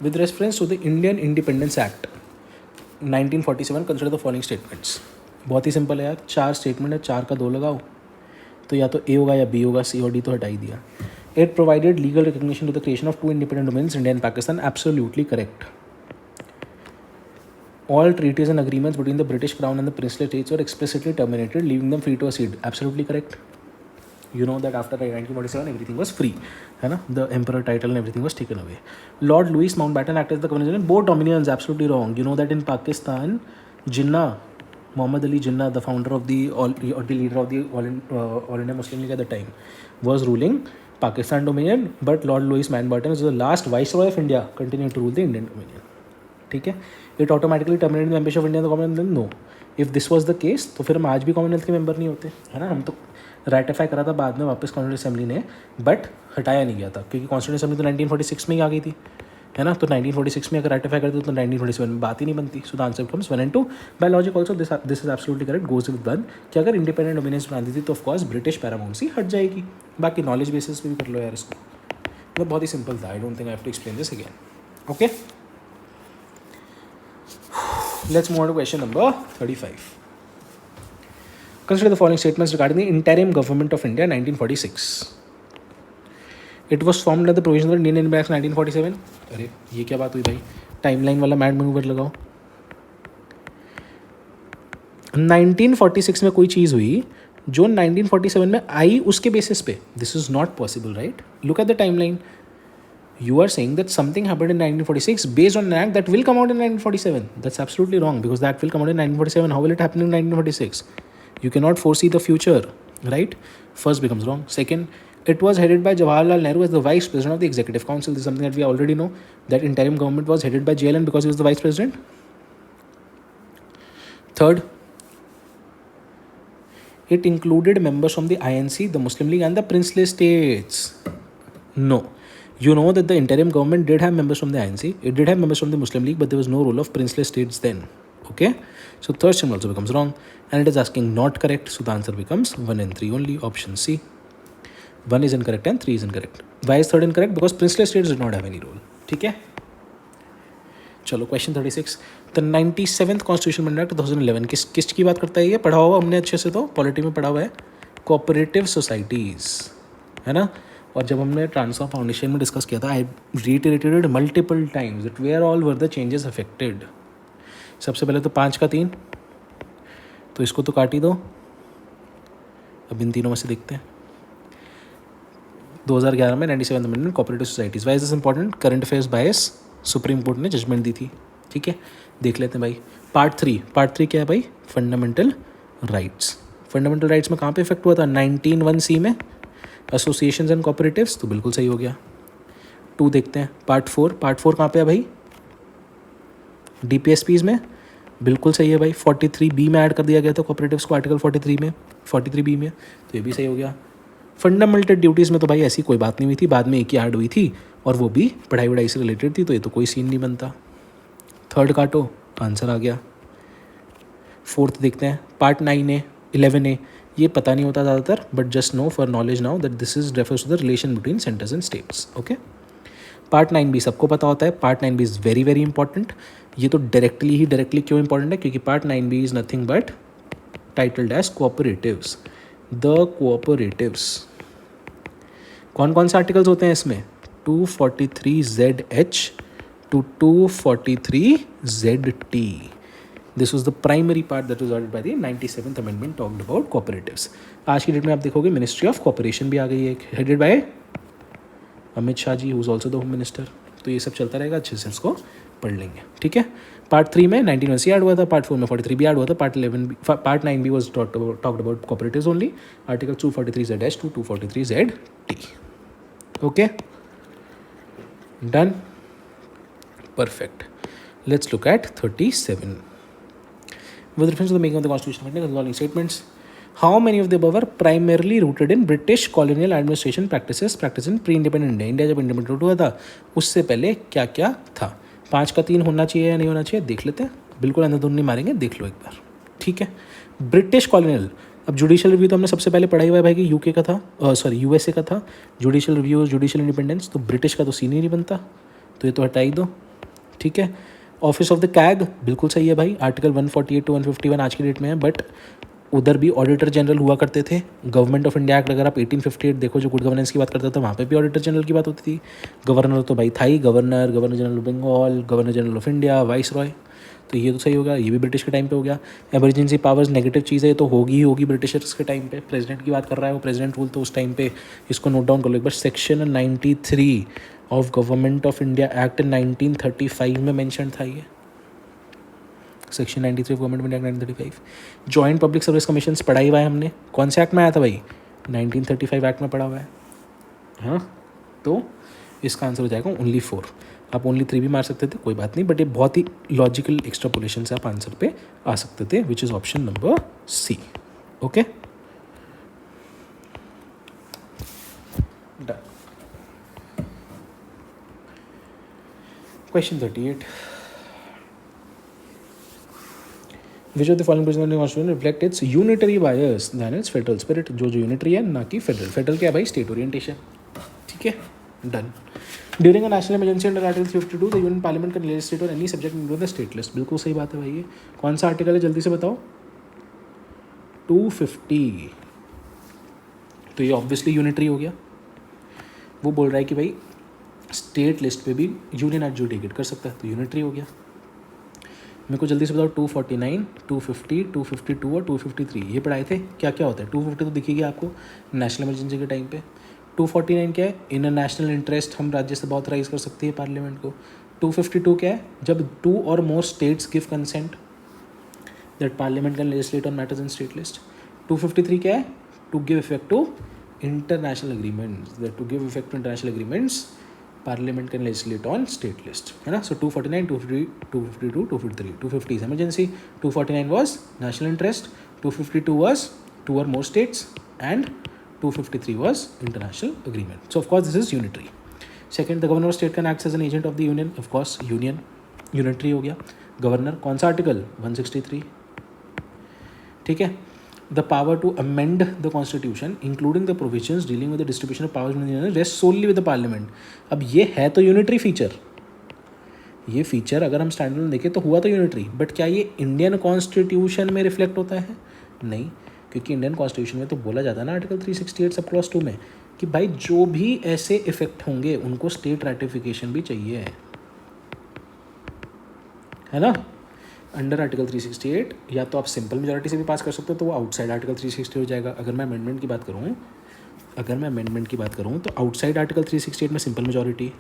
With reference to the Indian Independence Act 1947, consider the following statements. बहुत ही simple है यार, 4 statement है, 4 का 2 लगाओ, तो या तो ए होगा या बी होगा. सी और डी तो हटा ही दिया. It provided legal recognition to the creation of 2 independent domains, India and Pakistan. Absolutely correct. All treaties and agreements between the British Crown and the princely states were explicitly terminated, leaving them free to accede. Absolutely correct. You know that after 1947 everything was free, है ना. The emperor title and everything was taken away. Lord Louis Mountbatten acted as the governor general. Both dominions, absolutely wrong. You know that in Pakistan, Jinnah, Muhammad Ali Jinnah, the founder of the leader of the All India Muslim League at the time, was ruling Pakistan dominion, but Lord Louis Mountbatten is the last viceroy of India, continued to rule the Indian dominion. ठीक है. It automatically terminated the membership of India in the Commonwealth? No. If this was the case, तो फिर हम आज भी Commonwealth के member नहीं होते, है ना. हम तो राटिफाई करा था बाद में वापस कॉन्स्टिट्यूंट असेंबली ने, बट हटाया नहीं गया था, क्योंकि कॉन्स्टिट्यूंट असेंबली तो 1946 में ही आ गई थी, है ना. तो 1946 में अगर राटिफाई करते तो 1947 में बात ही नहीं बनती. सो the answer comes 1 and 2. By logic also this is absolutely correct. Goes with 1 कि अगर इंडिपेंडेंट डोमिनेंस बना दी थी तो ऑफकोर्स ब्रिटिश पैरामाउंसी हट जाएगी. बाकी नॉलेज बेसिस पे भी कर लो यार इसको, मतलब बहुत ही सिंपल था. I don't think I have to explain this again. Okay, let's move on to question number 35. Consider the following statements regarding the interim government of India 1946. It was formed under the provisions of the Indian Independence Act 1947. अरे ये क्या बात हुई भाई, timeline वाला mad manoeuvre लगाओ. 1946 में कोई चीज़ हुई जो 1947 में आई उसके बेसिस पे. This is not possible, right. Look at the timeline. You are saying that something happened in 1946 based on an act that will come out in 1947. That's absolutely wrong, because the act will come out in 1947. How will it happen in 1946? You cannot foresee the future, right? First becomes wrong. Second, it was headed by Jawaharlal Nehru as the vice president of the executive council. This is something that we already know, that interim government was headed by JLN because he was the vice president. Third, it included members from the INC, the Muslim League and the princely states. No. You know that the interim government did have members from the INC, it did have members from the Muslim League, but there was no role of princely states then. Okay, so third statement also becomes wrong, and it is asking not correct, so the answer becomes 1 and 3 only. Option C. 1 is incorrect and 3 is incorrect. Why is third incorrect? Because princely states did not have any role. ठीक है, चलो question 36. The 97th constitution amendment 2011 किसकी बात करता है? ये पढ़ा हुआ हमने अच्छे से, तो पॉलिटी में पढ़ा हुआ है. कोऑपरेटिव सोसाइटीज़, है ना. और जब हमने ट्रांसफॉर्म फाउंडेशन में डिस्कस किया था, I reiterated multiple times that where all were the changes affected. सबसे पहले तो 5 का 3, तो इसको तो काट ही दो. अब इन तीनों में से देखते हैं. 2011 में 97th amendment cooperative societies. Why is this important? Current affairs bias supreme court ने जजमेंट दी थी. ठीक है, देख लेते हैं भाई. पार्ट 3 क्या है भाई? Fundamental rights. फंडामेंटल राइट्स में कहाँ पे इफेक्ट हुआ था? 19(1)(c) में एसोसिएशंस एंड कोऑपरेटिव्स, तो बिल्कुल सही हो गया. 2 देखते हैं. पार्ट 4 कहाँ पे है भाई? DPSPs में, बिल्कुल सही है भाई. 43B में ऐड कर दिया गया था कोऑपरेटिव्स को, आर्टिकल 43B में, तो ये भी सही हो गया. फंडामेंटल ड्यूटीज़ में तो भाई ऐसी कोई बात नहीं हुई थी, बाद में एक ही ऐड हुई थी और वो भी पढ़ाई वढ़ाई से रिलेटेड थी, तो ये तो कोई सीन नहीं बनता. 3rd काटो, आंसर आ गया. 4th देखते हैं. पार्ट 9A 11A, ये पता नहीं होता ज़्यादातर, but just know for knowledge now that this is refers to the relation between centres and states. Okay, part 9b सबको पता होता है. Part 9b is very very important. ये तो डायरेक्टली क्यों इंपॉर्टेंट है, क्योंकि part 9b is nothing but titled as cooperatives. The cooperatives, कौन कौन से आर्टिकल्स होते हैं इसमें? 243ZH to 243ZT. This was the primary part that was added by the 97th Amendment talked about cooperatives. आज की डेट में आप देखोगे मिनिस्ट्री ऑफ कॉपरेशन भी आ गई है, headed by Amit Shah ji, who is also the home minister. तो ये सब चलता रहेगा, अच्छे से इसको पढ़ लेंगे. ठीक है, पार्ट 3 में 19 ऐड हुआ था, पार्ट 4 में 43 भी ऐड हुआ था, part 9b was talked about cooperatives only. Article 243ZH to 243ZT. Okay, done, perfect. Let's look at 37. With reference to the making of the Constitution Amendment and the following statements, how many of the above are primarily rooted in British colonial administration practices in pre-independent India? India जब independent हुआ था उससे पहले क्या क्या था? 5 का 3 होना चाहिए या नहीं होना चाहिए, देख लेते हैं. बिल्कुल अंधाधुंध नहीं मारेंगे, देख लो एक बार. ठीक है, ब्रिटिश कॉलोनियल. अब जुडिशियल रिव्यू तो हमने सबसे पहले पढ़ा हुआ है भाई कि यूके का था, सॉरी यूएसए का था. जुडिशियल रिव्यू, जुडिशियल इंडिपेंडेंस, तो ब्रिटिश का तो सीन ही नहीं बनता, तो ये तो हटा ही दो. ठीक है, ऑफिस ऑफ द कैग बिल्कुल सही है भाई, आर्टिकल 148 to 151 आज की डेट में है, बट उधर भी ऑडिटर जनरल हुआ करते थे. गवर्नमेंट ऑफ इंडिया एक्ट अगर आप 1858 देखो, जो गुड गवर्नेंस की बात करता था, वहाँ पे भी ऑडिटर जनरल की बात होती थी. गवर्नर तो भाई था ही, governor general of Bengal, governor general of India, viceroy. तो ये तो सही होगा, ये भी ब्रिटिश के टाइम पे हो गया. एमरजेंसी पावर्स नेगेटिव चीज़ है, ये तो होगी ही होगी ब्रिटिशर्स के टाइम पे. प्रेसिडेंट की बात कर रहा है वो, प्रेसिडेंट रूल तो उस टाइम पे, इसको नोट डाउन कर लो एक बार. Section 93 of government of India act 1935 में मेंशन था ये. Section 93 of government of India 1935. Joint public service commission पढ़ा ही हुआ है हमने, कौन से एक्ट में आया था भाई? 1935 एक्ट में पढ़ा हुआ है. हाँ, तो इसका आंसर हो जाएगा ओनली 4. आप ओनली 3 भी मार सकते थे, कोई बात नहीं, बट ये बहुत ही लॉजिकल एक्स्ट्रापोलेशन से आप आंसर पे आ सकते थे, which is option number C. Okay, done. Question 38. Which of the following provisions of the Constitution reflect its unitary bias than its federal spirit? जो यूनिटरी है ना कि फेडरल. फेडरल क्या है भाई? State orientation. ठीक है, done. During a national emergency under article 352 the union parliament can legislate on any subject including the state list. बिल्कुल सही बात है भाई. ये कौन सा आर्टिकल है, जल्दी से बताओ? 250. तो ये ऑब्वियसली यूनिटरी हो गया. वो बोल रहा है कि भाई स्टेट लिस्ट पे भी यूनियन एडजुडिकेट कर सकता है, तो यूनिटरी हो गया. मेरे को जल्दी से बताओ, 249, 250, 252 और 253 ये पढ़ाए थे, क्या क्या होता है? 250 तो दिखेगी आपको, नेशनल इमरजेंसी के टाइम पे. 249 क्या है? इन अ नेशनल इंटरेस्ट हम राज्यसभा ऑथराइज कर सकती है पार्लियामेंट को. 252 क्या है? जब 2 और more states give consent that parliament can legislate on matters in state list. 253 क्या है? To give effect to international agreements, that to give effect to international agreements parliament can legislate on state list, है ना. सो 249, 250, 252, 253. 250 is emergency, 249 was national interest, 252 was 2 or more states, and 253 was international agreement. So of course this is unitary. Second, the governor of state can act as an agent of the union. Of course union unitary हो गया. Governor कौन सा article? 163. ठीक है. The power to amend the constitution including the provisions dealing with the distribution of powers within the union rests solely with the parliament. अब ये है तो यूनिटरी फीचर. ये फीचर अगर हम स्टैंडर्ड में देखें तो हुआ तो यूनिटरी, बट क्या ये इंडियन कॉन्स्टिट्यूशन में रिफ्लेक्ट होता है? नहीं, क्योंकि इंडियन कॉन्स्टिट्यूशन में तो बोला जाता है ना आर्टिकल 368 सब क्लॉज 2 में कि भाई जो भी ऐसे इफेक्ट होंगे उनको स्टेट रेटिफिकेशन भी चाहिए, है ना. अंडर आर्टिकल 368 या तो आप सिंपल मेजॉरिटी से भी पास कर सकते हो, तो वो आउटसाइड आर्टिकल 360 हो जाएगा. अगर मैं अमेंडमेंट की बात करूँ तो आउटसाइड आर्टिकल 368 में simple majority,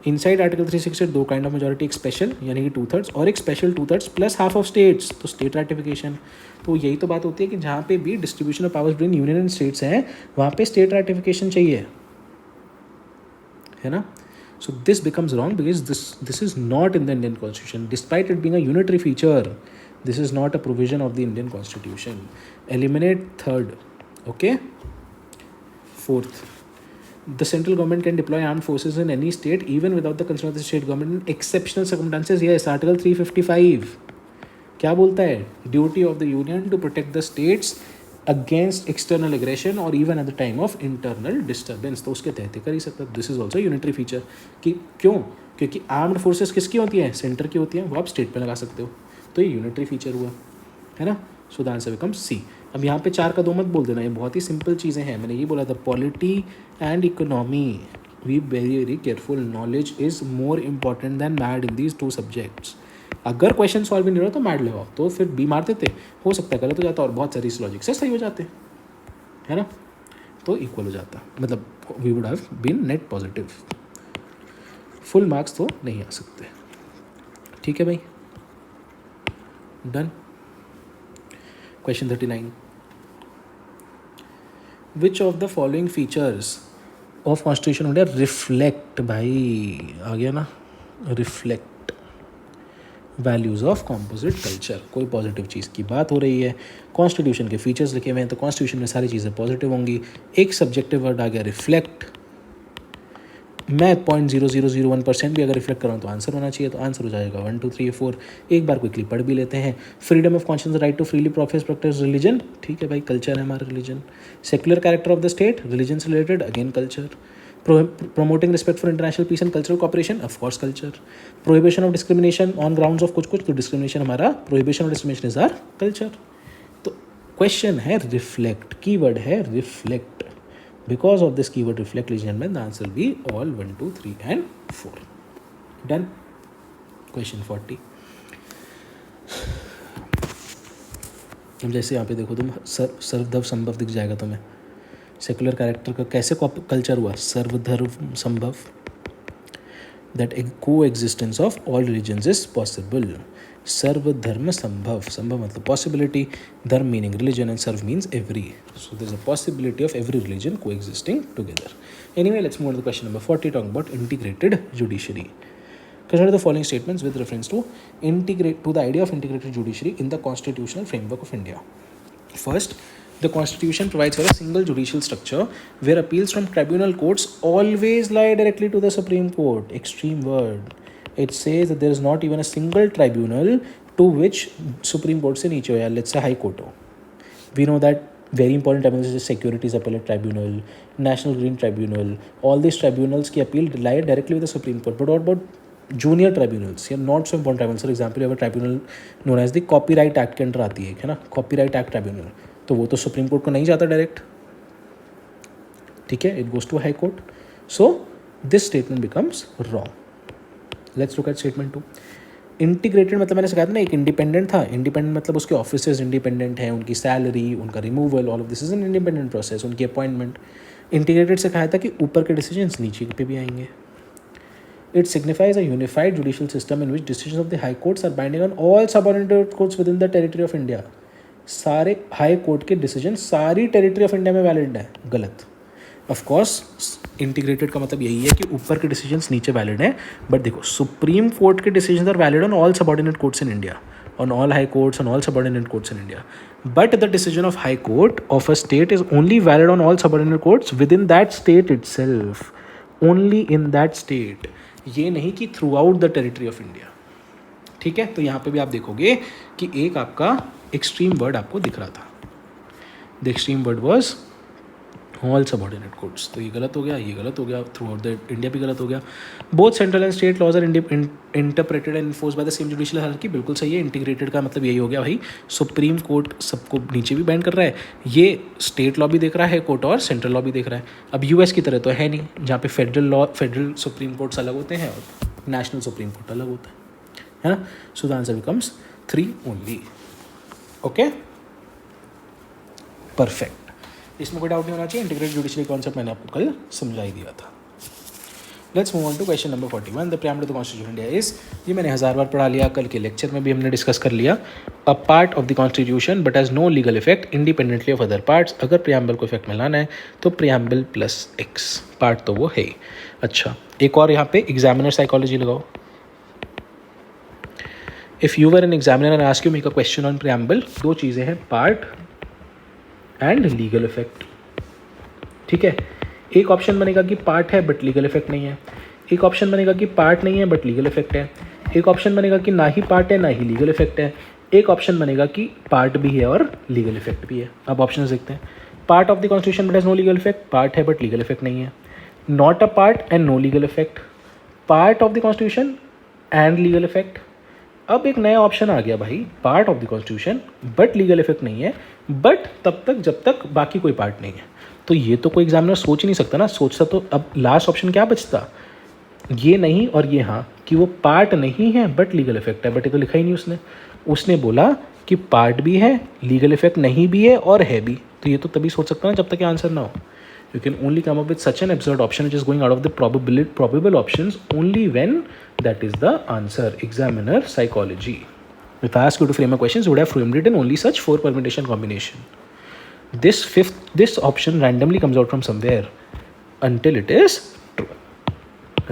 inside article 368 2 kind of majority, एक स्पेशल यानी कि 2/3 और एक special 2/3 plus half of states, तो स्टेट रेटिफिकेशन. तो यही तो बात होती है कि जहाँ पे भी distribution of powers between union and states हैं वहाँ पे स्टेट रेटिफिकेशन चाहिए, है ना. So this becomes wrong because this is not in the Indian Constitution. Despite it being a unitary feature, this is not a provision of the Indian Constitution. Eliminate third. Okay. Fourth, the central government can deploy armed forces in any state even without the consent of the state government in exceptional circumstances. Yes, Article 355 क्या बोलता है? Duty of the union to protect the states against external aggression और even at the time of internal disturbance, तो उसके तहत कर ही सकता है. This is also unitary feature. कि क्यों? क्योंकि आर्म्ड फोर्सेस किसकी होती हैं? सेंटर की होती हैं. वो आप स्टेट पे लगा सकते हो, तो ये यूनिटरी फीचर हुआ, है ना. सो द आंसर बिकम्स सी. अब यहाँ पे 4 का 2 मत बोल देना, ये बहुत ही सिंपल चीज़ें हैं. मैंने ये बोला था, polity and economy, we very careful. Knowledge is more important than mad in these 2 subjects. अगर क्वेश्चन सॉल्व नहीं हो रहा तो मैड लगाओ, तो फिर बी मार देते, हो सकता है गलत हो जाता, और बहुत सारी इस लॉजिक से सही हो जाते, है ना. तो इक्वल हो जाता, मतलब we would have been net positive. Full marks तो नहीं आ सकते. ठीक है भाई, done. Question 39. Which of the following features of constitution India reflect, भाई आ गया ना, reflect values of composite culture. कोई पॉजिटिव चीज़ की बात हो रही है, कॉन्स्टिट्यूशन के फीचर्स लिखे हुए हैं, तो कॉन्स्टिट्यूशन में सारी चीज़ें पॉजिटिव होंगी. एक सब्जेक्टिव वर्ड आ गया रिफ्लेक्ट. मैं 0.0001% भी अगर रिफ्लेक्ट कराऊँ तो आंसर होना चाहिए, तो आंसर हो जाएगा 1 2 3 4. एक बार क्विकली पढ़ भी लेते हैं. Freedom of conscious, right to freely profess practice religion, ठीक है भाई, कल्चर है हमारा religion. Secular character of the state, religion से related, again culture. promoting respect for international peace and cultural cooperation, of course culture. Prohibition of discrimination on grounds of कुछ कुछ, तो discrimination हमारा, prohibition of discrimination is our culture. तो question है reflect, keyword है reflect. Because of this keyword reflect, ladies and gentlemen, the answer will be all 1 2 3 and 4. Done. Question 40. अब जैसे यहाँ पे देखो तुम, सर्वधर्म संभव दिख जाएगा तुम्हें. सेकुलर कैरेक्टर का कैसे कल्चर हुआ? सर्वधर्म संभव, that coexistence of all religions is possible. सर्वधर्म संभव, संभव मतलब पॉसिबिलिटी, धर्म मीनिंग रिलीजन एंड सर्व means every. So there is a possibility of every religion coexisting together. Anyway, let's move on to question number 40, talking about integrated judiciary. Consider the following statements with reference to the idea of integrated judiciary in the constitutional framework of India. First, the Constitution provides for a single judicial structure where appeals from tribunal courts always lie directly to the Supreme Court. Extreme word. It says that there is not even a single tribunal to which Supreme Court se niche ho, let's say High Court ho. We know that very important tribunals such as Securities Appellate Tribunal, National Green Tribunal, all these tribunals की appeal lie directly with the Supreme Court. But what about junior tribunals या not so important tribunal? For example, अगर tribunal known as the copyright act के under आती है ना, copyright act tribunal, तो वो तो सुप्रीम कोर्ट को नहीं जाता डायरेक्ट, ठीक है, it goes to high court. So this statement becomes wrong. Let's look at statement 2. Integrated मतलब मैंने कहा था ना, एक इंडिपेंडेंट था. इंडिपेंडेंट मतलब उसके ऑफिसर्स इंडिपेंडेंट हैं, उनकी सैलरी, उनका removal, all of this is an independent process. उनकी अपॉइंटमेंट. इंटीग्रेटेड से कहा था कि ऊपर के डिसीजंस नीचे पे भी आएंगे. It signifies a unified judicial system in which decisions of the high courts are binding on all subordinate courts within the territory of India. सारे हाई कोर्ट के डिसीजन सारी टेरिटरी ऑफ इंडिया में valid है. गलत. Of course integrated का मतलब यही है कि ऊपर के डिसीजंस नीचे वैलिड हैं, बट देखो सुप्रीम कोर्ट के decisions are valid on all subordinate courts in India, on all high courts and all subordinate courts in India. But the decision of high court of a state is only valid on all subordinate courts within that state itself. Only in that state. ये नहीं कि through out the territory of India. ठीक है, तो यहाँ पे भी आप देखोगे कि एक आपका एक्सट्रीम वर्ड आपको दिख रहा था. The extreme word was all subordinate courts. तो ये गलत हो गया, ये गलत हो गया, थ्रू आउट द इंडिया भी गलत हो गया. Both central and state laws are interpreted and enforce by the same judicial hierarchy. बिल्कुल सही है. इंटीग्रेटेड का मतलब यही हो गया भाई, सुप्रीम कोर्ट सबको नीचे भी बैंड कर रहा है, ये स्टेट लॉ भी देख रहा है कोर्ट और सेंट्रल लॉ भी देख रहा है. अब यूएस की तरह तो है नहीं, जहाँ पे federal law, federal supreme courts अलग होते हैं और नेशनल सुप्रीम कोर्ट अलग होता है ना. सो the answer becomes 3 only. Okay, perfect. इसमें कोई डाउट नहीं होना चाहिए. इंटीग्रेटेड जुडिशरी कॉन्सेप्ट मैंने आपको कल समझा ही दिया था. Let's move on to question number 41. The preamble of the constitution India is, ये मैंने 1000 बार पढ़ा लिया, कल के लेक्चर में भी हमने डिस्कस कर लिया. A part of the constitution but has no legal effect independently of other parts. अगर प्रीएम्बल को इफेक्ट में लाना है तो प्रीएम्बल प्लस एक्स पार्ट तो वो है. अच्छा, एक और यहाँ पे एग्जामिनर साइकोलॉजी लगाओ. If you were N examiner and ask you make a question on preamble, 2 चीज़ें हैं, पार्ट एंड लीगल इफेक्ट. ठीक है, एक ऑप्शन बनेगा कि पार्ट है बट लीगल इफेक्ट नहीं है, एक ऑप्शन बनेगा कि पार्ट नहीं है बट लीगल इफेक्ट है, एक ऑप्शन बनेगा कि ना ही पार्ट है ना ही लीगल इफेक्ट है, एक ऑप्शन बनेगा कि पार्ट भी है और लीगल इफेक्ट भी है। अब ऑप्शन देखते हैं। Part of the constitution but has no legal effect, part है बट लीगल इफेक्ट नहीं है। Not a part and no legal effect, part of the constitution and legal effect. अब एक नया ऑप्शन आ गया भाई, part of the constitution but legal effect नहीं है, बट तब तक जब तक बाकी कोई पार्ट नहीं है। तो ये तो कोई एग्जामिनर सोच नहीं सकता ना, सोचता तो अब लास्ट ऑप्शन क्या बचता, ये नहीं और ये हाँ, कि वो पार्ट नहीं है बट लीगल इफेक्ट है, बट ये तो लिखा ही नहीं उसने। उसने बोला कि पार्ट भी है, लीगल इफेक्ट नहीं भी है और है भी, तो ये तो तभी सोच सकता ना जब तक ये आंसर ना हो। You can only come up with such an absurd option which is going out of the probable options only when that is the answer. Examiner psychology. If I ask you to frame a question, you would have framed it in only such 4 permutation combination. This option randomly comes out from somewhere until it is true.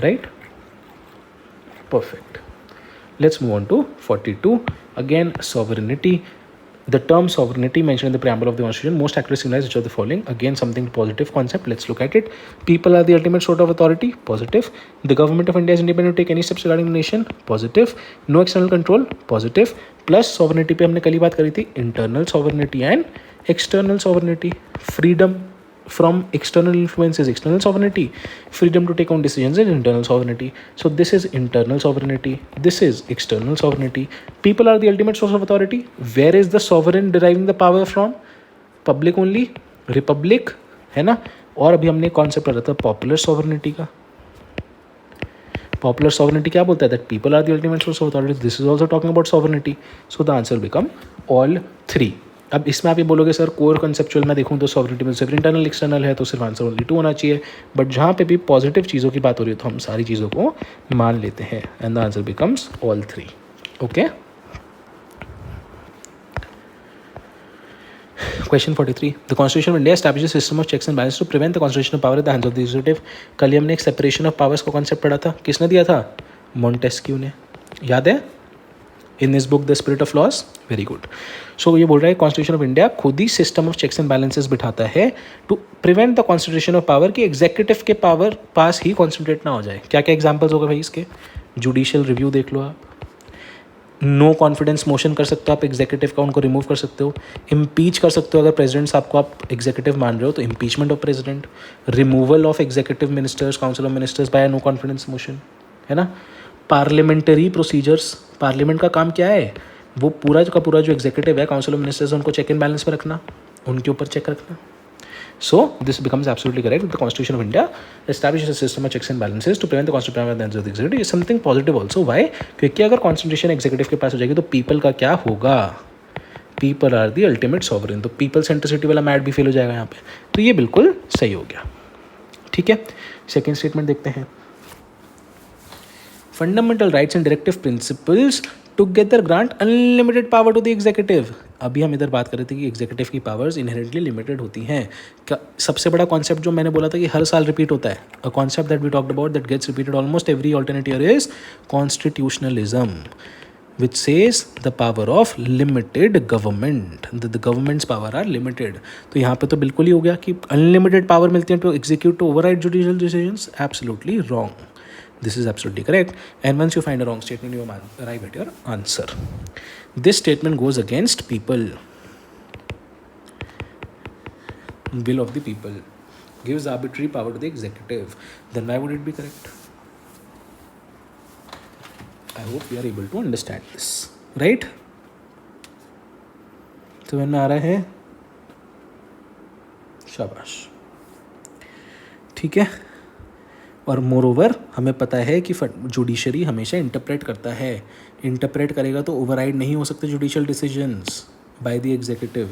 Right? Perfect. Let's move on to 42. Again, sovereignty. The term sovereignty mentioned in the preamble of the Constitution most accurately symbolizes which of the following? Again, something positive concept. Let's look at it. People are the ultimate source of authority. Positive. The government of India is independent to take any steps regarding the nation. Positive. No external control. Positive. Plus sovereignty पे हमने कल ही बात करी थी. Internal sovereignty and external sovereignty. Freedom from external influences, external sovereignty. Freedom to take own decisions is internal sovereignty. So this is internal sovereignty. This is external sovereignty. People are the ultimate source of authority. Where is the sovereign deriving the power from? Public only. Republic है ना. और अभी हमने concept पढ़ा था popular sovereignty का. Popular sovereignty क्या बोलता है? That people are the ultimate source of authority. This is also talking about sovereignty. So the answer will become all 3. अब इसमें आप ये बोलोगे सर कोर कंसेप्चुअल में देखूँ तो सॉवरेनिटी में सिर्फ इंटरनल एक्सटर्नल है, तो सिर्फ आंसर ओनली 2 होना चाहिए, बट जहाँ पे भी पॉजिटिव चीज़ों की बात हो रही है तो हम सारी चीज़ों को मान लेते हैं and the answer becomes all 3. Okay. Question 43. The Constitution of India establishes a system of checks and balances to prevent the concentration of power in the hands of the executive. कल हमने एक सेपरेशन ऑफ पावर्स का concept पढ़ा था. किसने दिया था? Montesquieu ने. याद है? In this book the spirit of laws. Very good. So ये बोल रहा है कॉन्स्टिट्यूशन ऑफ इंडिया खुद ही system of checks and balances बिठाता है to prevent the concentration of power, कि एग्जीक्यूटिव के पावर पास ही कॉन्सेंट्रेट ना हो जाए. क्या क्या एग्जाम्पल्स होगा भाई इसके? जुडिशियल रिव्यू देख लो आप. नो कॉन्फिडेंस मोशन कर सकते हो आप एग्जीक्यूटिव का, उनको रिमूव कर सकते हो. इम्पीच कर सकते हो अगर प्रेसिडेंट साहब को आप एग्जीक्यूटिव मान रहे हो तो impeachment of president. Removal of executive ministers, council of ministers by no confidence motion, है ना. Parliamentary procedures. पार्लियामेंट का काम क्या है? वो पूरा का पूरा जो एग्जीक्यूटिव है, काउंसिल ऑफ मिनिस्टर्स, उनको चेक एंड बैलेंस में रखना, उनके ऊपर चेक रखना. So this becomes absolutely correct. The Constitution of India establishes a system of checks and balances to prevent the constitutional power of the hands of the executive. Is something positive also. Why? क्योंकि अगर concentration executive के पास हो जाएगी तो people का क्या होगा? People are the ultimate sovereign. तो people centricity वाला मैट भी फेल हो जाएगा यहाँ पे. तो ये बिल्कुल सही हो गया. ठीक है. सेकेंड स्टेटमेंट देखते हैं. Fundamental rights and directive principles together grant unlimited power to the executive. अभी हम इधर बात कर रहे थे कि एग्जीक्यूटिव की पावर्स इनहेरेंटली लिमिटेड होती हैं. सबसे बड़ा कॉन्सेप्ट जो मैंने बोला था कि हर साल रिपीट होता है, a concept that we talked about that gets repeated almost every alternate year is constitutionalism, which says the power of limited government, that the government's power are limited. तो यहाँ पे तो बिल्कुल ही हो गया कि अनलिमिटेड पावर मिलती है to execute to override judicial decisions. Absolutely wrong. This is absolutely correct. And once you find a wrong statement, you arrive at your answer. This statement goes against people. Will of the people. Gives arbitrary power to the executive. Then why would it be correct? I hope we are able to understand this. Right? तो मैंने आ रहा है. शाबाश. ठीक है. और more over हमें पता है कि जुडिशरी हमेशा इंटरप्रेट करता है. इंटरप्रेट करेगा तो ओवरराइड नहीं हो सकते judicial decisions by the executive.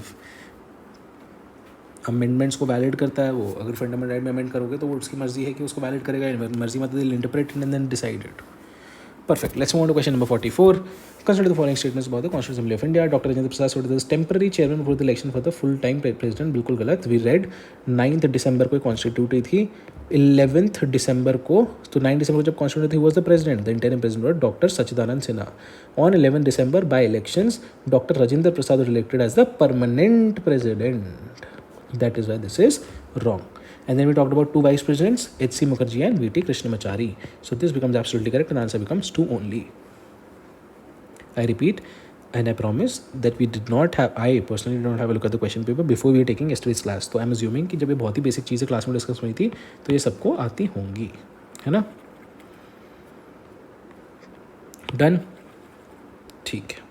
Amendments को वैलिड करता है वो. अगर फंडामेंटल राइट में अमेंड करोगे तो वो उसकी मर्जी है कि उसको वैलिड करेगा. मर्जी मतलब interpret and then decided. Perfect. Let's move on to question number 44. Consider the following statements about the Constitutional Assembly of India. Dr. Rajendra Prasad Sodhi is temporary chairman for the election for the full-time president. बिल्कुल गलत. We read 9th December को constitute हुई थी. 11th December को, तो 9 December को जब constitute हुई, was the president. The interim president was Dr. Sachidanand Sinha. On 11 December by elections, Dr. Rajendra Prasad was elected as the permanent president. That is why this is wrong. And then we talked about 2 vice presidents, H.C. Mukherjee and V.T. Krishnamachari. So this becomes absolutely correct and answer becomes 2 only. I repeat, and I promise that we did not have, I personally did not have a look at the question paper before we were taking yesterday's class. तो I am assuming कि जब ये बहुत ही basic चीज़ें class में discuss हुई थी तो ये सबको आती होंगी, है ना? डन, ठीक है,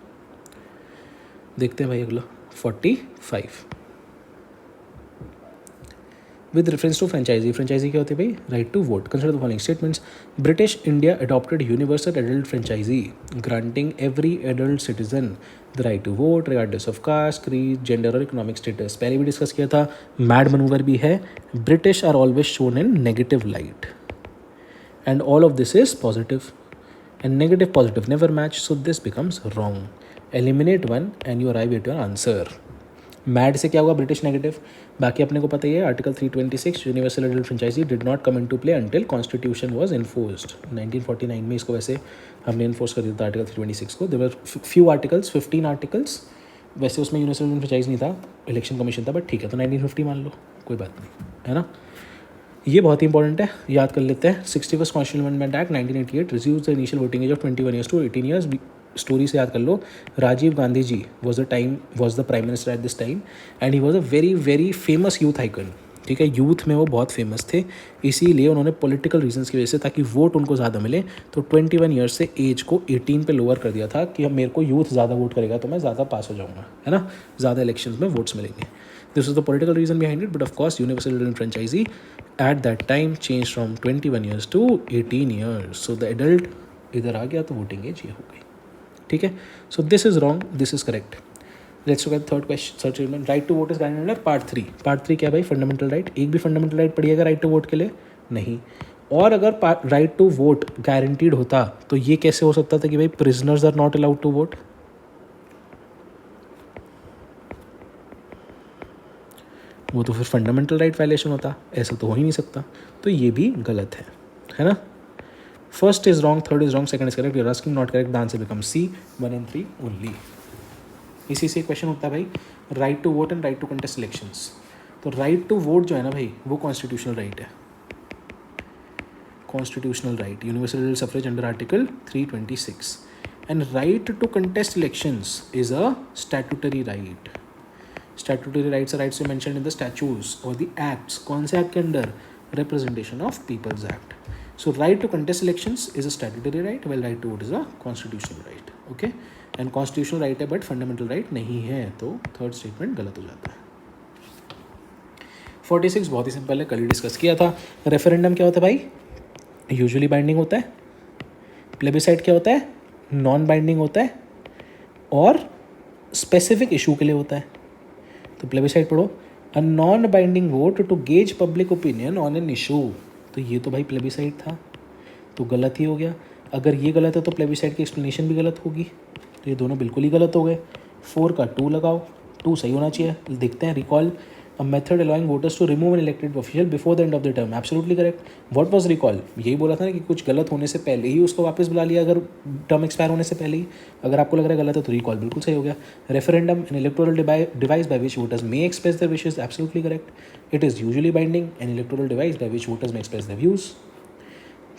देखते हैं भाई अगला 45 with reference to franchisee. Franchisee क्या होती है भाई? Right to vote. Consider the following statements. British India adopted universal adult franchisee, granting every adult citizen the right to vote regardless of caste, creed, gender और economic status. पहले भी discuss किया था. Mad manoeuvre भी है. British are always shown in negative light, and all of this is positive, and negative positive never match, so this becomes wrong. Eliminate one and you arrive at your answer. Mad से क्या होगा? British negative. बाकी अपने को पता ही है article 326 universal adult franchise did not come into play until constitution was enforced. 1949 में इसको वैसे हमने इन्फोर्स कर दिया था आर्टिकल 326 को. There were few articles, 15 articles. वैसे उसमें यूनिवर्सल एडल्ट फ्रेंचाइज नहीं था, इलेक्शन कमीशन था, बट ठीक है, तो 1950 मान लो, कोई बात नहीं, है ना? ये बहुत ही इंपॉर्टेंट है, याद कर लेते हैं. 61st constitution amendment act 1988 reduce the initial voting age of 21 years to 18 years. Story से याद कर लो. Rajiv Gandhi ji was the prime minister at this time, and he was a very very famous youth icon. ठीक है, यूथ में वो बहुत famous थे, इसीलिए उन्होंने पॉलिटिकल रीजंस की वजह से, ताकि वोट उनको ज़्यादा मिले, तो 21 ईयर्स से एज को 18 पे लोअर कर दिया था कि अब मेरे को यूथ ज़्यादा वोट करेगा तो मैं ज़्यादा पास हो जाऊँगा, है ना? ज़्यादा इलेक्शन में वोट्स मिलेंगे. This is the political reason behind it, but of course universal adult franchise at that time change from 21 years to 18 years. So the adult इधर आ गया तो वोटिंग एज ये हो गई. ठीक है, so this is wrong, this is correct. Let's look at third question, third statement. Right to vote is guaranteed under part 3. Part 3 क्या भाई? Fundamental right. एक भी फंडामेंटल राइट पढ़िएगा राइट टू वोट के लिए? नहीं. और अगर राइट टू वोट गारंटीड होता तो ये कैसे हो सकता था कि भाई prisoners are not allowed to vote? वो तो फिर फंडामेंटल राइट वायलेशन होता, ऐसा तो हो ही नहीं सकता. तो ये भी गलत है ना? First is wrong, third is wrong, second is correct, your asking not correct, the answer become C. 1 and 3 only. इसी से क्वेश्चन होता है भाई, right to vote and right to contest elections. तो राइट टू वोट जो है ना भाई, वो कॉन्स्टिट्यूशनल राइट है. Constitutional right, universal suffrage under article 326. And right to contest elections is a statutory right. Statutory rights are rights mentioned in the statutes और the acts. कौन से एक्ट के under? Representation of peoples act. So right to contest elections is a statutory right, while right to vote is a constitutional right. Okay, and constitutional right है but fundamental right नहीं है, तो third statement गलत हो जाता है. 46 बहुत ही सिंपल है, कल ही डिस्कस किया था. रेफरेंडम क्या होता है भाई? यूजुअली बाइंडिंग होता है. प्लेबिसाइड क्या होता है? नॉन बाइंडिंग होता है और स्पेसिफिक इशू के लिए होता है. तो प्लेबिसाइड पढ़ो. A non binding vote to gauge public opinion on an issue. तो ये तो भाई प्लेबिसाइड था, तो गलत ही हो गया. अगर ये गलत है तो प्लेबिसाइड की एक्सप्लेनेशन भी गलत होगी, तो ये दोनों बिल्कुल ही गलत हो गए. 4 का 2 लगाओ, 2 सही होना चाहिए. देखते हैं. Recall a method allowing voters to remove an elected official before the end of the term. Absolutely correct. What was recall? यही बोला था ना कि कुछ गलत होने से पहले ही उसको वापस बुला लिया, अगर टर्म एक्सपायर होने से पहले ही. अगर आपको लग रहा है गलत है तो रिकॉल बिल्कुल सही हो गया. Referendum N electoral device by which voters may express their wishes. Absolutely correct. It is usually binding, an electoral device by which voters may express their views.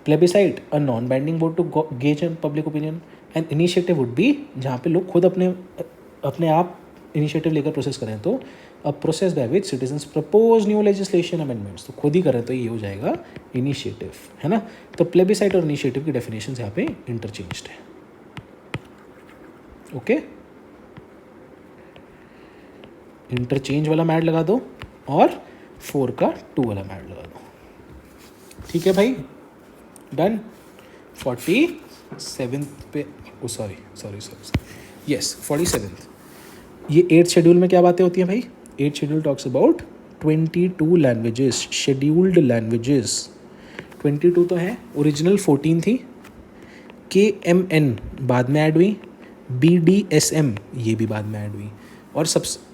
Plebiscite, a non-binding vote to gauge public opinion. And initiative would be जहाँ पे लोग खुद अपने आप initiative लेकर process करें, तो a process by which citizens propose new legislation amendments. तो खुद ही करें तो ये हो जाएगा इनिशिएटिव, है ना? तो प्लेबिसाइट और इनिशिएटिव की डेफिनेशन यहाँ पे इंटरचेंज्ड है. ओके, इंटरचेंज वाला मैड लगा दो और 4 का 2 वाला मैड लगा दो. ठीक है भाई, डन. 47 पे, ओ सॉरी यस 47. ये 8th शेड्यूल में क्या बातें होती हैं भाई? 8th schedule talks about 22 languages, scheduled languages. 22 तो है, ओरिजिनल 14 थी. KMN बाद में ऐड हुई. BDSM ये भी बाद में ऐड हुई. और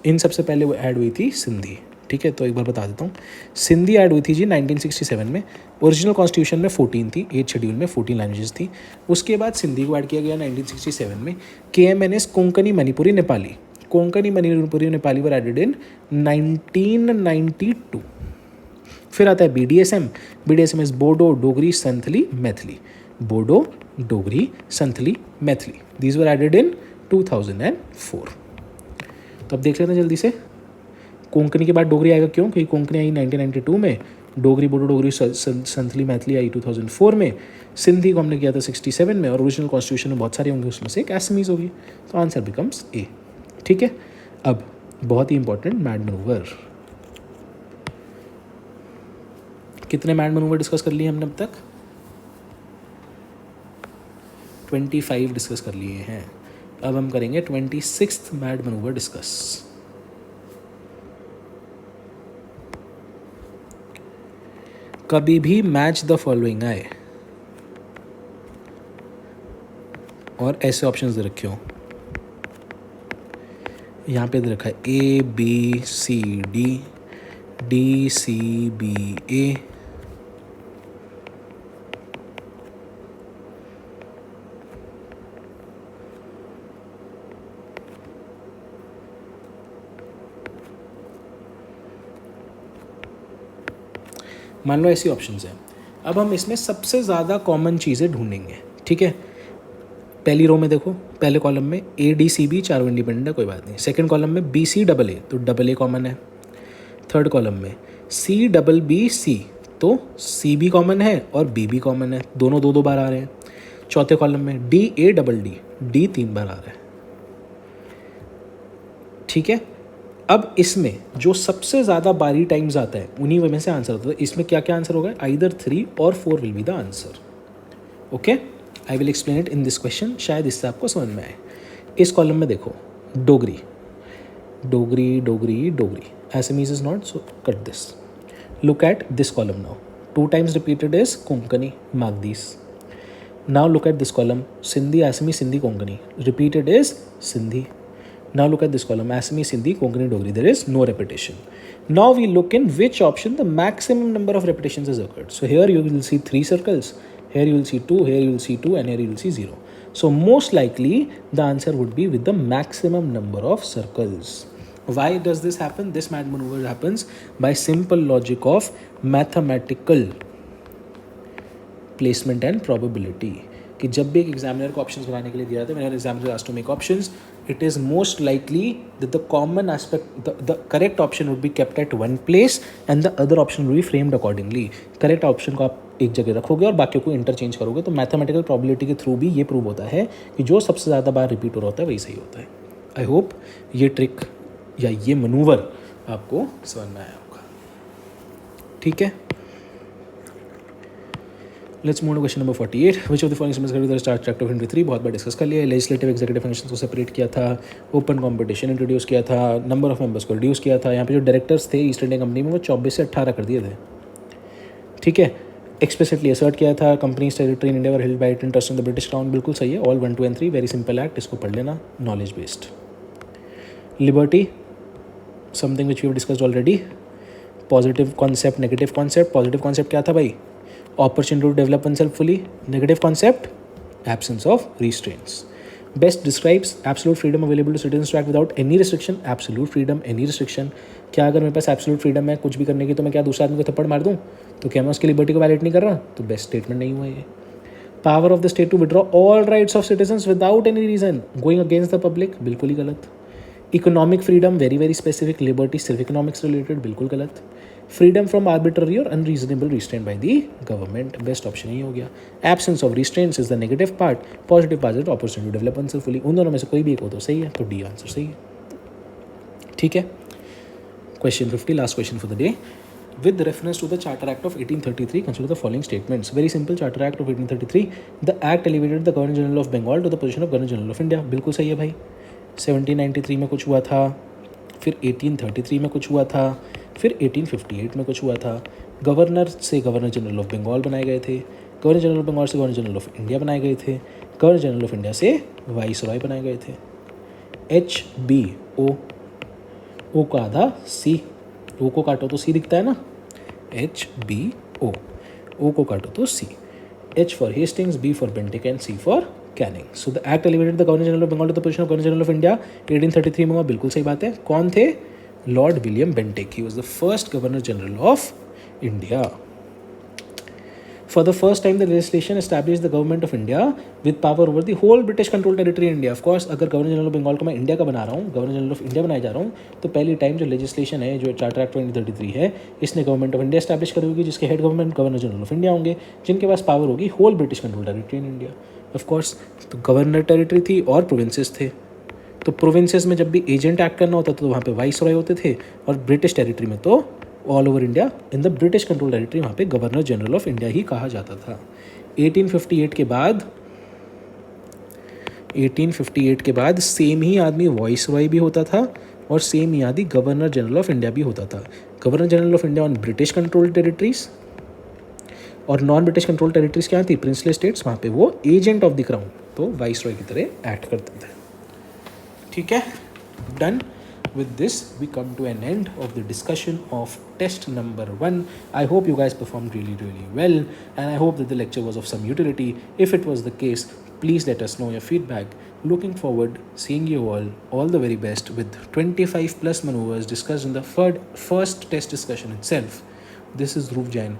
इन सबसे पहले वो ऐड हुई थी सिंधी. ठीक है, तो एक बार बता देता हूँ. सिंधी ऐड हुई थी जी 1967 में. ओरिजिनल कॉन्स्टिट्यूशन में 14 थी, 8th शेड्यूल में 14 लैंग्वेजेस थी. उसके बाद सिंधी को ऐड किया गया 1967 में. KMNS Konkani Manipuri Nepali. Konkani Manipuri Nepali were added in 1992. फिर आता है BDSM. BDSM is Bodo Dogri Santhali Maithili. Bodo Dogri Santhali Maithili. These were added in 2004। तो अब देख लेते हैं जल्दी से, कोंकणी के बाद डोगरी आएगा क्यों, क्योंकि कोंकणी आई 1992 में, डोगरी बोडो डोगरी संथली मैथिली आई 2004 में, सिंधी को हमने किया था 67 में, और ओरिजिनल कॉन्स्टिट्यूशन में बहुत सारे होंगे, उसमें से एक एसएमईज होगी। तो आंसर बिकम्स ए। ठीक है, अब बहुत ही इंपॉर्टेंट मैड मनूवर। कितने मैड मनूवर डिस्कस कर लिए हमने अब तक? 25 डिस्कस कर लिए हैं। अब हम करेंगे 26th मैड मनूवर डिस्कस। कभी भी मैच द फॉलोइंग आए और ऐसे ऑप्शंस दे रखे हो, यहाँ पे दे रखा है A B C D, D C B A, मान लो ऐसी ऑप्शंस हैं। अब हम इसमें सबसे ज़्यादा कॉमन चीज़ें ढूंढेंगे। ठीक है, पहली रो में देखो, पहले कॉलम में ए डी सी बी चारों इंडिपेंडेंट है, कोई बात नहीं। सेकंड कॉलम में बी सी डबल ए, तो डबल ए कॉमन है। थर्ड कॉलम में सी डबल बी सी, तो सी भी कॉमन है और बी भी कॉमन है, दोनों दो दो बार आ रहे हैं। चौथे कॉलम में D A double D, D 3 बार आ रहा है। ठीक है, अब इसमें जो सबसे ज़्यादा बारी टाइम्स आता है उन्हीं में से आंसर होता है। इसमें क्या क्या आंसर होगा? आइदर 3 और 4 will be the answer. Okay, I will explain it in this question, शायद इससे आपको समझ में आए। इस कॉलम में देखो, Dogri Dogri Dogri Dogri, SMEs is not, so cut this. Look at this column now, 2 times repeated is Konkani, mark this. Now look at this column, Sindhi SME Sindhi Konkani, repeated is Sindhi. Now look at this column, Assamese, Sindhi, Konkani, Dogri. There is no repetition. Now we look in which option the maximum number of repetitions has occurred. So here you will see 3 circles, here you will see 2, here you will see 2, and here you will see 0. So most likely the answer would be with the maximum number of circles. Why does this happen? This mad maneuver happens by simple logic of mathematical placement and probability. कि जब भी एक examiner को options बनाने के लिए दिया जाता है, whenever examiner has to make options, it is most likely that the common aspect, the correct option would be kept at one place and the other option would be framed accordingly. Correct option को आप एक जगह रखोगे और बाकियों को interchange करोगे, तो मैथमेटिकल प्रोबेबिलिटी के थ्रू भी ये प्रूव होता है कि जो सबसे ज़्यादा बार रिपीट हो रहा होता है वही सही होता है। आई होप ये ट्रिक या ये मनूवर आपको समझ में आया होगा। ठीक है, let's move to question number 48। Which of the following summits the start tract of 23 बहुत बार डिस्कस कर लिया है। लेजिस्लेटिव एग्जीक्यूटिव फंक्शंस को सेपरेट किया था, ओपन कंपटीशन इंट्रोड्यूस किया था, नंबर ऑफ मेंबर्स को रिड्यूस किया था। यहाँ पे जो डायरेक्टर्स थे ईस्ट इंडिया कंपनी में वो 24 से 18 कर दिए थे। ठीक है, एक्सप्लिसिटली असर्ट किया था companies territory in India were held by it in trust in the British crown, बिल्कुल सही है। All 1, 2 and 3 very simple act, इसको पढ़ लेना, knowledge based. Liberty, something which we have discussed already. Positive concept, negative concept. Positive concept क्या था भाई? Opportunity to develop oneself fully. Negative concept, absence of restraints. Best describes absolute freedom available to citizens to act without any restriction. Absolute freedom, any restriction. क्या अगर मेरे पास absolute freedom है कुछ भी करने की, तो मैं क्या दूसरे आदमी को थप्पड़ मार दूँ? तो क्या मैं उसकी लिबर्टी को वायलेट नहीं कर रहा? तो बेस्ट स्टेटमेंट नहीं हुआ ये। Power of the state to withdraw all rights of citizens without any reason going against the public, बिल्कुल ही गलत। Economic freedom, very very specific. Liberty सिर्फ इकोनॉमिक्स रिलेटेड, बिल्कुल गलत। फ्रीडम फ्रॉम आर्बिट्ररी और unreasonable restraint by the government, best option ही हो गया। Absence of restraints is the negative part, positive part is opportunity to develop oneself fully। उन दोनों में से कोई भी एक हो तो सही है, तो डी आंसर सही है। ठीक है, question 50, last question for the day. With reference to the Charter Act of 1833, consider the following statements. Very simple, Charter Act of 1833, the Act elevated the Governor General of Bengal to the position of Governor General of India, बिल्कुल सही है भाई। 1793 में कुछ हुआ था, फिर 1833 में कुछ हुआ था, फिर 1858 में कुछ हुआ था। गवर्नर से गवर्नर जनरल ऑफ बंगाल बनाए गए थे, गवर्नर जनरल ऑफ बंगाल से गवर्नर जनरल ऑफ इंडिया बनाए गए थे, गवर्नर जनरल ऑफ इंडिया से वाइसरॉय बनाए गए थे। HBO, ओ का आधा सी, ओ को काटो तो सी दिखता है ना, HBO, ओ को काटो तो सी। H for Hastings, B for Bentinck and C for Canning. So the act elevated the Governor General of Bengal to the position of Governor General of India 1833 में हुआ, बिल्कुल सही बात है। कौन थे? Lord William Bentinck, he was the first governor general of India. For the first time, the legislation established the government of India with power over the whole British controlled territory in India. Of course, अगर governor general of Bengal को मैं India का बना रहा हूँ, governor general of India बनाया जा रहा हूँ, तो पहली टाइम जो लेजिस्लेशन है, जो चार्टर एक्ट 2033 है, इसने गवर्नमेंट ऑफ इंडिया स्टैब्लिश करी होगी, जिसके head governor general of India होंगे, जिनके पास पावर होगी whole British control territory in India. Of course, तो गवर्नर टेरिटरी थी और प्रोविंसेस थे. तो प्रोविंसेस में जब भी एजेंट एक्ट करना होता था तो वहाँ पे वाइस रॉय होते थे, और ब्रिटिश टेरिटरी में तो all over India in the British control territory वहाँ पे गवर्नर जनरल ऑफ इंडिया ही कहा जाता था. 1858 के बाद सेम ही आदमी वॉइस रॉय भी होता था और सेम ही आदमी गवर्नर जनरल ऑफ इंडिया भी होता था. Governor general of India on British control territories, और नॉन ब्रिटिश कंट्रोल टेरिटरीज क्या थी, प्रिंसली स्टेट्स, वहाँ पे वो एजेंट ऑफ द क्राउन, तो वाइस रॉय की तरह एक्ट करते थे. ठीक है, done. With this, we come to an end of the discussion of test number 1. I hope you guys performed really, really well, and I hope that the lecture was of some utility. If it was the case, please let us know your feedback. Looking forward seeing you all the very best with 25 plus maneuvers discussed in the first test discussion itself. This is Dhruv Jain,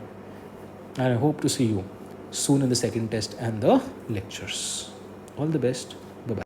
and I hope to see you soon in the second test and the lectures. All the best.